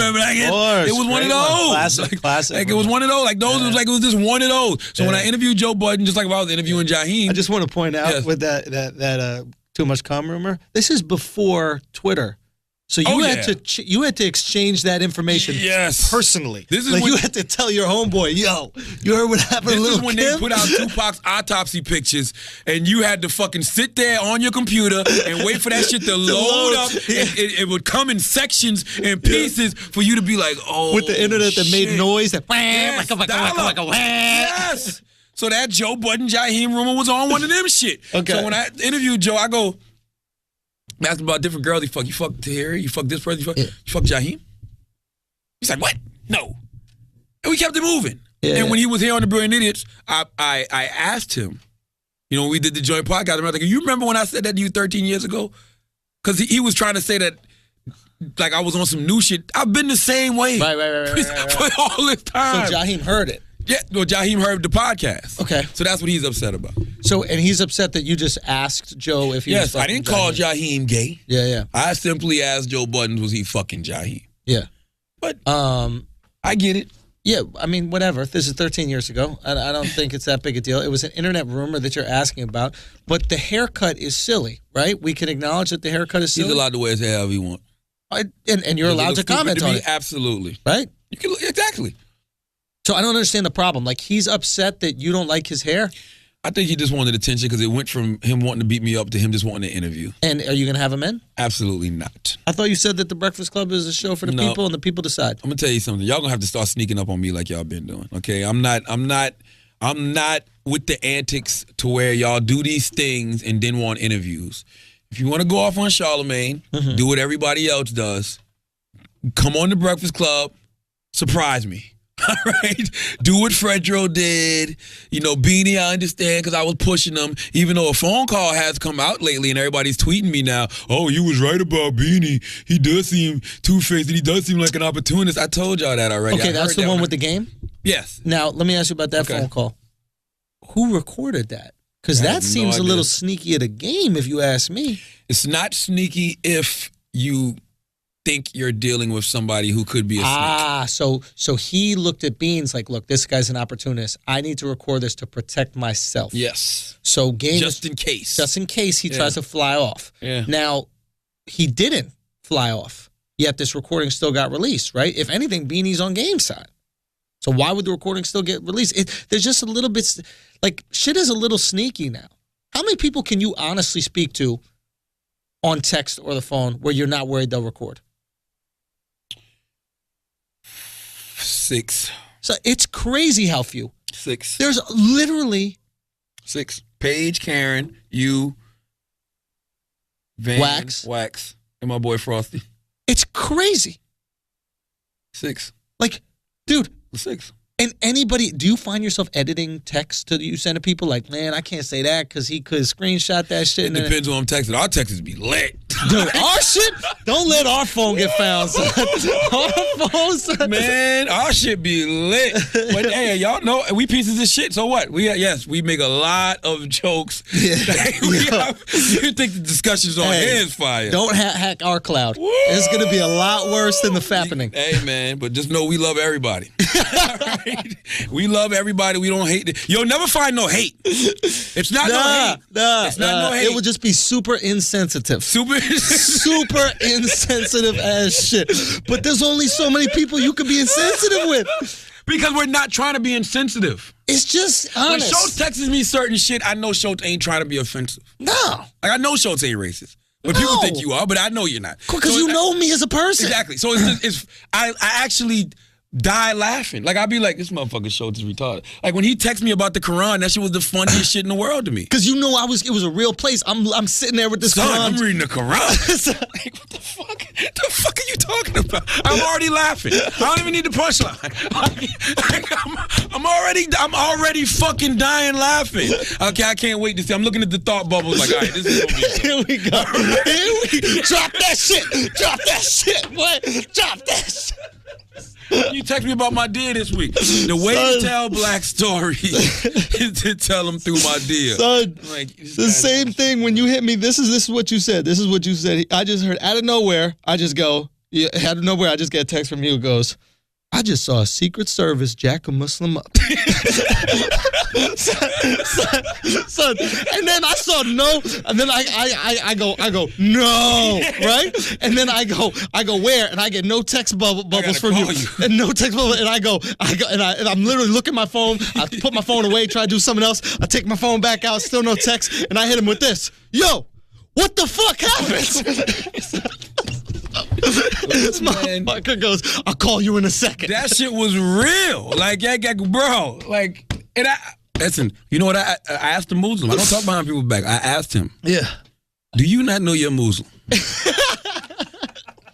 It was one of those. Classic. Like it was one of those. Like those was like it was just one of those. So when I interviewed Joe Budden, just like if I was interviewing Jaheim. I just want to point out with that too much cum rumor, this is before Twitter. So you had to exchange that information personally. This is like you had to tell your homeboy, yo, you heard what happened to Little Kim? This is when they put out Tupac's autopsy pictures, and you had to fucking sit there on your computer and wait for that shit to load up. It would come in sections and pieces for you to be like, oh, with the internet that made noise. That yes. So that Joe Budden Jaheim rumor was on one of them shit. Okay. So when I interviewed Joe, I go, asked about different girls. You fuck Tahiri, you fuck this person, you fuck Jaheim. He's like, what? No. And we kept it moving. And when he was here on the Brilliant Idiots, I asked him, when we did the joint podcast, I was like, you remember when I said that to you 13 years ago? Because he was trying to say that like I was on some new shit. I've been the same way. Right. For all this time. So Jaheim heard it. Yeah, well, Jaheim heard the podcast. Okay. So that's what he's upset about. So, and he's upset that you just asked Joe if he was fucking I didn't call Jaheim gay. Yeah. I simply asked Joe Buttons, was he fucking Jaheim? Yeah. But I get it. Yeah, I mean, whatever. This is 13 years ago. I don't think it's that big a deal. It was an internet rumor that you're asking about. But the haircut is silly, right? We can acknowledge that the haircut is silly. He's allowed to wear his hair however he wants. And you're allowed to comment on it. Absolutely. Right? You can, exactly. So I don't understand the problem. Like, he's upset that you don't like his hair? I think he just wanted attention because it went from him wanting to beat me up to him just wanting to interview. And are you going to have him in? Absolutely not. I thought you said that the Breakfast Club is a show for the people and the people decide. I'm going to tell you something. Y'all going to have to start sneaking up on me like y'all been doing, okay? I'm not with the antics to where y'all do these things and then want interviews. if you want to go off on Charlemagne, do what everybody else does. Come on the Breakfast Club, surprise me. All right, do what Fredro did. You know, Beanie, I understand because I was pushing him. Even though a phone call has come out lately and everybody's tweeting me now. Oh, you was right about Beanie. He does seem two-faced and he does seem like an opportunist. I told y'all that already. Okay, that's the one with the game? Yes. Now, let me ask you about that phone call. Who recorded that? Because that seems a little sneaky at a game, if you ask me. It's not sneaky if you think you're dealing with somebody who could be a snake. So he looked at Beans like, look, this guy's an opportunist. I need to record this to protect myself. Yes. So game just in case. Just in case he tries to fly off. Yeah. Now, he didn't fly off, yet this recording still got released, right? If anything, Beanie's on game side. So why would the recording still get released? There's just a little bit, like, shit is a little sneaky now. How many people can you honestly speak to on text or the phone where you're not worried they'll record? 6. So it's crazy how few. 6. There's literally 6. Paige, Karen, you, Van, Wax, and my boy Frosty. It's crazy. 6. Like, dude. 6. And anybody, do you find yourself editing text to you send to people like, man, I can't say that because he could screenshot that shit. It depends on who I'm texting. Our texts be lit. Dude, our shit, don't let our phone get found, son. Our phone, son. Man, our shit be lit. But hey, y'all know we pieces of shit. So what? We make a lot of jokes. Yeah. You think the discussions on here is fire? Don't hack our cloud. Woo! It's gonna be a lot worse than the fappening. Hey man, but just know we love everybody. Right? We love everybody. We don't hate it. You'll never find no hate. It's not no hate. It's not no hate. It would just be super insensitive. Super insensitive ass shit. But there's only so many people you could be insensitive with. Because we're not trying to be insensitive. It's just honest. When Schultz texts me certain shit, I know Schultz ain't trying to be offensive. No. Like, I know Schultz ain't racist. But people think you are, but I know you're not. Because you know me as a person. Exactly. So I actually die laughing. Like, I'd be like, this motherfucker Schultz is retarded. Like, when he texted me about the Quran, that shit was the funniest shit in the world to me. Because you know it was a real place. I'm sitting there with this Quran. I'm reading the Quran. Like, what the fuck? The fuck are you talking about? I'm already laughing. I don't even need the punchline. I'm already fucking dying laughing. Okay, I can't wait to see. I'm looking at the thought bubbles like, all right, this is gonna be Here we go. Drop that shit. Drop that shit, boy. Drop that shit. You text me about my deer this week. The way to tell black stories is to tell them through my deer. Son, like, the same thing when you hit me. This is what you said. This is what you said. I just heard out of nowhere. I just get a text from you. It goes, I just saw a Secret Service jack a Muslim up. son, and then I saw no, and then I go no, right? And then I go where? And I get no text bubbles from you, and no text bubble, and I go, and I'm literally looking at my phone. I put my phone away, try to do something else. I take my phone back out, still no text, and I hit him with this. Yo, what the fuck happened? This motherfucker goes, I'll call you in a second. That shit was real. Like, bro. Like, and listen, you know what? I asked the Muslim. I don't talk behind people's back. I asked him. Yeah. Do you not know you're Muslim?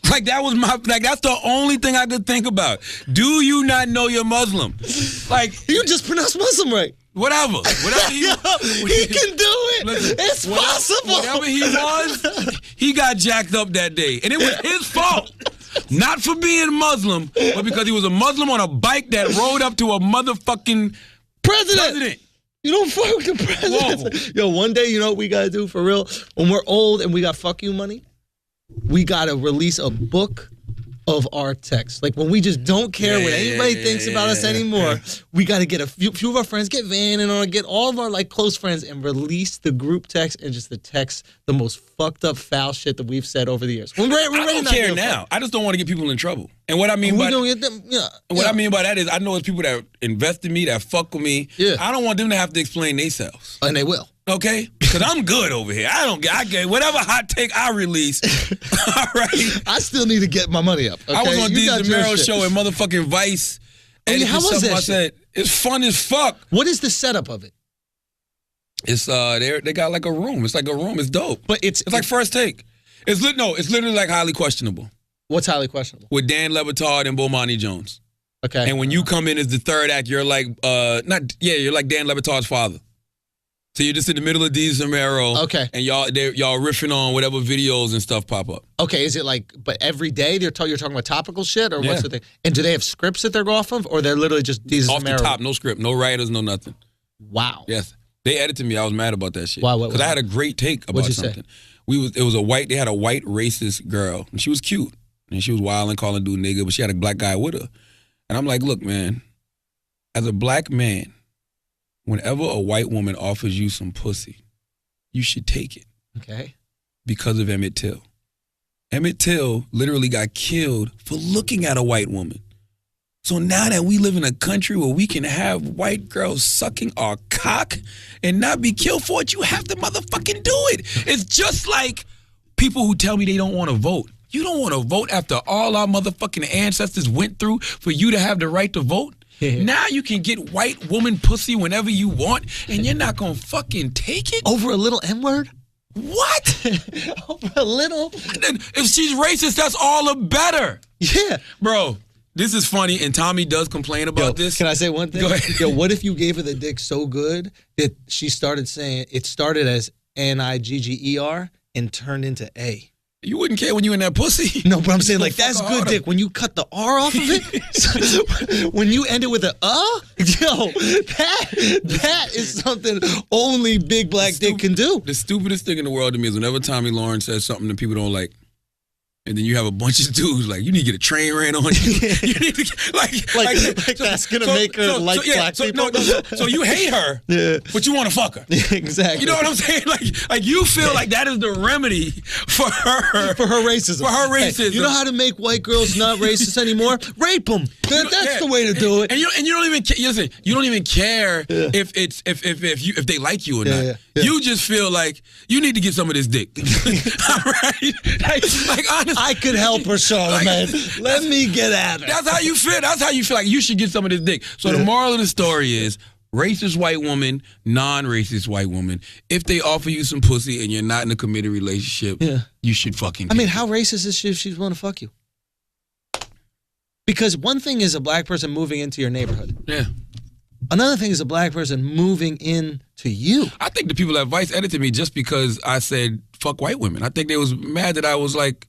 Like, that's the only thing I could think about. Do you not know you're Muslim? Like, you just pronounced Muslim right. Whatever he can do it. Listen, it's possible. Whatever he was, he got jacked up that day. And it was his fault. Not for being Muslim, but because he was a Muslim on a bike that rode up to a motherfucking president. You don't fuck with the president. Whoa. Yo, one day, you know what we got to do for real? When we're old and we got fuck you money, we got to release a book of our text. Like, when we just don't care what anybody thinks about us anymore, we got to get a few of our friends, get Van and get all of our like close friends and release the group text and just the most fucked up foul shit that we've said over the years. I don't care now. I just don't want to get people in trouble. And what I mean by I mean by that is, I know it's people that invest in me, that fuck with me. Yeah. I don't want them to have to explain themselves. And they will. Okay? Because I'm good over here. I get whatever hot take I release. All right? I still need to get my money up. Okay? I was on Dean DeMero show and motherfucking Vice. And how was that shit? I said, it's fun as fuck. What is the setup of it? It's they got like a room. It's like a room. It's dope. But it's like First Take. It's literally like highly questionable. What's highly questionable? With Dan Le Batard and Bomani Jones. Okay. And when you come in as the third act, you're like you're like Dan Le Batard's father. So you're just in the middle of Deez and Mero. Okay. And y'all riffing on whatever videos and stuff pop up. Okay, is it like, but every day you're talking about topical shit, or what's the thing? And do they have scripts that they're go off of, or they're literally just Deez off and Mero? the top, no script, no writers, no nothing. Wow. Yes. They edited me. I was mad about that shit. Why? Because I had a great take about something. They had a white racist girl, and she was cute. And she was wild and calling dude nigga, but she had a black guy with her. And I'm like, look, man, as a black man, whenever a white woman offers you some pussy, you should take it. Okay. Because of Emmett Till. Emmett Till literally got killed for looking at a white woman. So now that we live in a country where we can have white girls sucking our cock and not be killed for it, you have to motherfucking do it. It's just like people who tell me they don't want to vote. You don't want to vote after all our motherfucking ancestors went through for you to have the right to vote? Now you can get white woman pussy whenever you want, and you're not gonna fucking take it? Over a little N-word? What? Over a little? If she's racist, that's all the better. Yeah. Bro, this is funny, and Tommy does complain about this. Can I say one thing? Go ahead. Yo, what if you gave her the dick so good that she started saying, it started as Nigger and turned into A? You wouldn't care when you in that pussy. No, but I'm saying, like, that's good dick. When you cut the R off of it, when you end it with yo, that is something only big black dick can do. The stupidest thing in the world to me is whenever Tommy Lawrence says something that people don't like, and then you have a bunch of dudes like, you need to get a train ran on you. You need to get, like that's gonna make her like black people. So you hate her, but you want to fuck her. Exactly. You know what I'm saying? Like you feel like that is the remedy for her racism. For her racism. Hey, you know how to make white girls not racist anymore? Rape them. That's the way to do it. And you don't even listen. You don't even care if they like you or not. Yeah. You just feel like you need to get some of this dick. All right? Like honestly. I could help her, Charlamagne. Let me get at her. That's how you feel. That's how you feel like you should get some of this dick. So the moral of the story is, racist white woman, non-racist white woman, if they offer you some pussy and you're not in a committed relationship, you should fucking take it. how racist is she if she's willing to fuck you? Because one thing is a black person moving into your neighborhood. Yeah. Another thing is a black person moving in to you. I think the people at Vice edited me just because I said fuck white women. I think they was mad that I was like,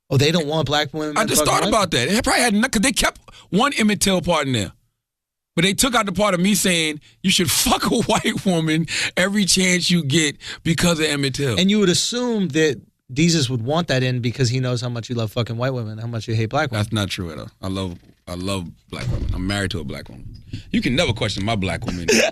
oh, they don't want black women. I just thought about that. They probably had because they kept one Emmett Till part in there. But they took out the part of me saying you should fuck a white woman every chance you get because of Emmett Till. And you would assume that Jesus would want that in because he knows how much you love fucking white women, how much you hate black women. That's not true at all. I love black women. I'm married to a black woman. You can never question my black woman. I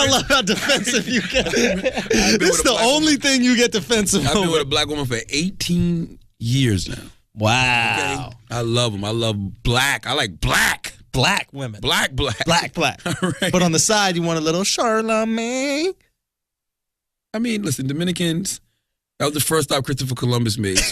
love how defensive you get. This is the only thing you get defensive over. I've been with a black woman for 18 years now. Wow. Okay? I love them. I love black. I like black. Black women. Black. Black. Right. But on the side, you want a little Charlamagne. I mean, listen, Dominicans, that was the first stop Christopher Columbus made. So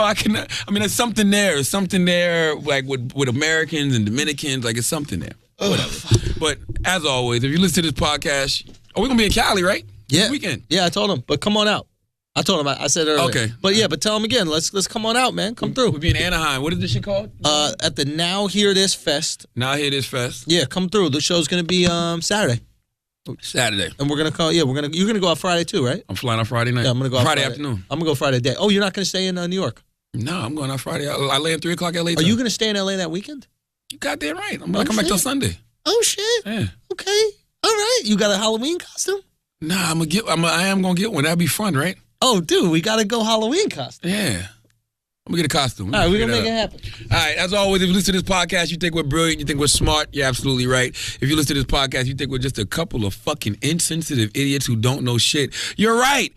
I can, I mean, there's something there. There's something there, like with Americans and Dominicans, like it's something there. Whatever. But as always, if you listen to this podcast, we're going to be in Cali, right? Yeah. This weekend. Yeah, I told him, but come on out. I told him, I said earlier. Okay. But tell him again. Let's come on out, man. Come through. We'll be in Anaheim. What is this shit called? At the Now Hear This Fest. Now Hear This Fest. Yeah, come through. The show's going to be Saturday. Saturday. And we're going to call, you're going to go out Friday too, right? I'm flying out Friday night. Yeah, I'm going to go out Friday afternoon. I'm going to go Friday day. Oh, you're not going to stay in New York? No, I'm going out Friday. I land 3 o'clock LA time. Are you going to stay in LA that weekend? You got that right. I'm going to come back till Sunday. Oh, shit. Yeah. Okay. All right. You got a Halloween costume? Nah, I am going to get one. That'd be fun, right? Oh, dude, we got to go Halloween costume. Yeah. I'm going to get a costume. All right, we're going to make it happen. All right, as always, if you listen to this podcast, you think we're brilliant, you think we're smart, you're absolutely right. If you listen to this podcast, you think we're just a couple of fucking insensitive idiots who don't know shit, you're right.